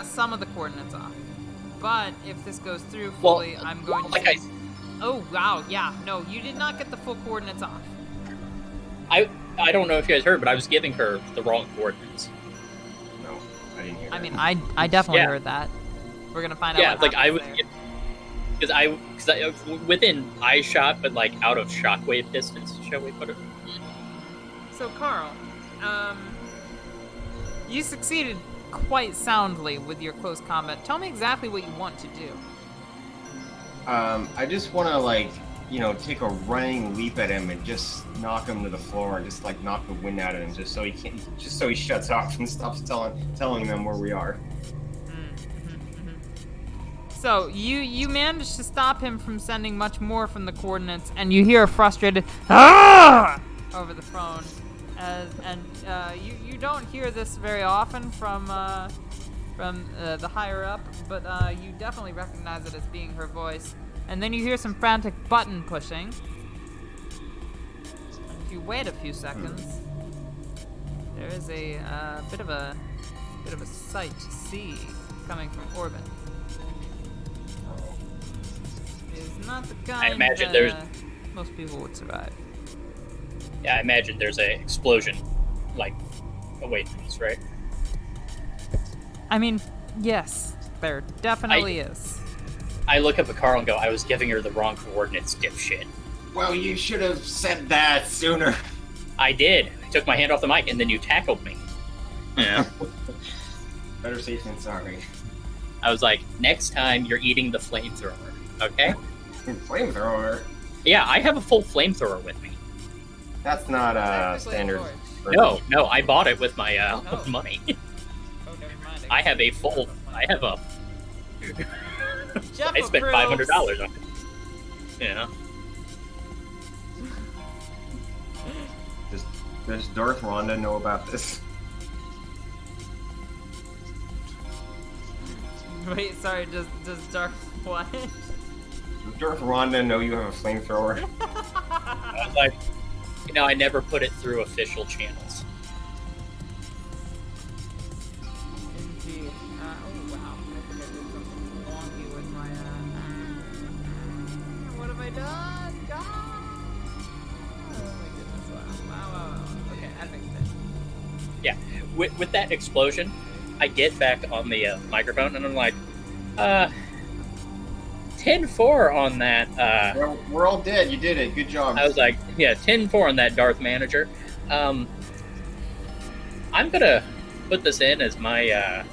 some of the coordinates off. But if this goes through fully, I'm going to. Like say, oh wow, yeah, no, you did not get the full coordinates off. I don't know if you guys heard, but I was giving her the wrong coordinates. No, I didn't hear. I that. mean, I definitely Yeah. heard that. We're gonna find out. Yeah, what like I happens was, there. because I within eye shot, but like out of shockwave distance, shall we put it? So Carl, you succeeded quite soundly with your close combat. Tell me exactly what you want to do. I just want to take a running leap at him and just knock him to the floor and just knock the wind out of him, just so he shuts off and stops telling them where we are. So you managed to stop him from sending much more from the coordinates, and you hear a frustrated "Ah!" over the phone, you don't hear this very often from the higher up, but you definitely recognize it as being her voice. And then you hear some frantic button pushing. If you wait a few seconds, there is a bit of a sight to see coming from orbit. It is not the kind imagine that there's- most people would survive. Yeah, I imagine there's a explosion, like away from us, right? I mean, yes, there definitely is. I look up at Carl and go, I was giving her the wrong coordinates, dipshit. Well, you should have said that sooner. I did. I took my hand off the mic, and then you tackled me. Yeah. Better safe than sorry. I was like, next time you're eating the flamethrower, okay? Flamethrower. Yeah, I have a full flamethrower with me. That's not Technically a standard. torch. No, I bought it with my Oh. money. Oh, never mind. I have a. Jeff I spent approves. $500 on it. Yeah. Does Darth Rhonda know about this? Wait, sorry. Does Darth what? Does Darth Rhonda know you have a flamethrower? I was like, I never put it through official channels. Indeed. Oh wow. I think I did something wonky with What have I done? God! Oh my goodness! Wow. Okay, I fixed it. Yeah, with that explosion, I get back on the microphone and I'm like, 10-4 on that. We're all dead. You did it. Good job. I was like, yeah, 10-4 on that Darth Manager. I'm gonna put this in as my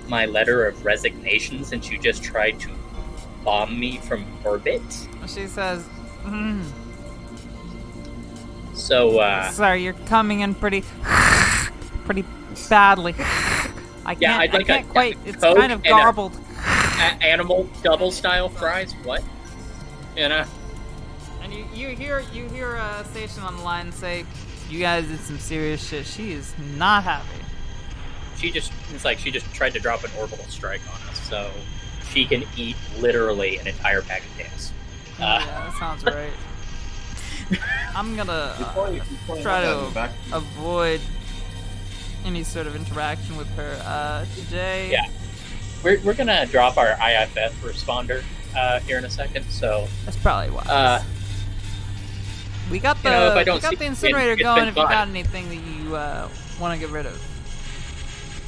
my letter of resignation since you just tried to bomb me from orbit. She says, So, "Sorry, you're coming in pretty badly. I can't quite. It's Coke kind of and garbled." animal double style fries. What? You know? And you hear a station on the line say, "You guys did some serious shit." She is not happy. It's like she just tried to drop an orbital strike on us, so she can eat literally an entire bag of gas. Yeah, that sounds right. I'm gonna try to avoid any sort of interaction with her. Jay. Yeah. We're gonna drop our IFF responder here in a second, so That's probably wise. We got the if I don't we got see the it, incinerator it's going. been If you fun. got anything that you want to get rid of.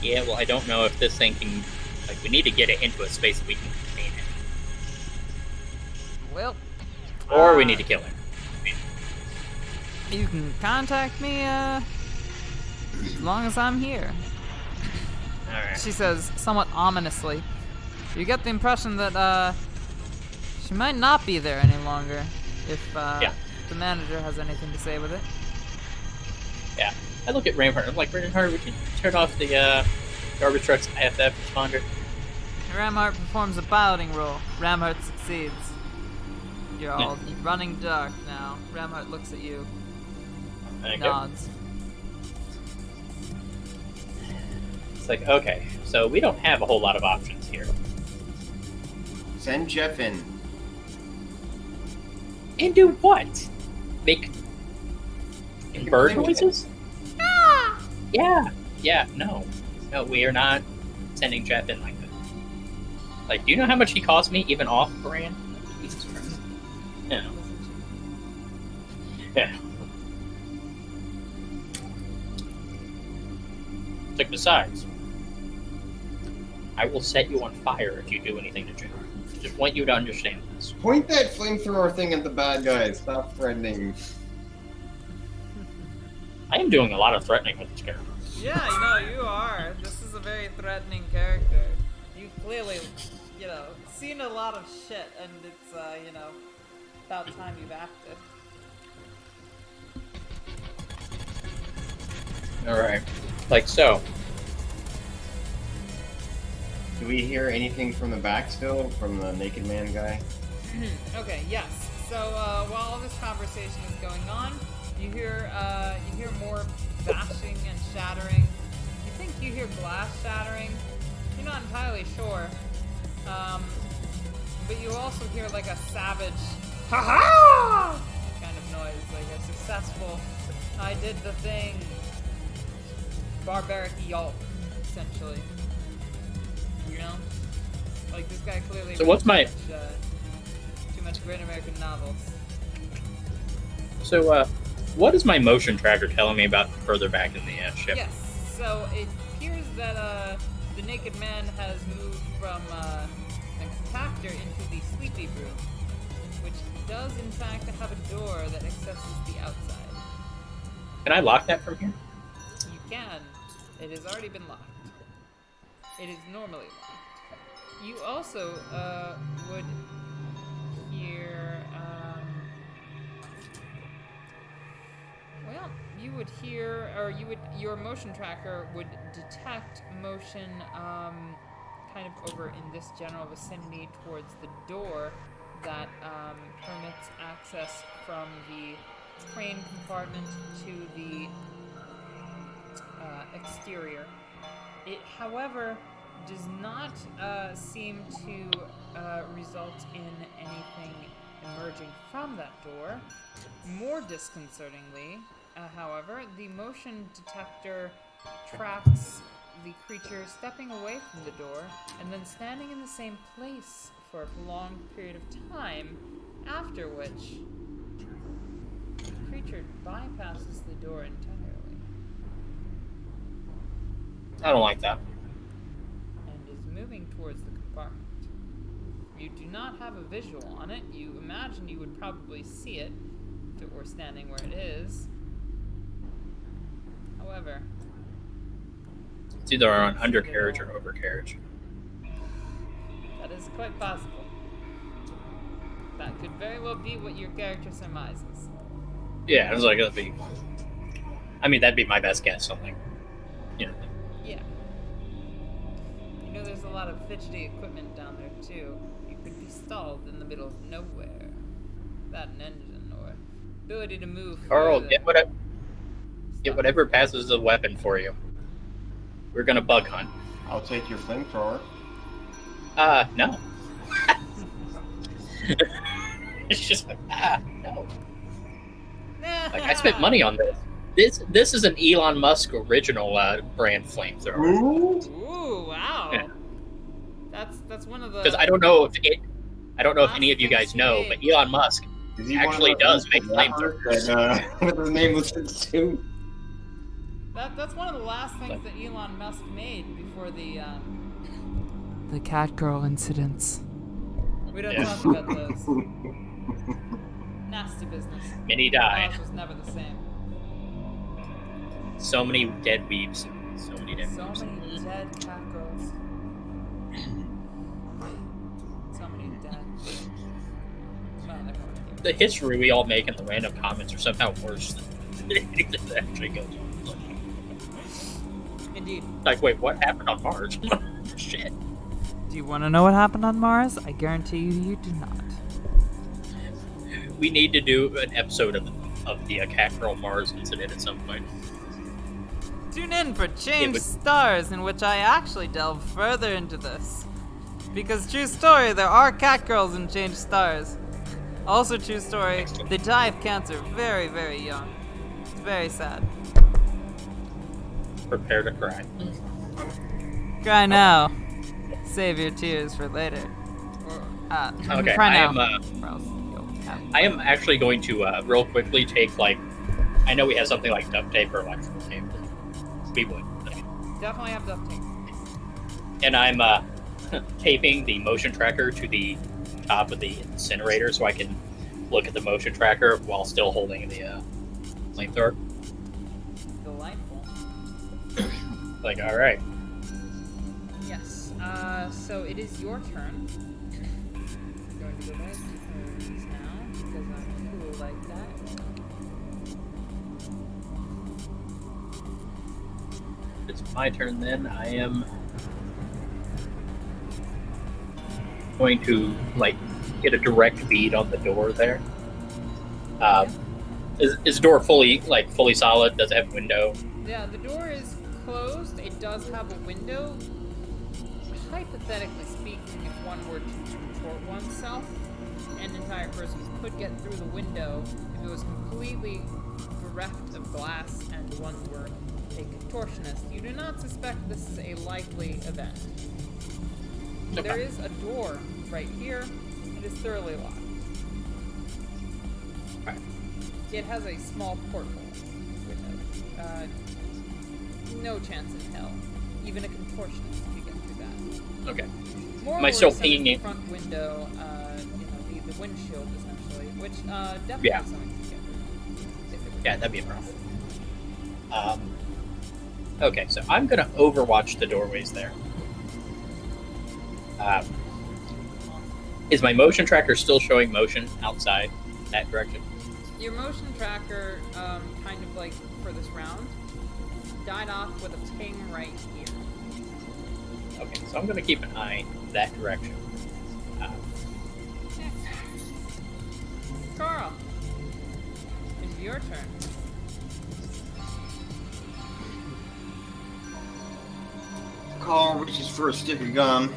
yeah, well, I don't know if this thing can, like, we need to get it into a space that we can contain it. Well. Or we need to kill it. You can contact me as long as I'm here. Alright. She says, somewhat ominously. You get the impression that she might not be there any longer if the manager has anything to say with it. Yeah. I look at Ramhart. I'm like, Ramhart, would you turn off the garbage truck's IFF responder? Ramhart performs a piloting roll. Ramhart succeeds. You're all running dark now. Ramhart looks at you, There you go. nods. It's like, okay, so we don't have a whole lot of options here. Send Jeff in. And do what? Make bird noises? Yeah, no. No, we are not sending Jeff in like that. Like, do you know how much he cost me, even off brand? Jesus Christ. Yeah. Yeah. It's like, besides, I will set you on fire if you do anything to Jeff. Just want you to understand this. Point that flamethrower thing at the bad guys. Stop threatening. I am doing a lot of threatening with this character. Yeah, you are. This is a very threatening character. You've clearly, seen a lot of shit, and it's, about time you've acted. Alright. Like so. Do we hear anything from the back still? From the naked man guy? Okay, yes. So while all this conversation is going on, you hear more bashing and shattering. You think you hear glass shattering. You're not entirely sure. But you also hear like a savage ha-ha kind of noise, like a successful I did the thing barbaric yelp, essentially. You know? Like this guy clearly So what's my- too much Great American Novels. So, what is my motion tracker telling me about further back in the ship? Yes, so it appears that the naked man has moved from the compactor into the sleepy room, which does in fact have a door that accesses the outside. Can I lock that from here? You can. It has already been locked. It is normally locked. You also would hear. Well, you would hear, or your motion tracker would detect motion, kind of over in this general vicinity towards the door that permits access from the crane compartment to the exterior. It, however, does not seem to result in anything emerging from that door. More disconcertingly, however, the motion detector tracks the creature stepping away from the door and then standing in the same place for a prolonged period of time, after which the creature bypasses the door entirely I don't like that. and is moving towards the compartment. You do not have a visual on it. You imagine you would probably see it if it were standing where it is. However, It's either an undercarriage or overcarriage. that is quite possible. That could very well be what your character surmises. Yeah, I was like, that'd be. I mean, that'd be my best guess. Something. You know. Yeah. You know, there's a lot of fidgety equipment down there, too. You could be stalled in the middle of nowhere without an engine or ability to move. Carl, further. get whatever passes as a weapon for you. We're gonna bug hunt. I'll take your flamethrower. No. It's just like, no. Like, I spent money on this. This is an Elon Musk original brand flamethrower. Ooh. Ooh, wow. Yeah. That's one of the. Because I don't know if any of you guys know, but Elon Musk Is he actually one of those does make rappers that his name was too? That's one of the last things that Elon Musk made before the Catgirl incidents. We don't Yeah. talk about those. Nasty business. Many died. Ours was never the same. So many dead weeps. So many dead So weeps. many dead catgirls. So many dead. Well, never mind. The history we all make in the random comments are somehow worse than anything that actually goes on. Indeed. Like, wait, what happened on Mars? Shit. Do you want to know what happened on Mars? I guarantee you do not. We need to do an episode of the Catgirl Mars incident at some point. Tune in for Changed but- Stars, in which I actually delve further into this. Because, true story, there are catgirls in Changed Stars. Also, true story, they die of cancer very, very young. It's very sad. Prepare to cry. Cry now. Save your tears for later. Or, Okay, cry I now. am. or else you'll have- I am actually going to real quickly take I know we have something like duct tape or electrical tape. We would. Definitely have duct tape. And I'm taping the motion tracker to the top of the incinerator so I can look at the motion tracker while still holding the flamethrower. Delightful. Like, all right. Yes. So it is your turn. I'm going to go back to turns now because I'm cool like that. It's my turn then. I am going to get a direct bead on the door there. Is the door fully solid? Does it have a window? Yeah, the door is closed. It does have a window. Hypothetically speaking, if one were to contort oneself, an entire person could get through the window if it was completely bereft of glass and one were a contortionist. You do not suspect this is a likely event. Okay. There is a door right here. It is thoroughly locked. Right. It has a small porthole window. No chance in hell. Even a contortionist could get through that. Okay. More Am I still worrisome is pinging the it? front window, the windshield essentially, which definitely Yeah. something to get through. If it were Yeah, that'd be a problem. Okay, so I'm gonna overwatch the doorways there. Is my motion tracker still showing motion outside that direction? Your motion tracker, kind of like for this round, died off with a ping right here. Okay, so I'm gonna keep an eye that direction. Carl, it's your turn. Carl reaches for a stick of gum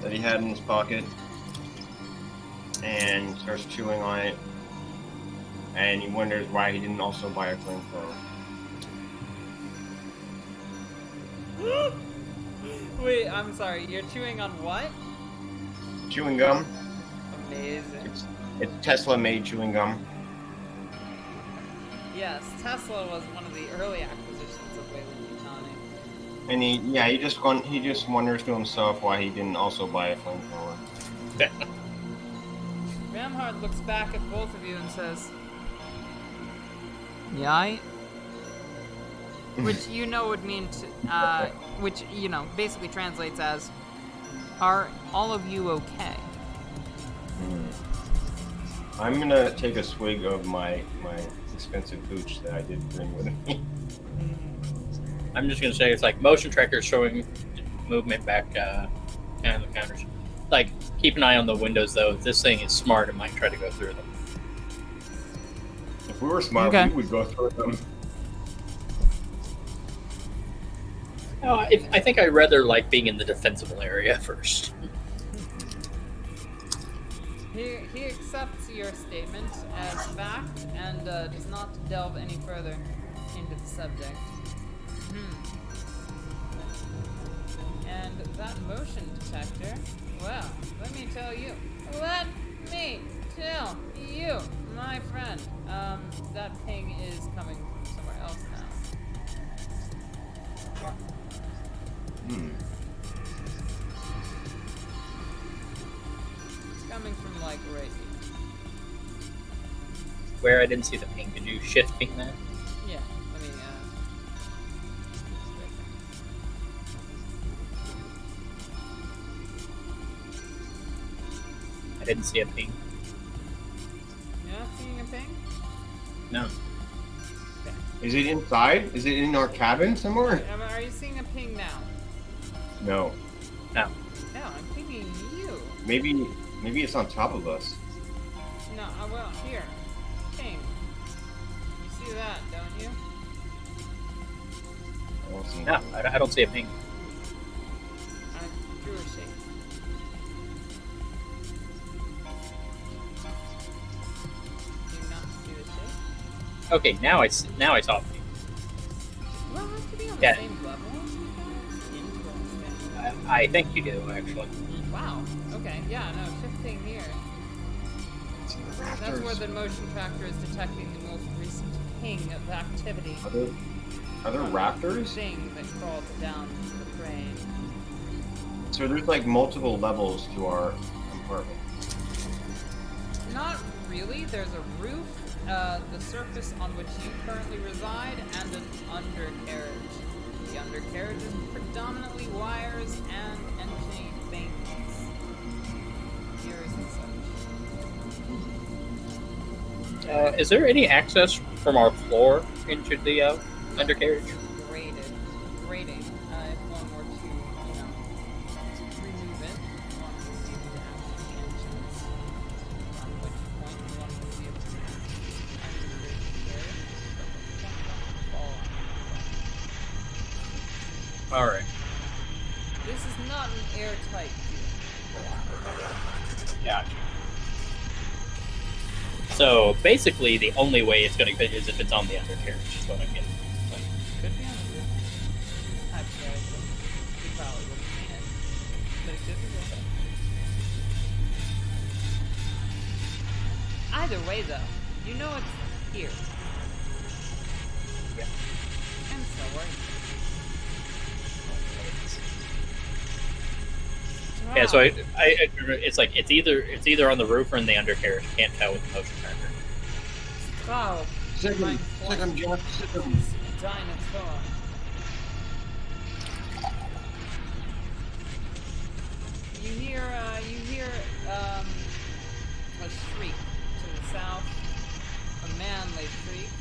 that he had in his pocket and starts chewing on it. And he wonders why he didn't also buy a flamethrower. Wait, I'm sorry. You're chewing on what? chewing gum. Amazing. It's Tesla-made chewing gum. Yes, Tesla was one of the early acquisitions of Weyland-Yutani. And he just wonders to himself why he didn't also buy a flamethrower. Ramhard looks back at both of you and says, "Yai," which you know would mean to, which basically translates as, "Are all of you okay?" I'm gonna take a swig of my expensive hooch that I did bring with me. I'm just gonna say it's like motion trackers showing movement back and the counters. Like, keep an eye on the windows though. If this thing is smart, it might try to go through them. If we were smart, Okay. we would go through them. Oh, I think I'd rather like being in the defensible area first. He accepts your statement as fact and does not delve any further into the subject. And that motion detector, well, let me tell you, my friend, that ping is coming from somewhere else now. It's coming from like right here. Where I didn't see the ping. Did you shift ping that? Yeah, let me, I didn't see a ping. you're not seeing a ping? No. Is it inside? Is it in our cabin somewhere? Are you seeing a ping now? No. No. No, I'm pinging you. Maybe it's on top of us. No, well, here. Ping. You see that, don't you? I don't see No, I don't see a ping. I drew a shape. Do you not see the shape? Okay, now I saw a ping. Well, it has to be on the Yeah. same level. Interesting. I think you do actually. Wow. Okay, yeah, no, shifting here. That's where the motion tracker is detecting the most recent ping of activity. Are there raptors? Thing that crawled down the crane. So there's like multiple levels to our compartment. Not really. There's a roof, the surface on which you currently reside, and an undercarriage. The undercarriage is predominantly wires and engine things. Gears and such. Is there any access from our floor into the undercarriage? Grading. If one were to, remove it, one would be able to access the engines. On which point one would be able to access the undercarriage, but fall on. All right. This is not an airtight field. Yeah. So basically, the only way it's going to fit is if it's on the undercarriage. Is what I'm getting. Could be on the roof. Hypothetically. You probably wouldn't see it. But it could be with it. Either way, though, you know it's here. Yeah. And so are you. Yeah. So it's like it's either on the roof or in the undercarriage. Can't tell with the motion tracker. Wow. Second, Jeff. Second. Dinosaur. You hear a shriek to the south, a manly shriek,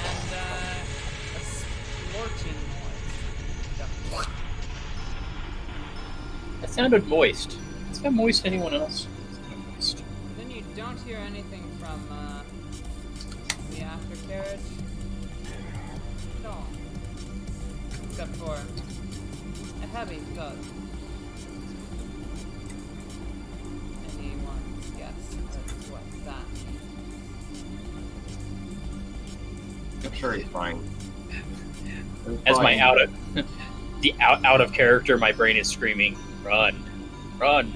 and a splorching noise. That sounded moist. Is that moist to anyone else? It's not moist. Then you don't hear anything from the aftercarriage at all, except for a heavy thud. Anyone's guess as what that means. I'm sure he's fine. As my out of character, my brain is screaming, "Run!" run.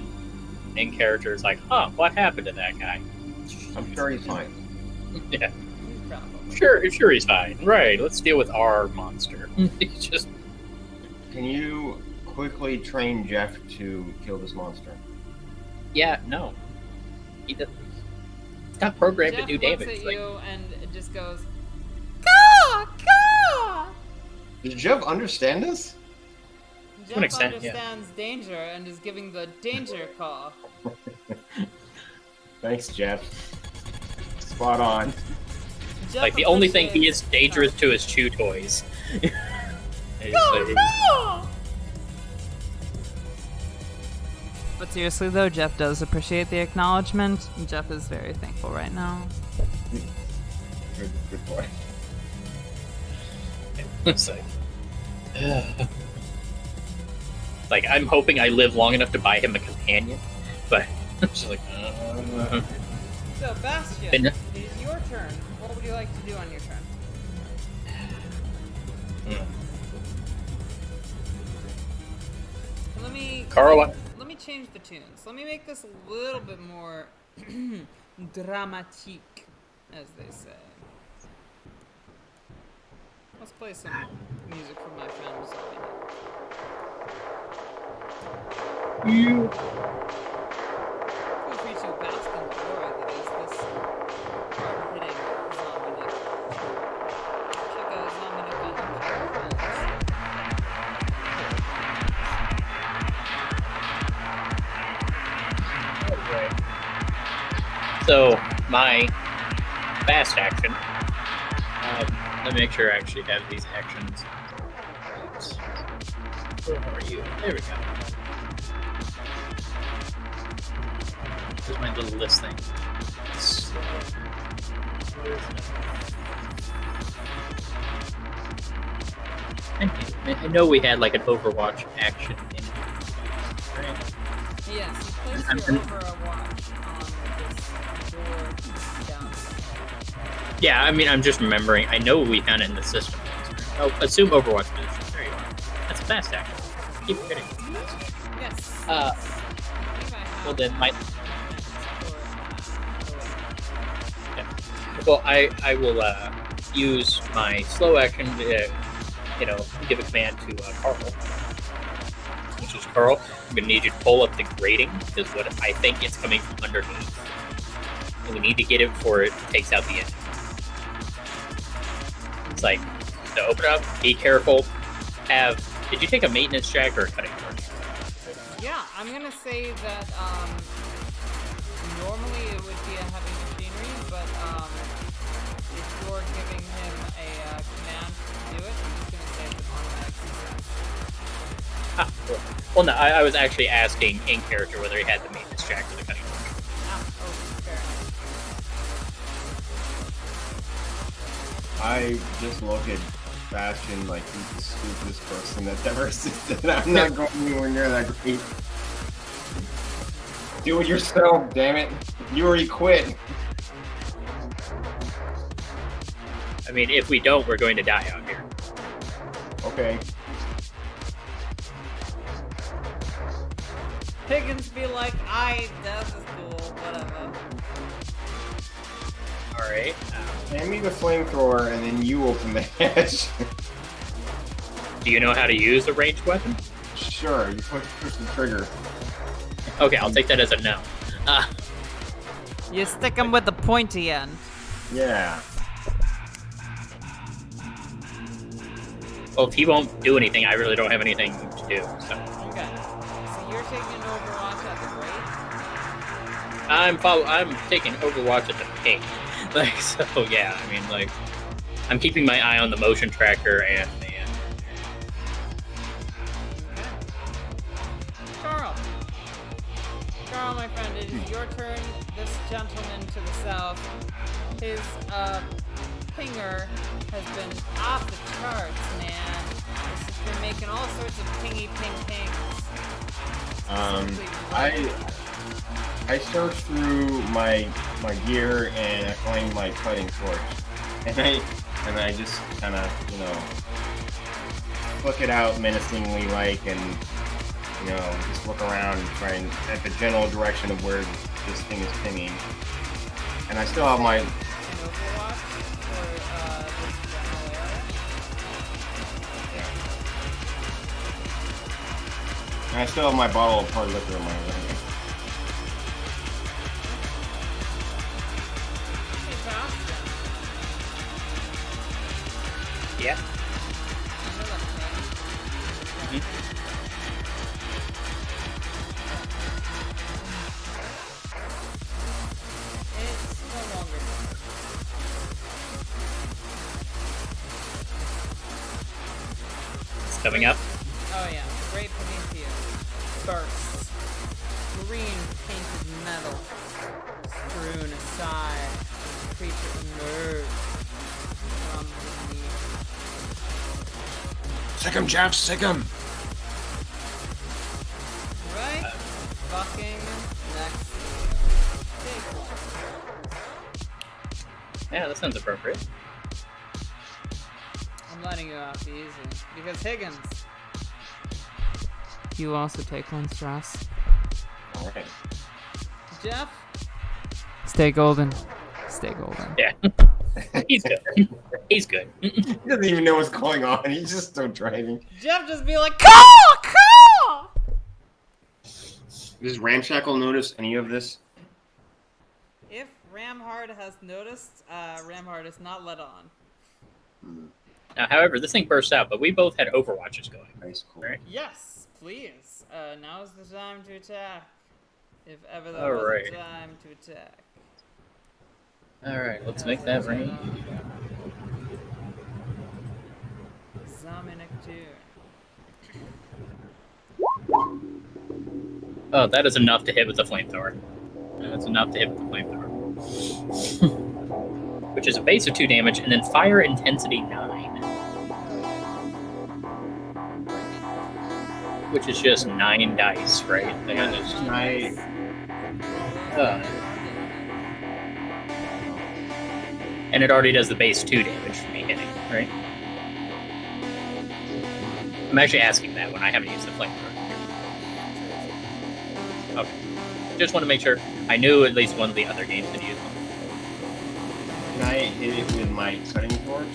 In character is like, huh, what happened to that guy? I'm sure he's fine. Yeah, Probably. sure he's fine. Right, let's deal with our monster. He's just Can you quickly train Jeff to kill this monster? no. He doesn't. He's not programmed Jeff to do looks damage. at Like, you and it just goes, caw, caw. Does Jeff understand this? Jeff an extent, yeah. understands danger and is giving the danger call. Thanks, Jeff. Spot on. Jeff like the only thing he is appreciates- dangerous to is chew toys. He's- Caw, he's- caw. But seriously though, Jeff does appreciate the acknowledgement. Jeff is very thankful right now. Good boy. It's like I'm hoping I live long enough to buy him a companion, but I'm just like, So Bastion, Then- it is your turn. What would you like to do on your turn? Let me Carl, let me change the tunes. Let me make this a little bit more dramatique, as they say. Let's play some music from my friend Zombie. you Feel free to bask in the glory that is this hard-hitting Zombie Nick. Check out Zombie Nick on YouTube. So my fast action. Let me make sure I actually have these actions. Oops. Where are you? There we go. Here's my little list thing. So, I know we had like an Overwatch action in right? Yes, you place I'm- your Overwatch on this door down. Yeah, I mean, I'm just remembering. I know we found it in the system. Oh, assume Overwatch position. There you go. That's a fast action. Keep forgetting. Yes. Uh, yes. I think I have Well, then my or, well, I will use my slow action to, give a command to Carl, which is Carl. I'm gonna need you to pull up the grating because what I think it's coming from underneath. And we need to get it before it takes out the engine. It's like to open up. Be careful. Did you take a maintenance jack or a cutting board? yeah, I'm gonna say that normally it would be a heavy machinery, but if you're giving him a command to do it, I'm just gonna say it's an automatic success. Ah, cool. Well, no, I was actually asking in character whether he had the maintenance jack or the cutting board. Fair enough. I just look at Bastion like he's the stupidest person that's ever existed. I'm not going anywhere near that great. Do it yourself, damn it. You already quit. I mean, if we don't, we're going to die out here. Okay. Higgins be like, that is cool, whatever. All right. Hand me the flamethrower and then you open the hatch. Do you know how to use a ranged weapon? Sure, you push the trigger. Okay, I'll take that as a no. You stick him with the pointy end. Yeah. Well, if he won't do anything, I really don't have anything to do. So Okay. So you're taking Overwatch at the I'm taking Overwatch at the ping. Like, so yeah. I mean, like, I'm keeping my eye on the motion tracker and the. Carl, my friend, it is your turn. This gentleman to the south, his pinger has been off the charts, man. This has been making all sorts of pingy ping pings. I searched through my gear and I find my cutting torch, and I just kind of flick it out menacingly and you know, just look around and try and at the general direction of where this thing is pinging. And I still have my In Overwatch or this general area? and I still have my bottle of hard liquor in my hand. Hey, Bastion. Yeah. Remember that thing? It's no longer. It's coming up. Oh yeah, Great Prometheus. Bursts. Green painted metal. Strewn aside. Creature emerged from beneath. Sick him, Jeff, sick him! Right? Fucking next to you. Take one. Yeah, that sounds appropriate. I'm letting you off easy. Because Higgins. You also take one, Strauss. Alright. Jeff? Stay golden. Stay golden. Yeah. He's good. He's good. He doesn't even know what's going on. He's just still driving. Jeff just be like, call! Call! Does Ramshackle notice any of this? If Ramhard has noticed, Ramhard is not let on. Now, however, this thing bursts out, but we both had Overwatches going. Nice, cool. Right. Yes, please. Now's the time to attack. If ever there All was right. a time to attack. Alright, let's make that rain. Zaminik Oh, that is enough to hit with the flamethrower. That's enough to hit with the flamethrower. Which is a base of 2 damage, and then fire intensity 9. Which is just 9 dice, right? That is Nice. and it already does the base 2 damage for me hitting, right? I'm actually asking that when I haven't used the flamethrower. Okay. Just want to make sure. I knew at least one of the other games had used them. Can I hit it with my cutting torch?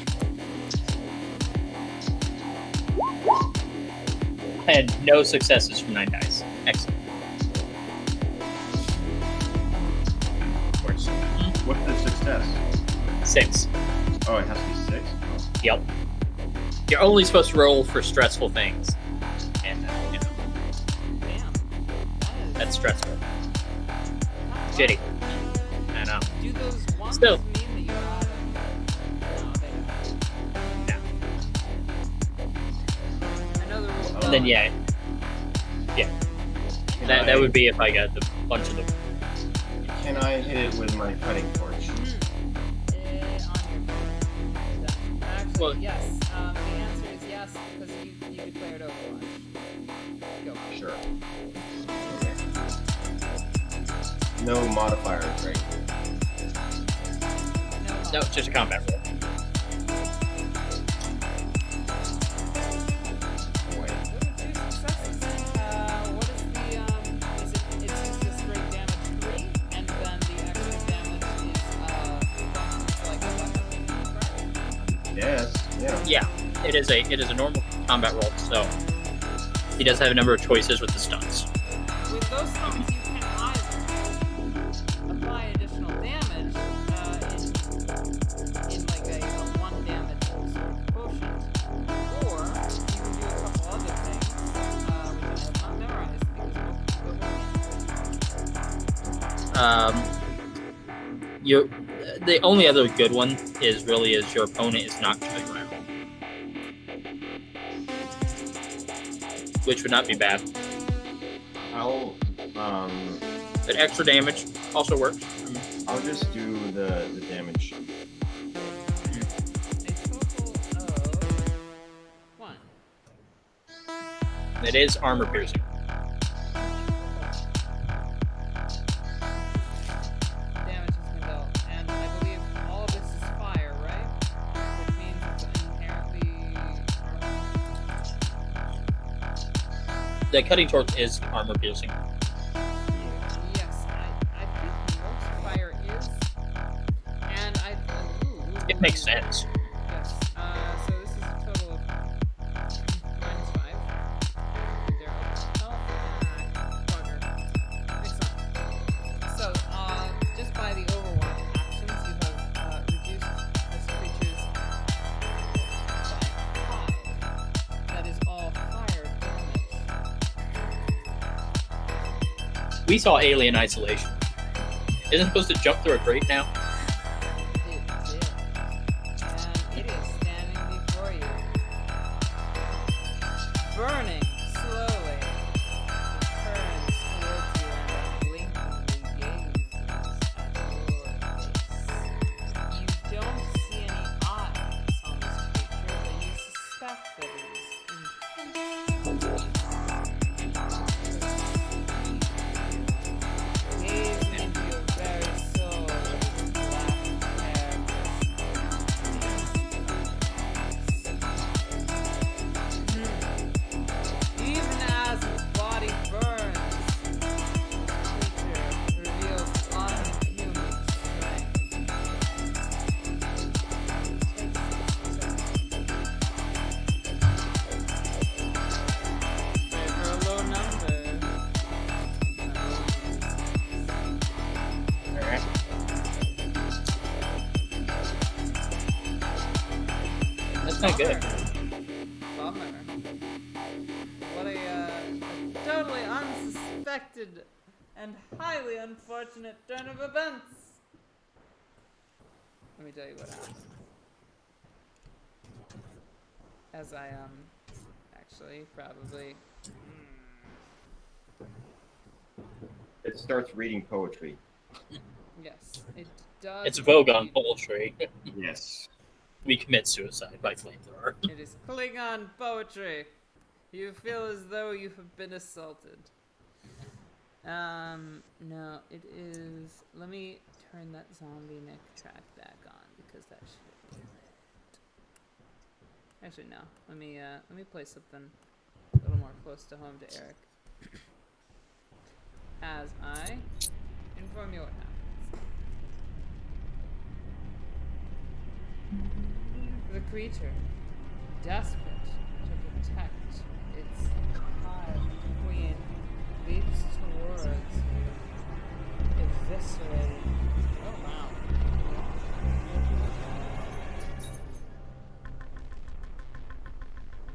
I had no successes from 9 dice. Excellent. Of course. What's the success? 6. Oh, it has to be 6? Yep. You're only supposed to roll for stressful things. And, you know, Damn. that's stressful. Shitty. I know. Do those ones Still. mean that you have? No, they don't. No. I know the rules. And then, yeah. That would be if I got the bunch of them. Can I hit it with my cutting torch? Actually, Well- yes. The answer is yes because you declared Overwatch. Go. Sure. No modifiers, right? No, it's just a combat roll. Wait. Those are 2 successes. What is the is it's just a straight damage 3 and then the extra damage is like a weapon, right? Yes. Yeah. Yeah, it is a normal combat roll, so he does have a number of choices with the stunts. With those stunts, you can either apply additional damage in like a 1 damage sort of quotient, or you can do a couple other things, which I have not memorized because The only other good one is your opponent is knocked to the ground, which would not be bad. I'll But extra damage also works. I'll just do the damage. a total of 1. It is armor piercing. Damage has been dealt, and I believe all of this is fire, right? Which means it's inherently. The cutting torch is armor piercing. Yes, I think most fire is. And It makes sense. Yes. So this is a total of -5. They're health and partner. Excellent. So, just by the Overwatch actions, you have reduced this creature's by 5. That is all fire damage. We saw Alien Isolation. Isn't it supposed to jump through a grate now? It did. And it is standing before you. Burning slowly. It turns towards you and blinkingly gazes at your face. You don't see any eyes on this creature, but you suspect that it is intense. Gazing into your very soul with black hair. Even as its body burns, this creature reveals unhuman strength. Pray for a low number. Alright. That's not good. Bummer. What a totally unsuspected and highly unfortunate turn of events. Let me tell you what happened. As I actually probably It starts reading poetry. yes, it does. It's Vogue on poultry. Yes. We commit suicide by flamethrower. It is Klingon poetry. You feel as though you have been assaulted. No, it is. Let me turn that zombie neck track back on because that should do it. Actually, no. Let me play something a little more close to home to Eric. As I inform you what happens. The creature, desperate to protect its hive queen, leaps towards you, eviscerating. Oh wow.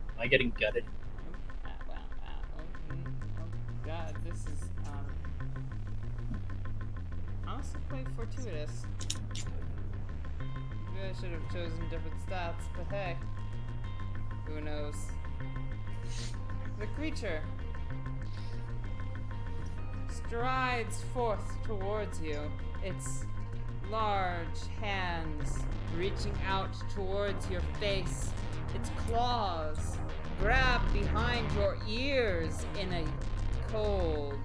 Am I getting gutted? Wow. Oh god, this is honestly quite fortuitous. Maybe I should have chosen different stats, but hey, who knows? The creature strides forth towards you, its large hands reaching out towards your face, its claws grab behind your ears in a cold,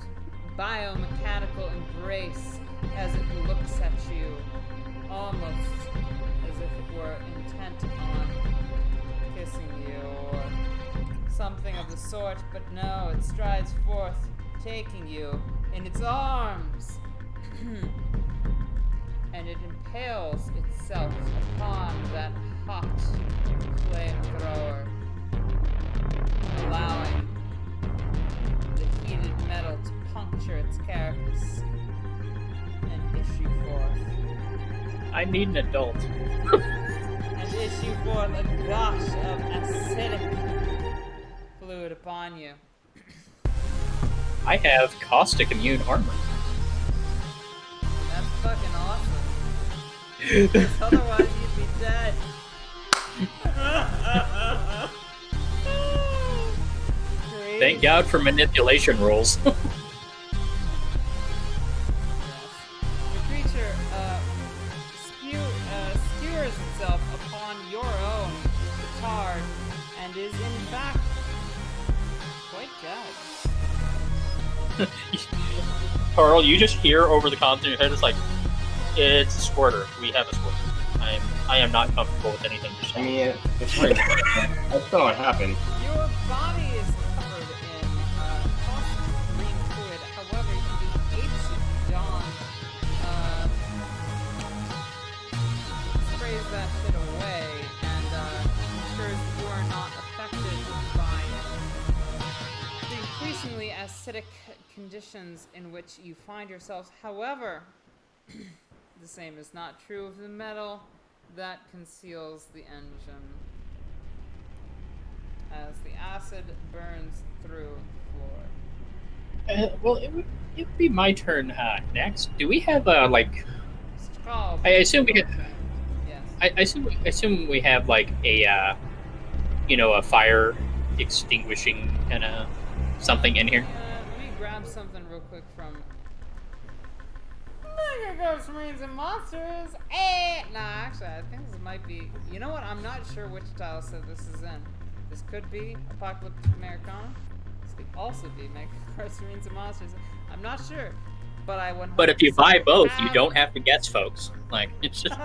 biomechanical embrace as it looks at you, almost as if it were intent on kissing you or something of the sort, but no, it strides forth, taking you in its arms, and it impales itself upon that hot flamethrower, allowing the heated metal to puncture its carapace and issue forth. I need an adult. And issue forth a gush of acidic fluid upon you. I have caustic immune armor. That's fucking awesome. 'Cause otherwise you'd be dead. Thank God for manipulation rules. Yes. The creature skewers itself upon your own petard and is in fact quite dead. Carl, you just hear over the comms in your head, it's like, it's a squirter. We have a squirter. I am not comfortable with anything you I say. mean, it's right. I saw it happen. Your body is covered in acidic conditions in which you find yourselves. However, the same is not true of the metal that conceals the engine, as the acid burns through the floor. Well, it would be my turn next. Do we have like? Oh, I assume we get. yes. I assume we have like a a fire extinguishing kind of something in here. Let me grab something real quick from Mega Ghost Marines and Monsters. Nah, actually, I think this might be. You know what? I'm not sure which tile set this is in. This could be Apocalyptic Americana. This could also be Mega Ghost Marines and Monsters. I'm not sure, but I would. But if you buy both, you don't have to guess, folks. Like it's just.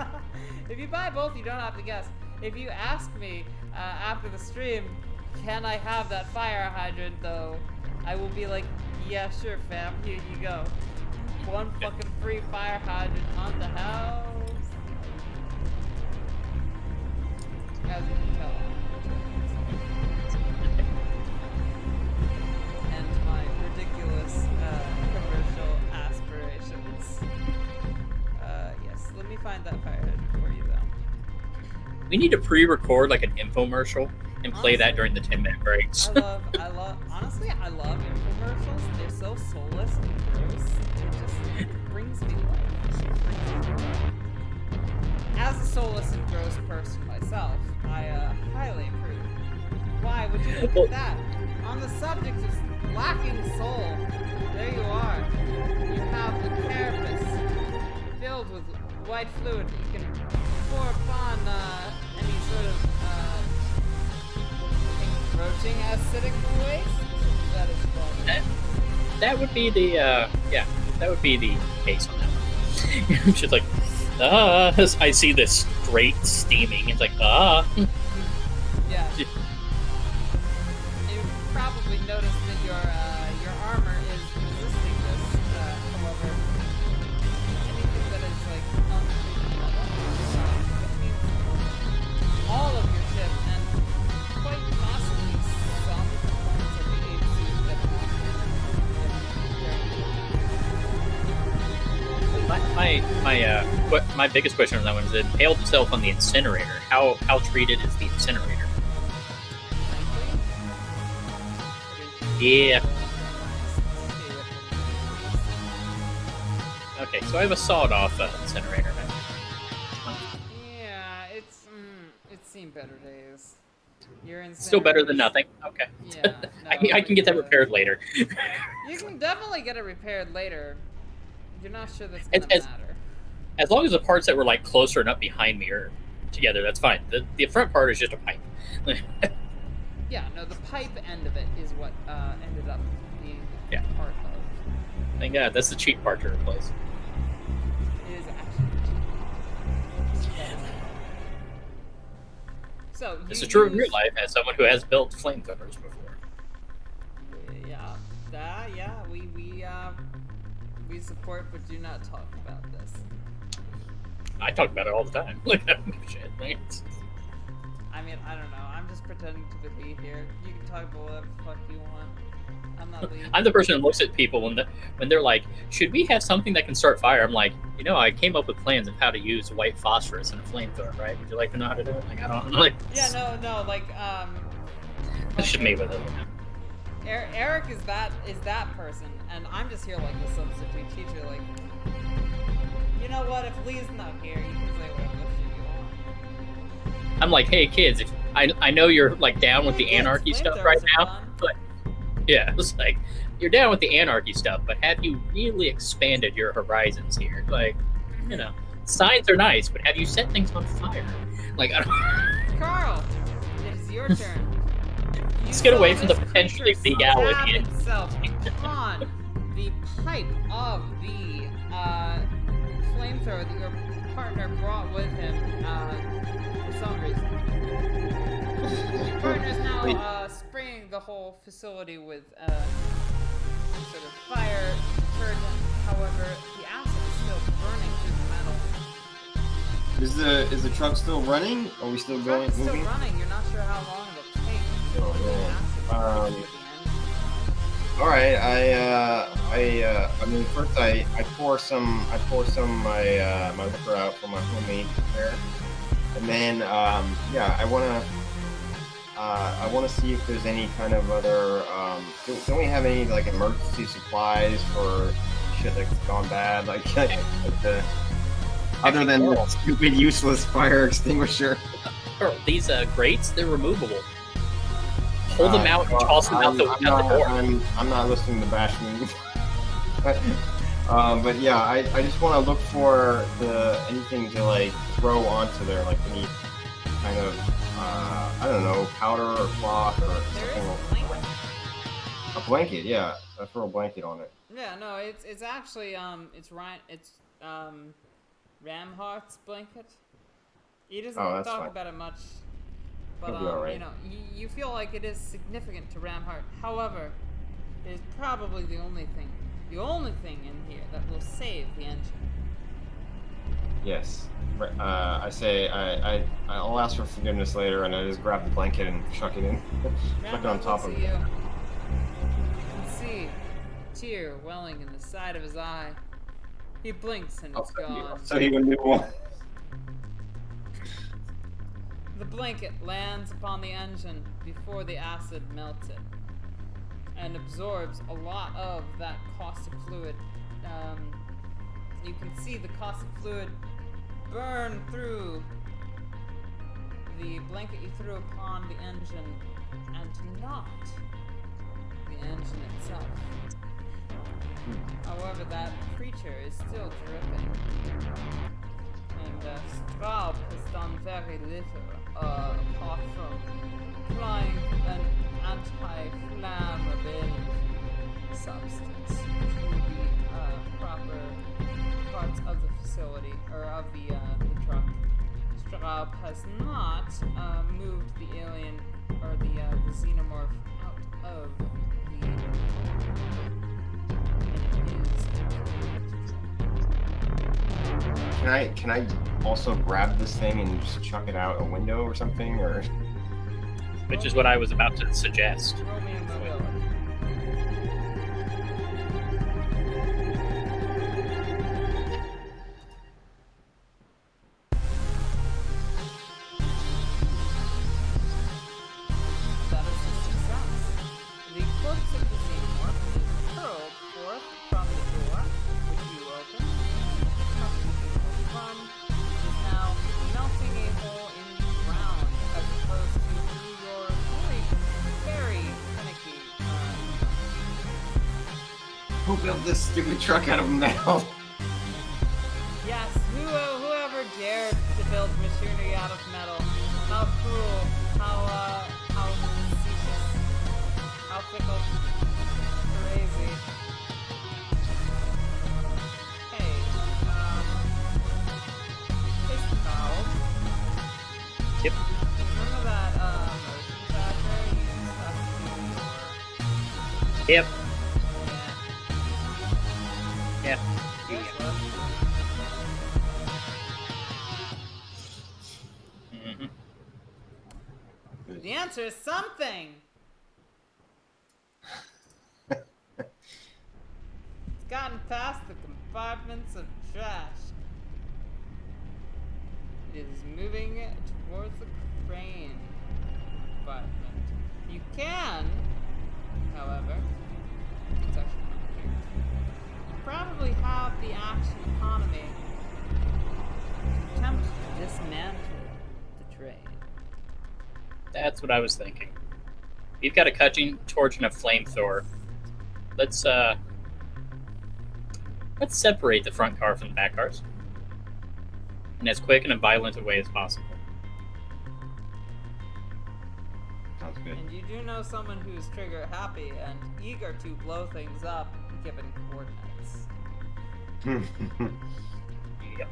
If you buy both, you don't have to guess. If you ask me after the stream, can I have that fire hydrant though? I will be like, yeah, sure, fam. Here you go. One fucking free fire hydrant on the house. As you can tell. And my ridiculous commercial aspirations. Yes, let me find that fire hydrant for you though. We need to pre-record like an infomercial and play that during the 10-minute breaks. Honestly, I love infomercials. They're so soulless and gross. It brings me life. As a soulless and gross person myself, I highly approve. Why would you look at that? On the subject of lacking soul, there you are. You have the carapace filled with white fluid that you can pour upon any sort of encroaching acidic waste. That is fun. That would be the that would be the case on that one. I'm just like, I see this grate steaming. It's like, Yeah. You probably noticed that your armor is resisting this. However, anything that is like all of your ship and quite possibly some components of the AC that my biggest question on that one is it impaled itself on the incinerator. How treated is the incinerator? Yeah. Okay, so I have a sawed-off incinerator now. Yeah, it's seen better days. You're Still better than nothing. Okay. Yeah, no, I can get that repaired later. You can definitely get it repaired later. You're not sure that's gonna matter. As long as the parts that were like closer and up behind me are together, that's fine. The front part is just a pipe. Yeah, no, the pipe end of it is what ended up being part of. Thank God, that's the cheap part to replace. It is actually cheap. So this is true in real life as someone who has built flamethrowers before. Yeah, we support but do not talk about this. I talk about it all the time. Like, I don't give a shit, right? I mean, I don't know. I'm just pretending to be here. You can talk about whatever the fuck you want. I'm not leaving. I'm the person who looks at people when they're like, should we have something that can start fire? I'm like, I came up with plans of how to use white phosphorus in a flamethrower, right? Would you like to know how to do it? Like, I don't know. Like, yeah, no, like, that's just me with it. Eric is that person, and I'm just here like the substitute teacher. Like, you know what? If Lee's not here, you can say whatever the shit you want. I'm like, hey kids, if I know you're like down with the anarchy stuff right now, but yeah, it's like you're down with the anarchy stuff, but have you really expanded your horizons here? Like, signs are nice, but have you set things on fire? Like, I don't. Carl, it is your turn. Let's get away from the potentially legality. Itself on the pipe of the flamethrower that your partner brought with him for some reason. Your partner is now spraying the whole facility with some sort of fire detergent. However, the acid is still burning through the metal. Is the truck still running? Are we still going? It's Moving? still running. You're not sure how long it'll take. Oh, man. All right. I mean, first I pour some my liquor out for my homemade there, and then yeah, I wanna see if there's any kind of other don't we have any like emergency supplies for shit that's gone bad, like the other than the stupid useless fire extinguisher. Carl, these grates, they're removable. Hold them out and toss them out the door. I'm not listening to Bashman. But yeah, I just want to look for anything to like throw onto there, like any kind of I don't know, powder or cloth or something. A blanket, yeah. I throw a blanket on it. Yeah, no, it's actually it's Ramhart's blanket. He doesn't talk fine. about it much, but He'll be all right. you know, you feel like it is significant to Ramhart. However, it is probably the only thing in here that will save the engine. Yes. I say I'll ask for forgiveness later, and I just grab the blanket and chuck it in, chuck it on top of you. it. You can see a tear welling in the side of his eye. He blinks and it's gone. So he would move on. The blanket lands upon the engine before the acid melts it and absorbs a lot of that caustic fluid. You can see the caustic fluid burn through the blanket you threw upon the engine and not the engine itself. However, that creature is still dripping. And Straub has done very little, apart from applying an anti-flammable substance to the proper parts of the facility, or of the truck. Straub has not moved the alien, or the xenomorph out of the... Can I also grab this thing and just chuck it out a window or something, or? Which is what I was about to suggest. Roll me a mobility. That is a success. The corpse of the xenomorph is hurled forth from the door, which you open. From is now melting a hole in the ground, as opposed to through your very finicky. Who built this stupid truck out of metal? Yes, whoever dared to build machinery out of metal? How cruel! How facetious! How fickle! Crazy! Hey, it's the cow. Yep. Remember that motion tracker you used to Yep. Yeah. Yeah. Guess what? Mm-hmm. The answer is something! It's gotten past the compartments of trash. It is moving towards the crane compartment. You can, however, it's actually not here. You probably have the action economy to attempt to dismantle the train. That's what I was thinking. We've got a cutting torch and a flamethrower. Let's separate the front car from the back cars in as quick and a violent a way as possible. Sounds good. And you do know someone who's trigger happy and eager to blow things up given coordinates. Yep.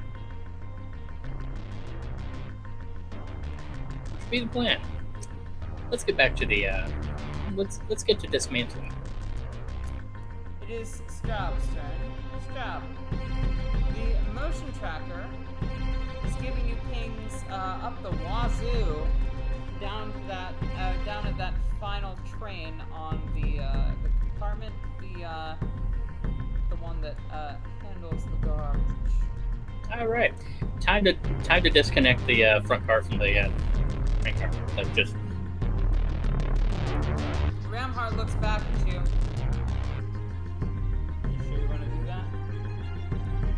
Should be the plan. Let's get back to the let's get to dismantling. It is Straub's turn. Straub, the motion tracker is giving you pings up the wazoo down at that final train on the compartment the one that handles the garbage. All right, time to disconnect the front car from the main car. Like just Ramhart looks back at you. You sure you want to do that?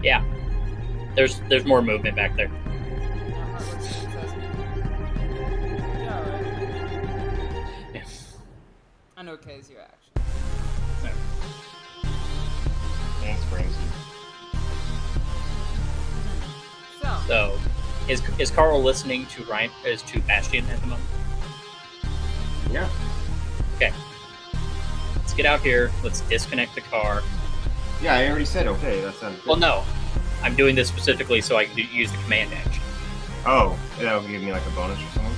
yeah. There's more movement back there. Ramhart looks at you and says, "Yeah, all right." Yeah. And okays your action. Thanks, Ramsey. So, is Carl listening to Bastion at the moment? Yeah. Okay. Let's get out here. Let's disconnect the car. Yeah, I already said okay. That sounds good. Well, no, I'm doing this specifically so I can use the command action. Oh, that'll give me like a bonus or something.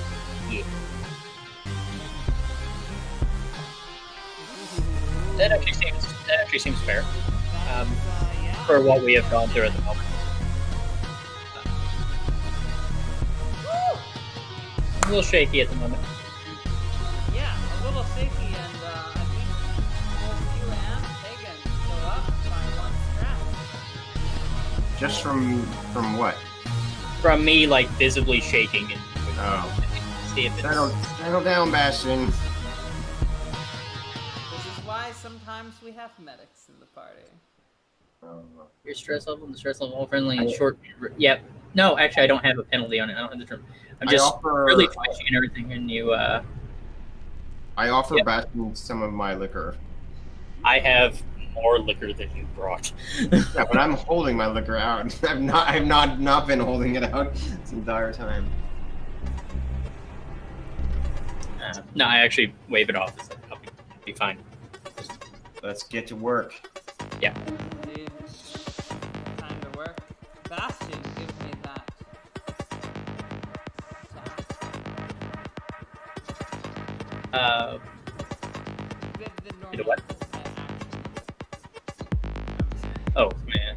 Yeah. That actually seems fair for what we have gone through at the moment. A little shaky at the moment. Yeah, a little shaky, and I think both you and Hagen go up by one scratch. Just from what? From me, like visibly shaking and Oh, see if it's settle down, Bastion. This is why sometimes we have medics in the party. your stress level. The stress level friendly and short. Yep. No, actually, I don't have a penalty on it. I don't have the term. I'm just really twitchy and everything, and you. I offer Yep. Bastion some of my liquor. I have more liquor than you brought. Yeah, but I'm holding my liquor out. I've not been holding it out this entire time. No, I actually wave it off. It's like, I'll be fine. Let's get to work. Yeah. Indeed. Time to work. Bastion, give me that. You know what? Oh man.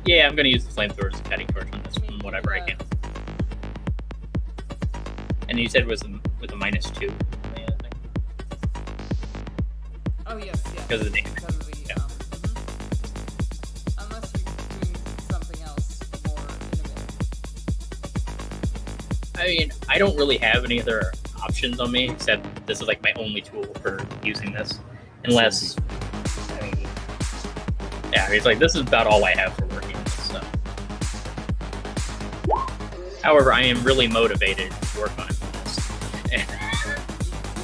Yeah, I'm gonna use the flamethrower as a cutting torch on this one, whatever I can. And you said it was with a -2. Yeah, I think. Oh yes, yes. Because of the damage. Because of the, Yeah. Unless you're doing something else more innovative. I mean, I don't really have any other options on me except this is like my only tool for using this, unless. I mean, yeah, it's like this is about all I have for working with this stuff. However, I am really motivated to work on it.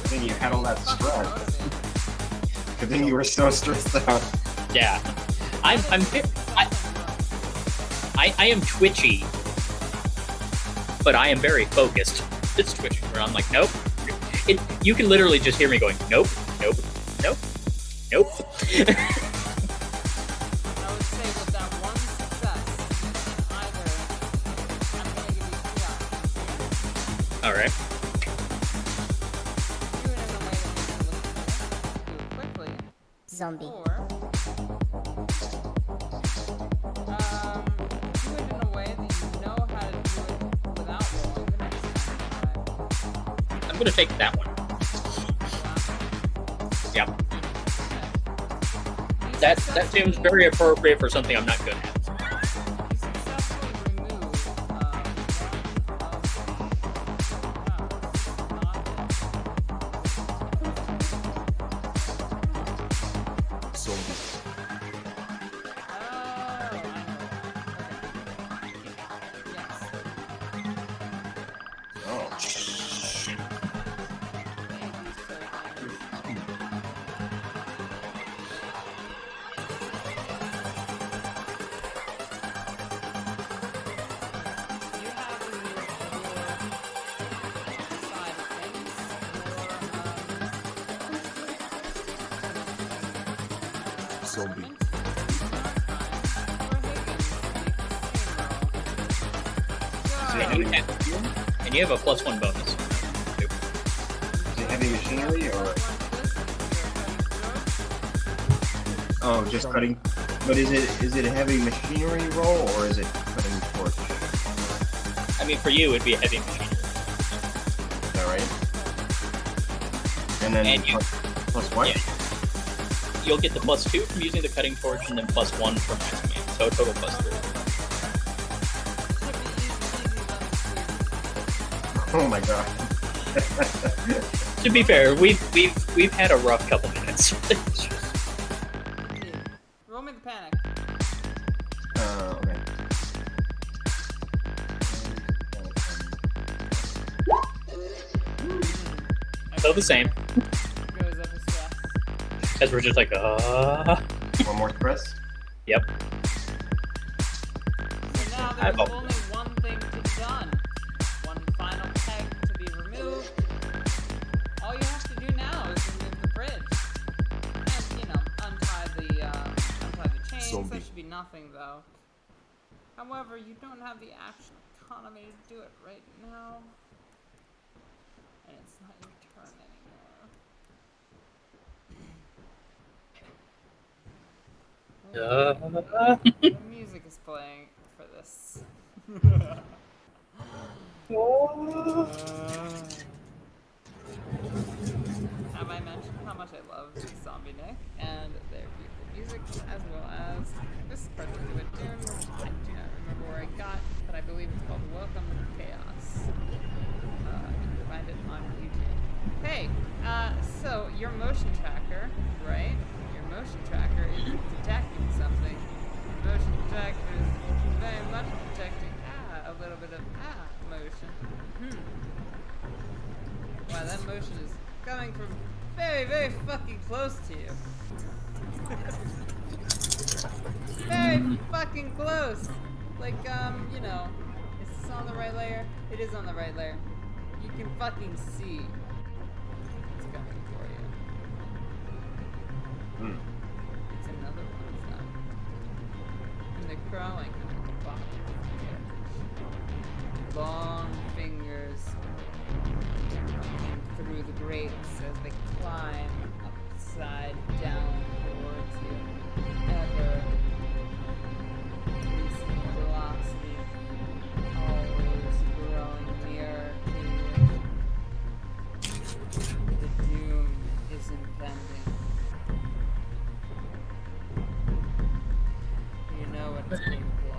Then you had all that stress. Good thing you were so stressed out. Yeah, I am twitchy, but I am very focused. It's twitching where I'm like, nope. You can literally just hear me going, nope, nope, nope, nope. I would say with that one success, either I'm gonna give you 3 options. All right. Do it in a way that makes it look cool, do it quickly, Zombie. or do it in a way that you know how to do it without rolling the next time. I'm gonna take that one. Yep. That seems very appropriate for something I'm not good at. You successfully remove one of the Oh. Zombie. And you have a +1 bonus. Is it heavy machinery or? Oh, just cutting. But is it a heavy machinery roll or is it cutting torch? I mean, for you, it'd be a heavy machine. Is that right? And then And you- Plus what? Yeah. You'll get the +2 from using the cutting torch, and then +1 from my command. So a total +3. Oh my god. To be fair, we've had a rough couple minutes. Roll me the panic. Okay. So the same, Goes up as fast. as we're just like, One more press. Yep. So now there's only one thing to be done. One final peg to be removed. All you have to do now is remove the bridge. And, you know, untie the chains. Zombie. That should be nothing, though. However, you don't have the action economy to do it right now. And it's not your turn anymore. The music is playing for this. Have I mentioned how much I love Zombie Nick and their beautiful music, as well as this particular tune, which I do not remember where I got, but I believe it's called Welcome to Chaos. You can find it on YouTube. Hey, so your motion tracker, right? Your motion tracker is detecting something. Your motion tracker is very much detecting, a little bit of, motion. Wow, that motion is coming from very, very fucking close to you. Very fucking close. Like, you know, is this on the right layer? It is on the right layer. You can fucking see it's coming for you. It's another one of them. And they're crawling at the bottom of the carriage. Long fingers through the grates as they climb upside down towards you. Ever increasing velocity, always growing nearer to you. The doom is impending. You know what it's capable of.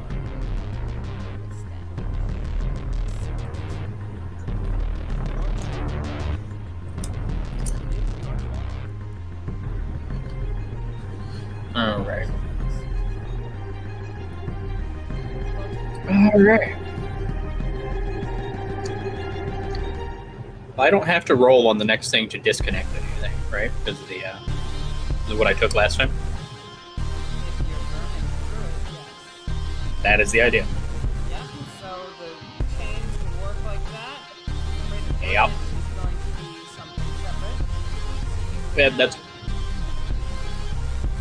Alright. Alright. I don't have to roll on the next thing to disconnect anything, right? Because of the what I took last time. If you're burning through it, yes. That is the idea. Yeah, so the chains will work like that. Right, Yep. Is going to be something separate. Yeah, that's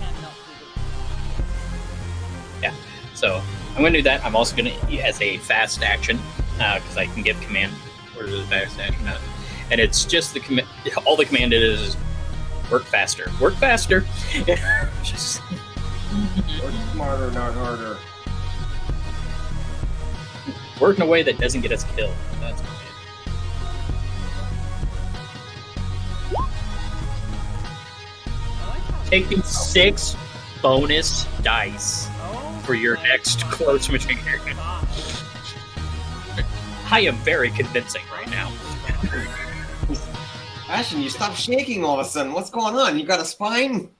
Can't melt through yeah. So I'm going to do that. I'm also going to, as a fast action, because I can give command orders as a fast action, and it's just the command. All the command is work faster. Work faster. Just Work smarter, not harder. work in a way that doesn't get us killed. That's what I like how taking 6 bonus dice for your my next fucking close machine gun. gosh. I am very convincing right now. Ashton, you stop shaking all of a sudden. What's going on? You got a spine?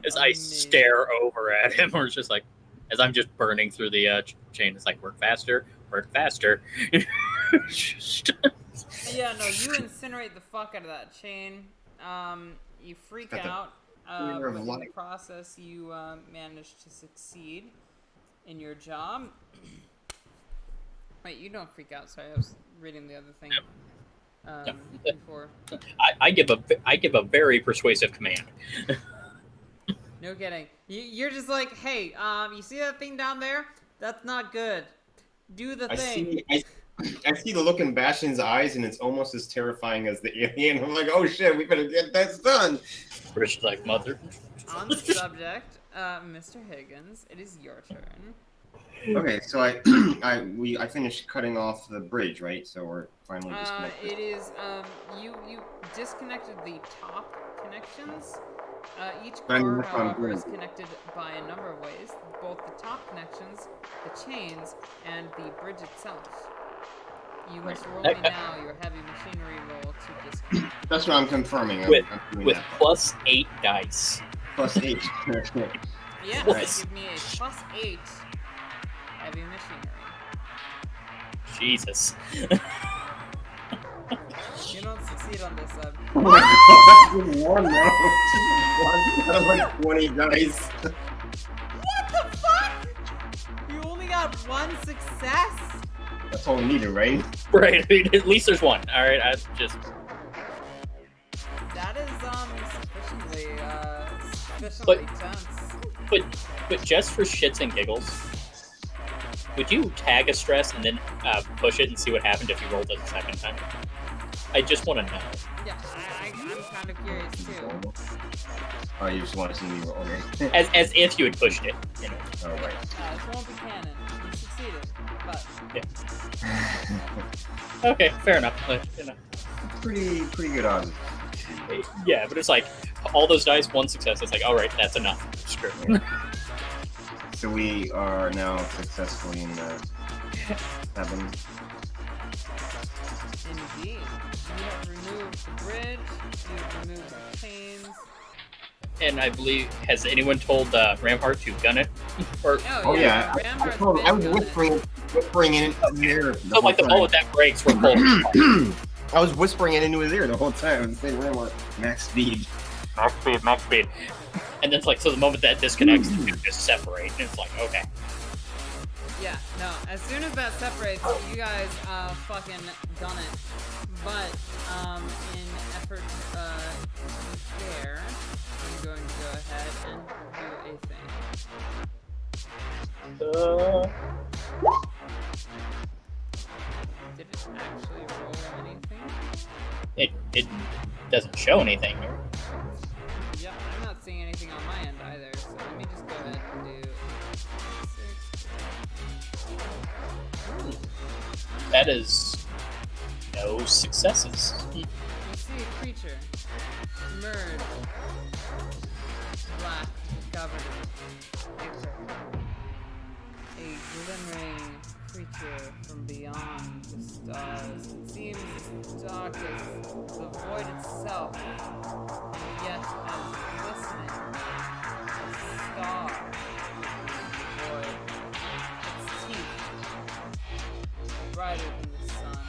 As I stare over at him, or it's just like, as I'm just burning through the chain, it's like, work faster, work faster. Just- Yeah, no, you incinerate the fuck out of that chain. You freak Got the out. fear of But in the life. process, you manage to succeed in your job. Wait, you don't freak out. Sorry, I was reading the other thing. Before. I give a very persuasive command. No kidding. You're just like, hey, you see that thing down there? That's not good. Do the thing. I see the look in Bastion's eyes, and it's almost as terrifying as the alien. I'm like, oh shit, we better get that done. We're just like, mother. On the subject, Mr. Higgins, it is your turn. Okay, so I finished cutting off the bridge, right? So we're finally disconnected. It is, you disconnected the top connections. Each I mean, car, that's what I'm however, doing. is connected by a number of ways. Both the top connections, the chains, and the bridge itself. You must roll me Okay. now your heavy machinery roll to disconnect. That's what I'm confirming. With I'm doing with that part. +8 dice. +8. Yes, Plus- give me a +8 heavy machinery. Jesus. You don't succeed on this, Oh my god, that's just one now. Just one out of like 20 dice. What the fuck? You only got one success? That's all we needed, right? Right. I mean, at least there's one. All right. I just. That is sufficiently tense. But just for shits and giggles, would you tag a stress and then push it and see what happened if you rolled it the second time? I just want to know. Yeah, I'm kind of curious too. Oh, you just want to see me roll, okay? As if you had pushed it. You know. All right. This won't be canon. You succeeded, but Okay. Fair enough. You know. Pretty good odds. Yeah, but it's like all those dice, one success. It's like, all right, that's enough. Screw it. So we are now successfully in the 7. indeed, you have removed the bridge. You have removed the chains. And I believe, has anyone told Rampart to gun it? Or Oh yeah, Rampart's I been was done. whispering in his ear. the so whole like the time. bullet that breaks, we're pulled. I was whispering it into his ear the whole time. I was saying, "Rampart, max speed." Max speed. And then it's like, so the moment that disconnects, you just separate, and it's like, okay. Yeah, no. As soon as that separates, you guys fucking done it. But in effort to be fair, I'm going to go ahead and do a thing. Did it actually roll anything? It doesn't show anything. Yep, I'm not seeing anything on my end either. So let me just go ahead and do 6. That is no successes. You see a creature emerge, black, covered in ichor. A glimmering creature from beyond the stars. It seems dark as the void itself, and yet as glistening as a star in the void. Its teeth brighter than the sun.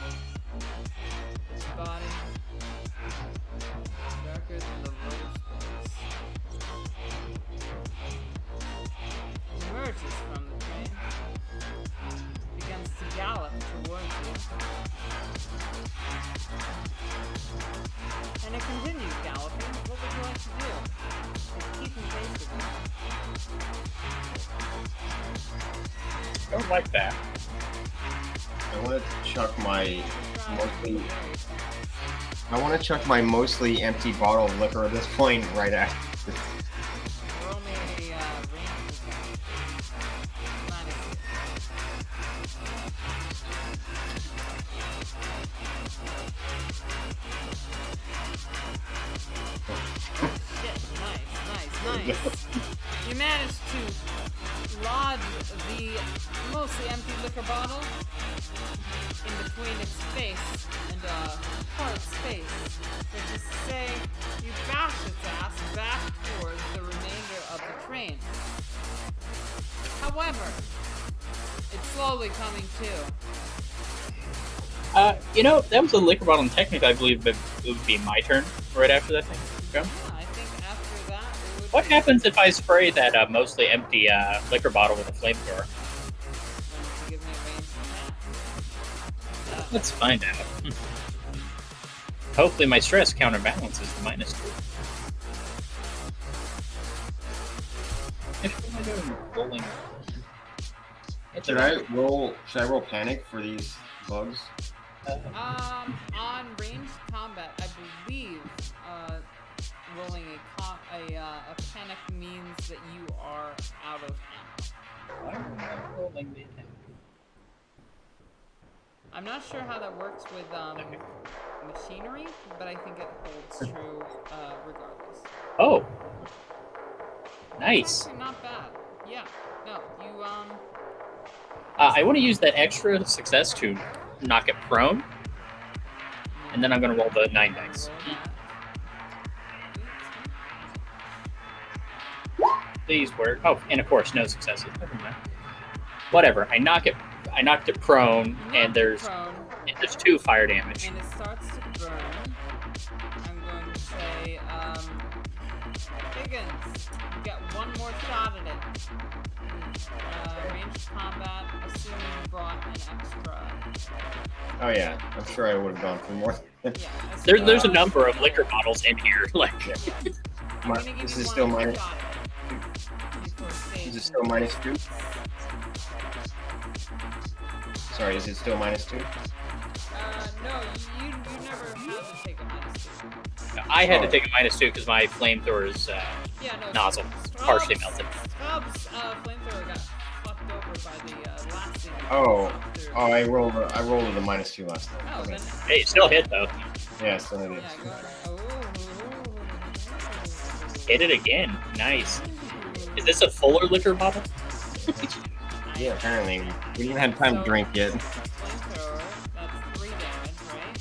Its body darker than the rose buds. It emerges from the train, begins to gallop towards you, and it continues galloping. What would you like to do? It's keeping pace with you. I don't like that. I want to chuck my mostly. Very fast. I want to chuck my mostly empty bottle of liquor at this point right after. Roll me a range attack. Nice. You managed to lodge the mostly empty liquor bottle in between its face and Hart's face. Which is to say, you bash its ass back towards the remainder of the train. However, it's slowly coming to. That was a liquor bottle, and technically, I believe it would be my turn right after that thing. Okay. Yeah, I think after that, it would What be happens if I spray that mostly empty liquor bottle with a flamethrower? going to give me a range attack. Let's find out. Hopefully, my stress counterbalances the -2. What am I doing? Rolling. Should I roll panic for these bugs? On ranged combat, I believe rolling a panic means that you are out of ammo. Why am I not rolling the attack? I'm not sure how that works with machinery, but I think it holds true regardless. Oh, nice. Actually, not bad. Yeah. No, you I want to use that extra success to knock it prone, and then I'm going to roll the 9 dice. Please work. Oh, and of course, no successes. Never mind. Whatever. I knocked it prone, and there's 2 fire damage. And it starts to burn. I'm going to say, Higgins, you get one more shot at it. Ranged combat, assuming you brought an extra. Oh yeah, I'm sure I would have gone for more. Yeah, There's a number of liquor bottles in here. Like, I'm gonna give This you is one still more minus. shot at it before it stays Is it in still the- -2? Sorry, is it still -2? No, you never had to take a -2. I had to take a -2 because my flamethrower's Yeah, no. nozzle Stubbs- partially melted. Stubbs' flamethrower got fucked over by the last thing. Oh, I rolled a -2 last time. Oh, Okay. then. Hey, it still hit though. Yeah, still it Yeah, is. go. Oh. Hit it again. Nice. Is this a fuller liquor bottle? Yeah, apparently we didn't have time to drink yet. Flamethrower, that's 3 damage, right?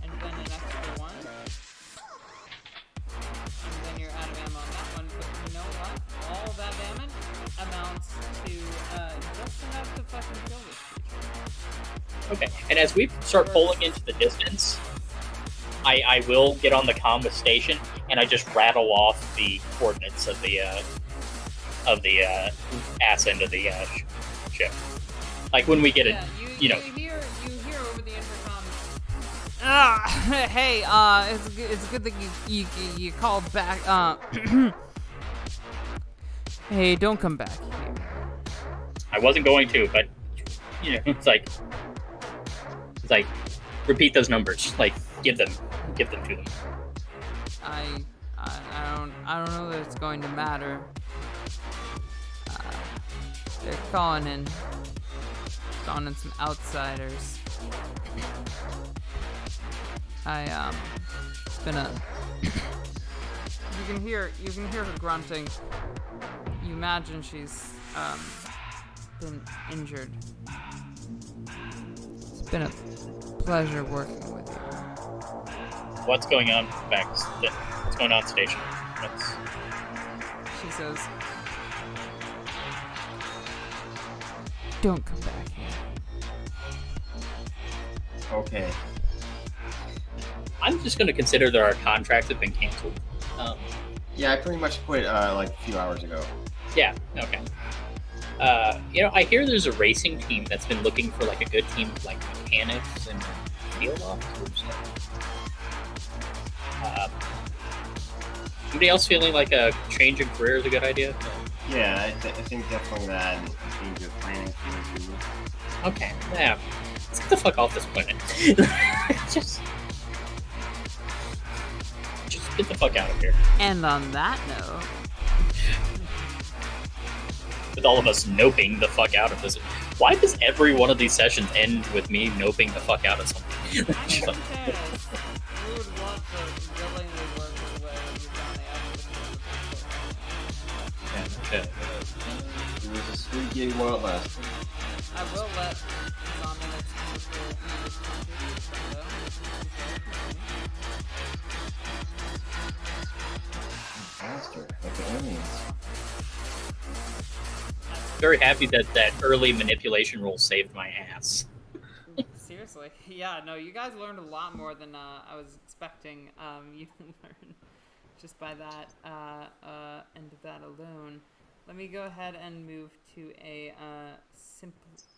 And then an extra 1. And then you're out of ammo on that one, but you know what? All of that damage amounts to just enough to fucking kill this creature. Okay. And as we start pulling into the distance, I will get on the comm with station, and I just rattle off the coordinates of the ass end of the ship. Like when we get it, Yeah, you know. you hear over the intercom. Hey, it's good that you called back. Hey, don't come back here. I wasn't going to, but you know, it's like repeat those numbers. Like give them to them. I don't know that it's going to matter. They're calling in some outsiders. It's been a. You can hear her grunting. You imagine she's been injured. It's been a pleasure working with you. What's going on what's going on, station? She says, "Don't come back here." Okay. I'm just going to consider that our contracts have been canceled. Yeah, I pretty much quit like a few hours ago. Yeah. Okay. You know, I hear there's a racing team that's been looking for like a good team of like mechanics and field officers. Anybody else feeling like a change in career is a good idea? Yeah, I think definitely that and being good planning for you. Okay. Yeah. Let's get the fuck off this planet. just get the fuck out of here. And on that note, With all of us noping the fuck out of this. Why does every one of these sessions end with me noping the fuck out of something? I'm just saying, we would want to willingly work with whatever you've done the Okay. It was a sweet gig while it lasted. I will let Dominus Faster, like the aliens. Very happy that early manipulation rule saved my ass. Seriously, yeah, no, you guys learned a lot more than I was expecting. You learned just by that end of that alone. Let me go ahead and move to a simple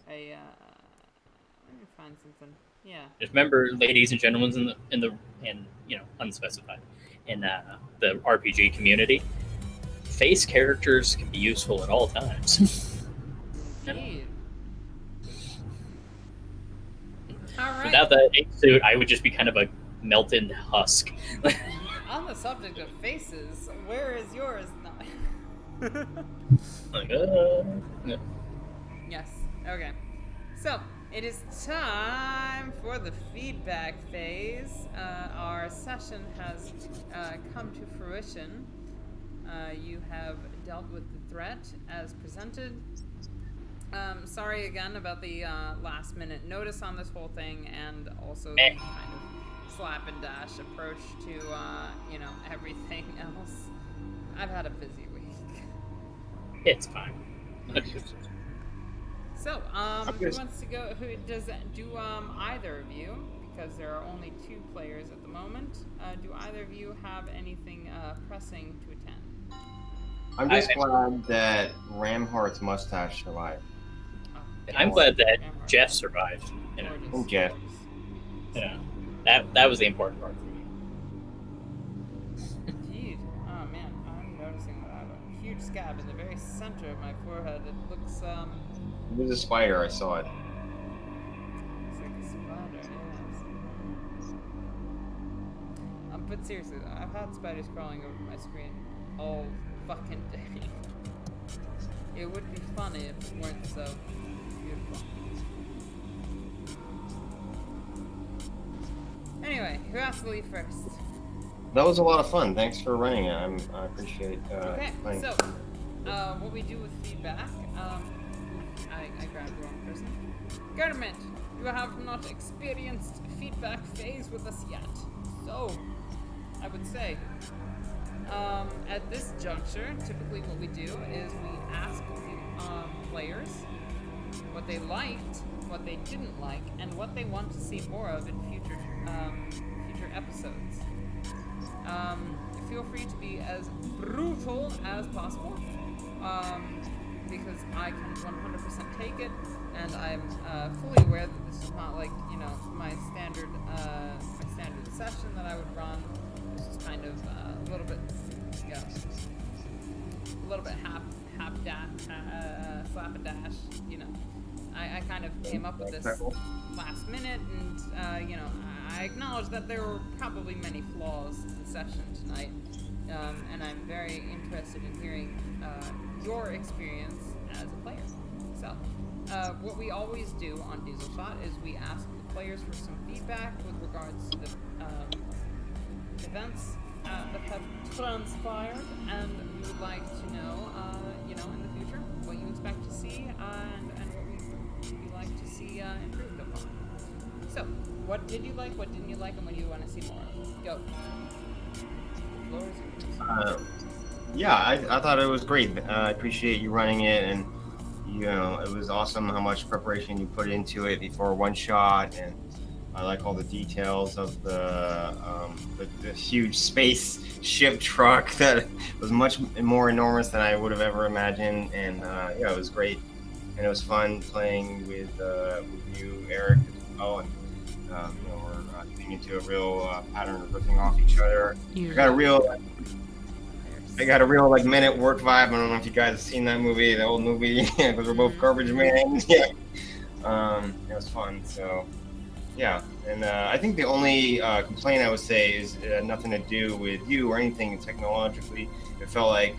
let me find something. Yeah. Just remember, ladies and gentlemen, in you know, unspecified, in the RPG community, face characters can be useful at all times. Indeed. All right. Without that ink suit, I would just be kind of a melted husk. On the subject of faces, where is yours? No. Like, yeah. Yes. Okay. So, it is time for the feedback phase. Our session has come to fruition. You have dealt with the threat as presented. Sorry again about the last minute notice on this whole thing, and also the kind of slap and dash approach to, everything else. I've had a busy week. It's fine. So, who wants to go? Do either of you, because there are only 2 players at the moment, do either of you have anything pressing to attend? I'm just glad that Ramhart's mustache survived. I'm glad that Jeff survived. You know, Gorgeous, And Jeff. gorgeous. yeah, that was the important part for me. Indeed. Oh man, I'm noticing that I have a huge scab in the very center of my forehead. It looks It was a spider. I saw it. looks like a spider. Yes. But seriously though, I've had spiders crawling over my screen all fucking day. It would be funny if it weren't so beautiful. Anyway, who has to leave first? That was a lot of fun. Thanks for running it. I appreciate. Okay, playing. so what we do with feedback, I grabbed the wrong person. Government, you have not experienced feedback phase with us yet. So, I would say, at this juncture, typically what we do is we ask the players what they liked, what they didn't like, and what they want to see more of in future episodes. Feel free to be as brutal as possible, because I can 100% take it, and I'm fully aware that this is not like my standard session that I would run. This is kind of a little bit, half dash, slap and dash. I kind of came up with this last minute, and I acknowledge that there were probably many flaws in the session tonight, and I'm very interested in hearing your experience as a player. So, what we always do on Diesel Shot is we ask the players for some feedback with regards to the events that have transpired, and we would like to know, in the future, what you expect to see, and what we like to see improved upon. So, what did you like, what didn't you like, and what do you want to see more of? Go. The floor is yours. Yeah, I thought it was great. I appreciate you running it, and it was awesome how much preparation you put into it before one shot, and I like all the details of the huge space ship truck that was much more enormous than I would have ever imagined, and it was great, and it was fun playing with you, Eric, as well, and we're getting into a real pattern of ripping off each other. I got a real like Men at Work vibe. I don't know if you guys have seen that movie, the old movie, because we're both garbage men. Yeah, it was fun. So. Yeah, and I think the only complaint I would say is nothing to do with you or anything technologically. It felt like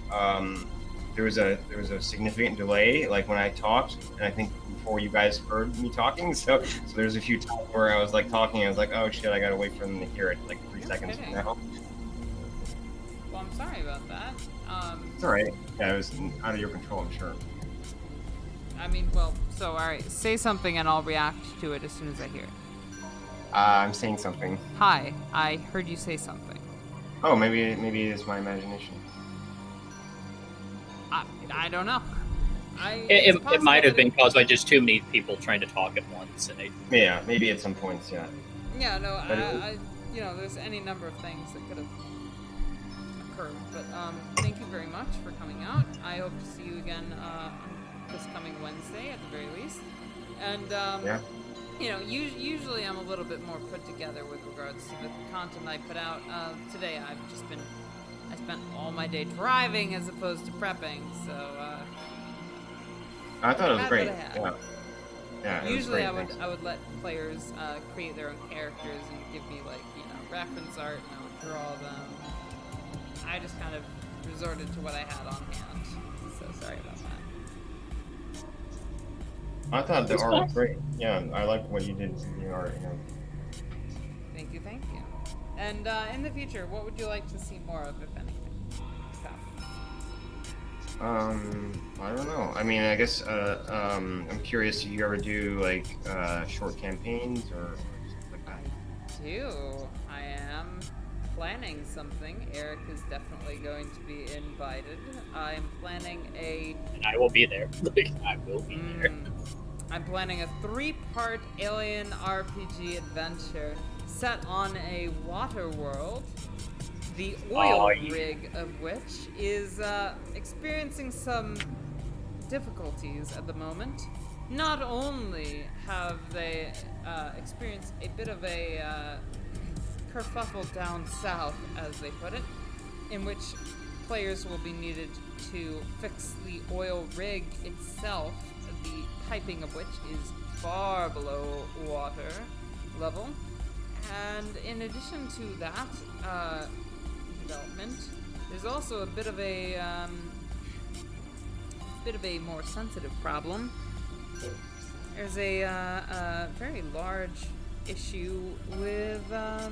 there was a significant delay, like when I talked, and I think before you guys heard me talking. So there's a few times where I was like talking, I was like, oh shit, I gotta wait for them to hear it like 3 seconds from now. Well, I'm sorry about that. It's all right. Yeah, it was out of your control, I'm sure. I mean, well, so all right, say something and I'll react to it as soon as I hear it. I'm saying something. Hi, I heard you say something. Oh, maybe it's my imagination. I don't know. It might have been caused by just too many people trying to talk at once, and Yeah, maybe at some points, yeah. Yeah, no, there's any number of things that could have occurred. But thank you very much for coming out. I hope to see you again this coming Wednesday at the very least. And Yeah. Usually I'm a little bit more put together with regards to the content I put out. Today I spent all my day driving as opposed to prepping, so I thought it was had great. what I had. Yeah. Usually it was great. I would let players create their own characters and give me reference art, and I would draw them. I just kind of resorted to what I had on hand. So sorry about that. I thought the It's art fun. was great. Yeah, I like what you did in the art. Thank you, thank you. And in the future, what would you like to see more of, if anything? I don't know. I mean, I guess I'm curious. Do you ever do like short campaigns or stuff like that? I do. I am planning something. Eric is definitely going to be invited. I'm planning a And I will be there. Like, I will be there. I'm planning a 3-part alien RPG adventure set on a water world, the oil Oh, yeah. rig of which is experiencing some difficulties at the moment. Not only have they experienced a bit of a kerfuffle down south, as they put it, in which players will be needed to fix the oil rig itself, the piping of which is far below water level. And in addition to that development, there's also a bit of a more sensitive problem. There's a very large issue with the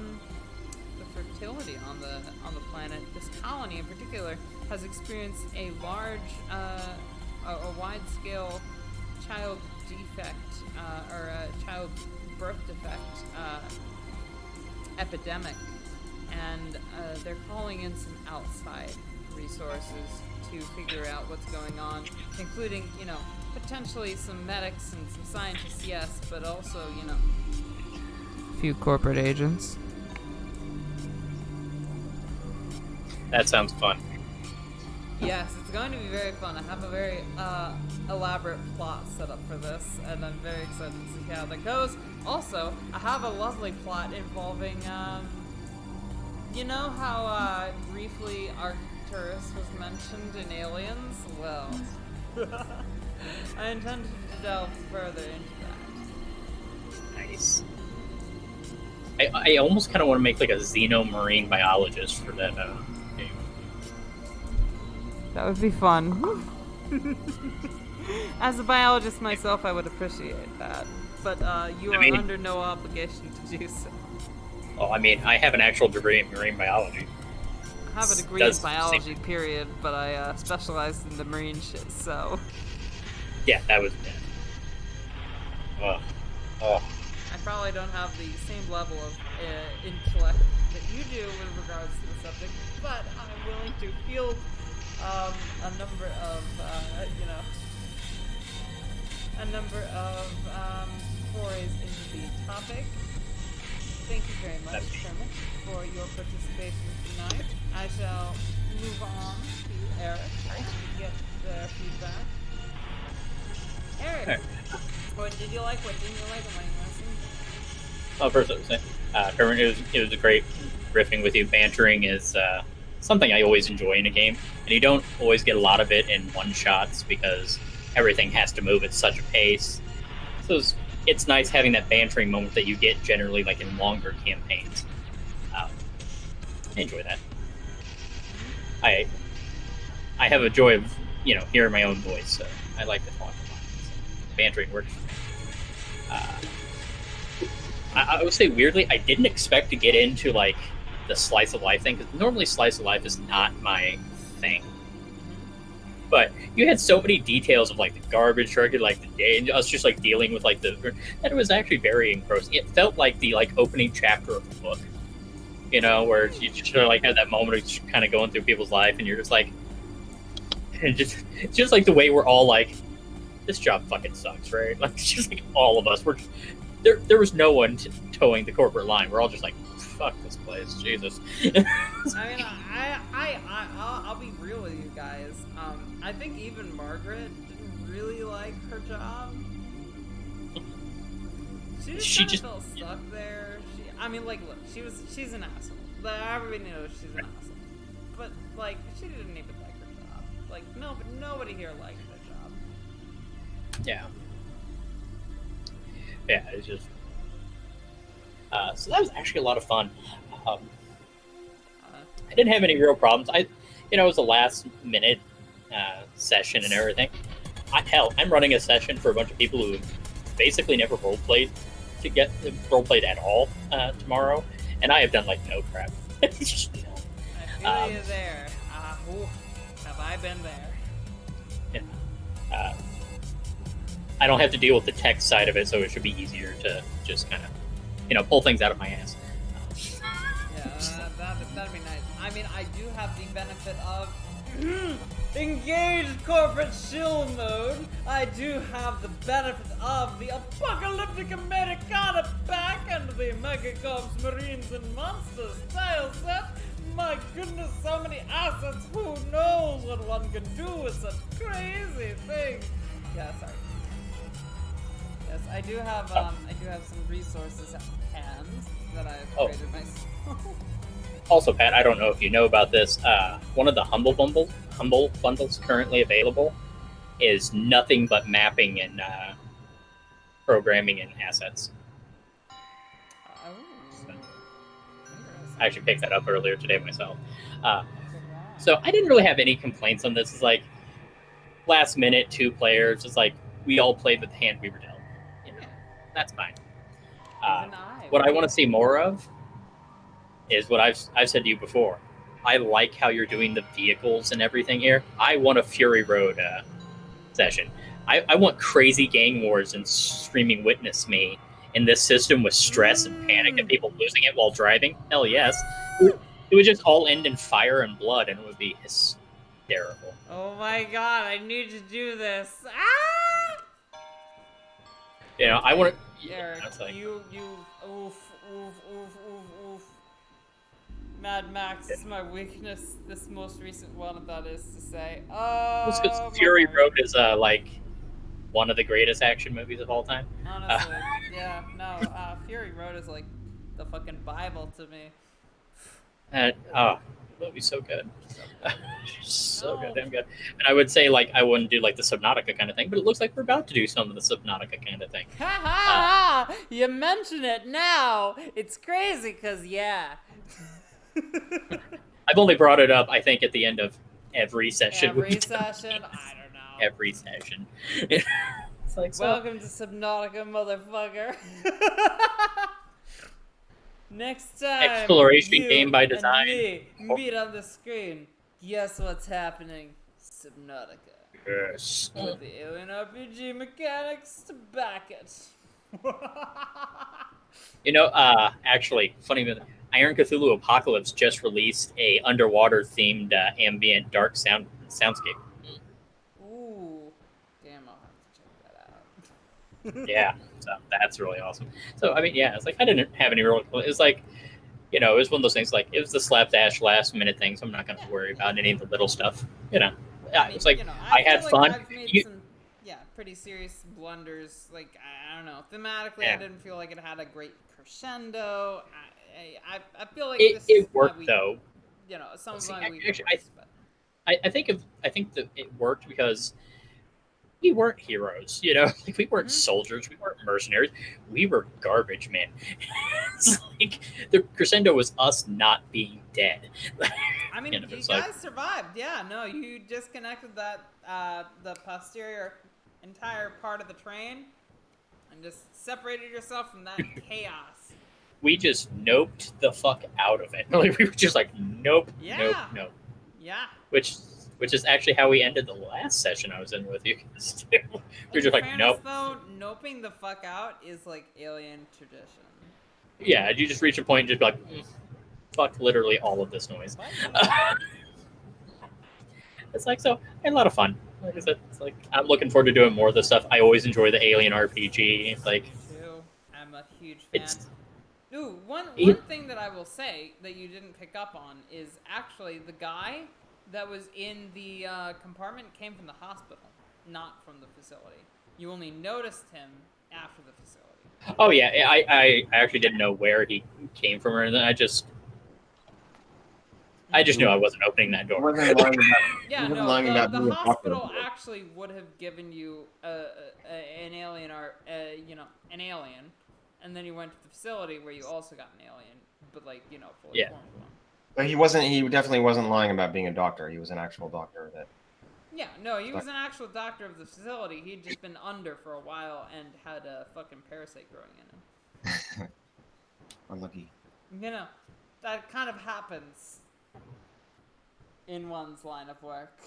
fertility on the planet. This colony in particular has experienced a large, a wide-scale child defect or a child birth defect epidemic, and they're calling in some outside resources to figure out what's going on, including, potentially some medics and some scientists, yes, but also, a few corporate agents. That sounds fun. Yes, it's going to be very fun. I have a very elaborate plot set up for this, and I'm very excited to see how that goes. Also, I have a lovely plot involving, you know how briefly Arcturus was mentioned in Aliens? Well, I intend to delve further into that. Nice. I almost kind of want to make like a xenomarine biologist for that game. That would be fun. As a biologist myself, I would appreciate that. But you are under no obligation to do so. Well, I mean, I have an actual degree in marine biology. I have a degree in biology, period, but I specialized in the marine shit, so... Yeah, that was... Yeah. Oh. I probably don't have the same level of intellect that you do with regards to the subject, but I'm willing to field a number of, forays into the topic. Thank you very much, Kermit, for your participation tonight. I shall move on to Eric to get their feedback. Eric, what did you like? What didn't you like? What you Well, first I was saying, Kermit, it was a great riffing with you. Bantering is something I always enjoy in a game, and you don't always get a lot of it in one-shots because everything has to move at such a pace. So it's nice having that bantering moment that you get generally like in longer campaigns. I enjoy that. I have a joy of hearing my own voice, so I like to talk a lot. So bantering works. I would say weirdly, I didn't expect to get into like the slice of life thing because normally slice of life is not my thing. But you had so many details of like the garbage truck and like the day, and us just like dealing with like that it was actually very engrossing. It felt like the like opening chapter of the book, where you just like had that moment of just kind of going through people's life, and you're just like, and just like the way we're all like, this job fucking sucks, right? Like it's just like all of us, we're just, there was no one towing the corporate line. We're all just like, fuck this place, Jesus. I mean, I'll be real with you guys. I think even Margaret didn't really like her job. She just felt stuck there. Look, she's an asshole. Everybody knows she's an asshole. But like, she didn't even like her job. Like, nobody here liked her job. Yeah. Yeah, it's just. So that was actually a lot of fun. I didn't have any real problems. It was a last minute session and everything. I'm running a session for a bunch of people who basically never roleplayed roleplayed at all tomorrow, and I have done like no prep. I feel you there. Have I been there? Uh, I don't have to deal with the tech side of it, so it should be easier to just kind of, pull things out of my ass. Yeah, that'd be nice. I mean, I do have the benefit of engaged corporate shill mode. I do have the benefit of the apocalyptic Americana pack and the Megacorps Marines and Monsters style set. My goodness, so many assets. Who knows what one can do with such crazy things? Yeah, sorry. Yes, I do have some resources at hand that I've created myself. Also, Pat, I don't know if you know about this. One of the Humble bundles currently available is nothing but mapping and programming and assets. Oh. So, I actually picked that up earlier today myself. So I didn't really have any complaints on this. It's like last minute, 2 players. It's like we all played with the hand we were dealt. That's fine. What I want to see more of is what I've said to you before. I like how you're doing the vehicles and everything here. I want a Fury Road session. I want crazy gang wars and screaming witness me in this system with stress and panic and people losing it while driving. Hell yes. It would just all end in fire and blood, and it would be hysterical. Oh my god, I need to do this. I want to... Eric, oof. Mad Max is my weakness, this most recent one, that is to say. Because Fury Road is, one of the greatest action movies of all time. Honestly, yeah, no, Fury Road is like the fucking Bible to me. The movie's so good. So goddamn good. And I would say, I wouldn't do, the Subnautica kind of thing, but it looks like we're about to do some of the Subnautica kind of thing. Ha ha ha! You mention it now! It's crazy, because, yeah. I've only brought it up, I think, at the end of every session. Every session? I don't know. Every session. It's like, welcome to Subnautica, motherfucker. Next time, exploration game by design. And me meet on the screen. Guess what's happening? Subnautica. Yes. With the alien RPG mechanics to back it. Actually, funny minute. Iron Cthulhu Apocalypse just released a underwater themed ambient dark soundscape. Ooh, damn! I'll have to check that out. Yeah, so that's really awesome. So I mean, yeah, it's like I didn't have any real. It's like, it was one of those things. Like it was the slapdash last minute thing, so I'm not going to worry about any of the little stuff. It's like I had fun. I've made some, pretty serious blunders. Like I don't know, thematically, I didn't feel like it had a great crescendo. I feel like it worked though. Some of my actually, I think that it worked because we weren't heroes, we weren't soldiers, we weren't mercenaries, we were garbage men. It's like the crescendo was us not being dead. I mean, you guys survived. Yeah, no, you disconnected that the posterior entire part of the train and just separated yourself from that chaos. We just noped the fuck out of it. We were just like, nope. Yeah. Which is actually how we ended the last session I was in with you guys too. We were just like, nope. Though, noping the fuck out is like alien tradition. Yeah, you just reach a point and just be like, fuck literally all of this noise. It's like, so, I had a lot of fun. Like I said, it's like, I'm looking forward to doing more of this stuff. I always enjoy the alien RPG. I'm a huge fan. Ooh, one thing that I will say that you didn't pick up on is actually the guy that was in the compartment came from the hospital, not from the facility. You only noticed him after the facility. Oh yeah, I actually didn't know where he came from or anything. I just knew I wasn't opening that door. The hospital actually would have given you an alien an alien. And then you went to the facility where you also got an alien, but fully formed one. But he definitely wasn't lying about being a doctor. He was an actual doctor that Yeah, no, he was an actual doctor of the facility. He'd just been under for a while and had a fucking parasite growing in him. Unlucky. You know, that kind of happens in one's line of work.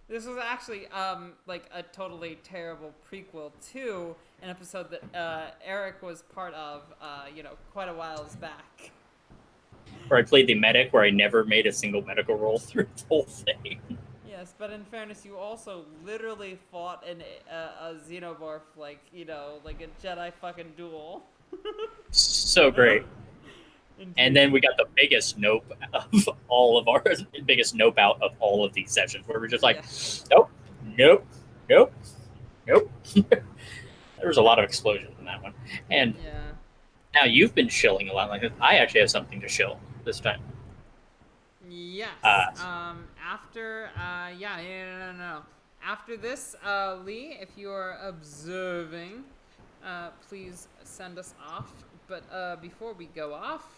This was actually like a totally terrible prequel to an episode that Eric was part of, quite a whiles back. Where I played the medic, where I never made a single medical roll through the whole thing. Yes, but in fairness, you also literally fought a xenomorph, like a Jedi fucking duel. So great. Indeed. And then we got the biggest nope of all of our biggest nope out of all of these sessions, where we're just like, nope. There was a lot of explosions in that one. And Yeah. now you've been shilling a lot like this. I actually have something to shill this time. Yes. After, no. After this, Lee, if you are observing, please send us off. But before we go off,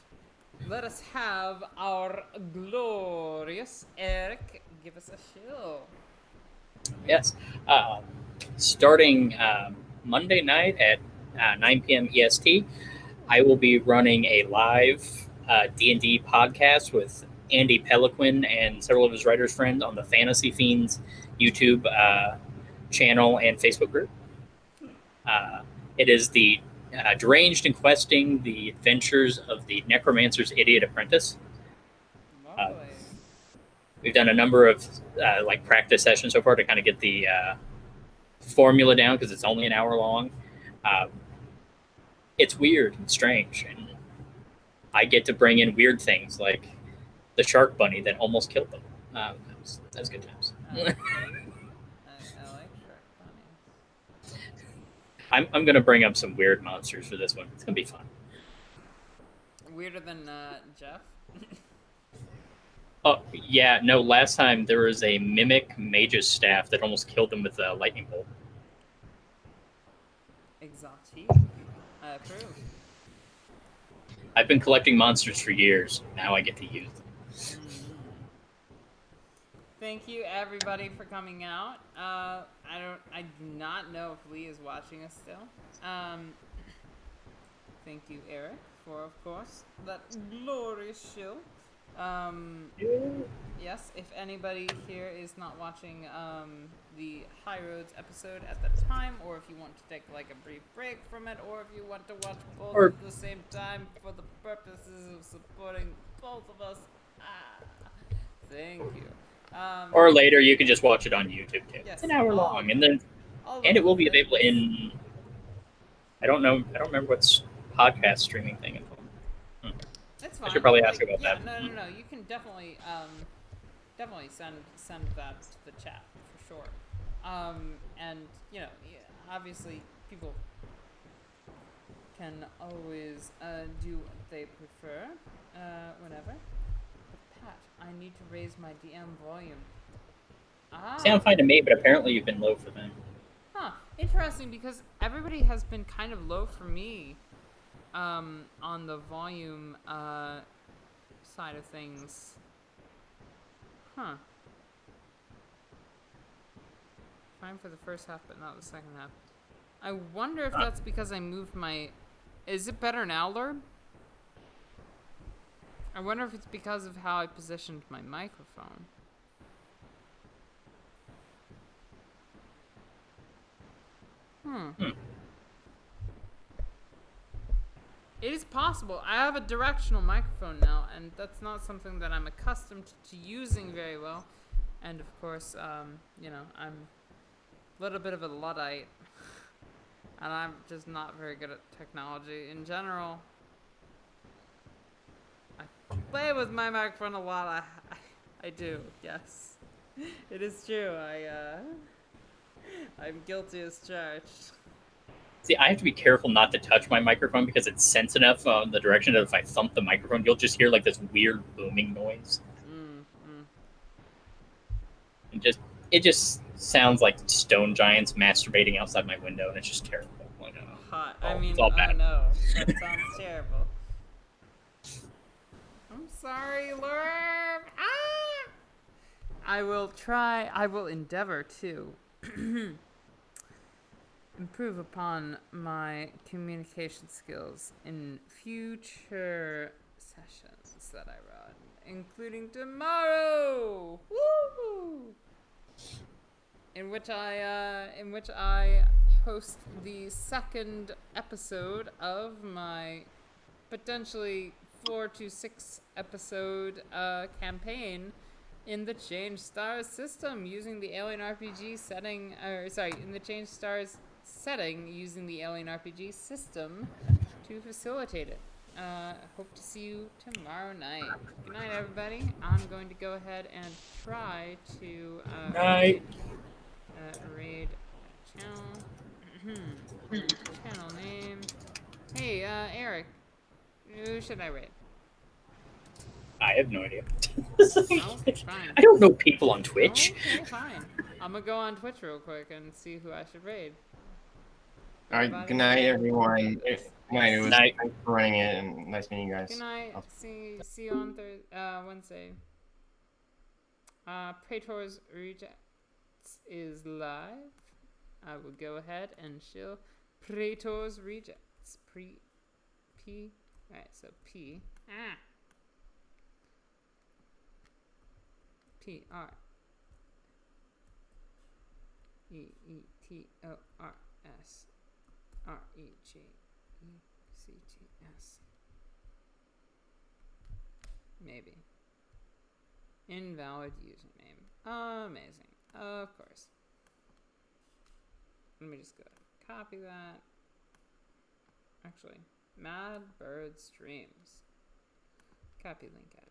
let us have our glorious Eric give us a shill. Yes. Starting Monday night at 9 p.m. EST, I will be running a live D&D podcast with Andy Peliquin and several of his writers' friends on the Fantasy Fiends YouTube channel and Facebook group. It is the Deranged and Questing the Adventures of the Necromancer's Idiot Apprentice. Lovely. We've done a number of practice sessions so far to kind of get the formula down, because it's only an hour long. It's weird and strange, and I get to bring in weird things like the shark bunny that almost killed them. That was good times. I like shark bunnies. I'm going to bring up some weird monsters for this one. It's going to be fun. Weirder than Jeff? Oh, yeah. No, last time there was a mimic mage's staff that almost killed him with a lightning bolt. Exotic. I approve. I've been collecting monsters for years. Now I get to use them. Thank you, everybody, for coming out. I do not know if Lee is watching us still. Thank you, Eric, for, of course, that glorious show. Yes, if anybody here is not watching the High Roads episode at the time, or if you want to take like a brief break from it, or if you want to watch both at the same time for the purposes of supporting both of us, thank you. Or later, you can just watch it on YouTube too. Yes. It's an hour long, and it will be available in. I don't remember what's podcast streaming thing is called. It's fine. I should probably ask about that. No. You can definitely send that to the chat for sure. And obviously people can always do what they prefer whenever. But Pat, I need to raise my DM volume. Sound fine to me, but apparently you've been low for them. Huh. Interesting, because everybody has been kind of low for me on the volume side of things. Huh. Fine for the first half, but not the second half. I wonder if that's because I moved my... Is it better now, Lurb? I wonder if it's because of how I positioned my microphone. It is possible. I have a directional microphone now, and that's not something that I'm accustomed to using very well. And of course, I'm a little bit of a Luddite, and I'm just not very good at technology in general. I play with my microphone a lot. I do, yes. It is true. I'm guilty as charged. See, I have to be careful not to touch my microphone because it's sense enough on the direction that if I thump the microphone, you'll just hear like this weird booming noise. It just sounds like stone giants masturbating outside my window, and it's just terrible. Like, Hot. it's all bad. No, that sounds terrible. I'm sorry, Lurb. I will endeavor to improve upon my communication skills in future sessions that I run, including tomorrow. Woo! In which I host the second episode of my potentially 4 to 6 episode campaign in the Change Stars system using the Alien RPG setting, in the Change Stars setting using the Alien RPG system to facilitate it. Hope to see you tomorrow night. Good night, everybody. I'm going to go ahead and try to raid channel. Channel name. Hey, Eric. Who should I raid? I have no idea. Oh, fine. I don't know people on Twitch. Okay, fine. I'm gonna go on Twitch real quick and see who I should raid. All right, good night, everyone. Good night. It was Night. thanks for running it, and nice meeting you guys. Good night. See you on Wednesday. Praetor's Rejects is live. I will go ahead and show Praetor's Rejects. P. Alright, so P. P R E E T O R S R E G E C T S. Maybe. Invalid username. Amazing. Of course. Let me just go ahead and copy that. Actually, Mad Bird Streams. Copy link address.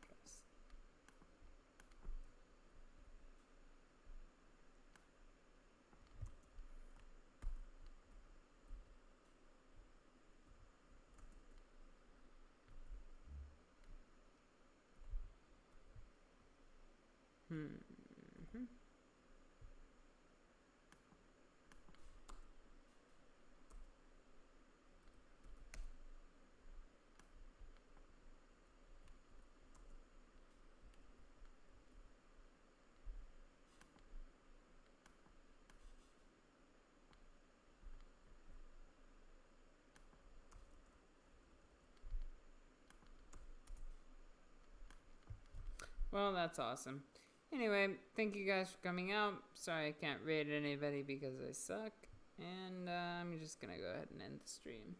Well, that's awesome. Anyway, thank you guys for coming out. Sorry I can't raid anybody because I suck. And I'm just gonna go ahead and end the stream.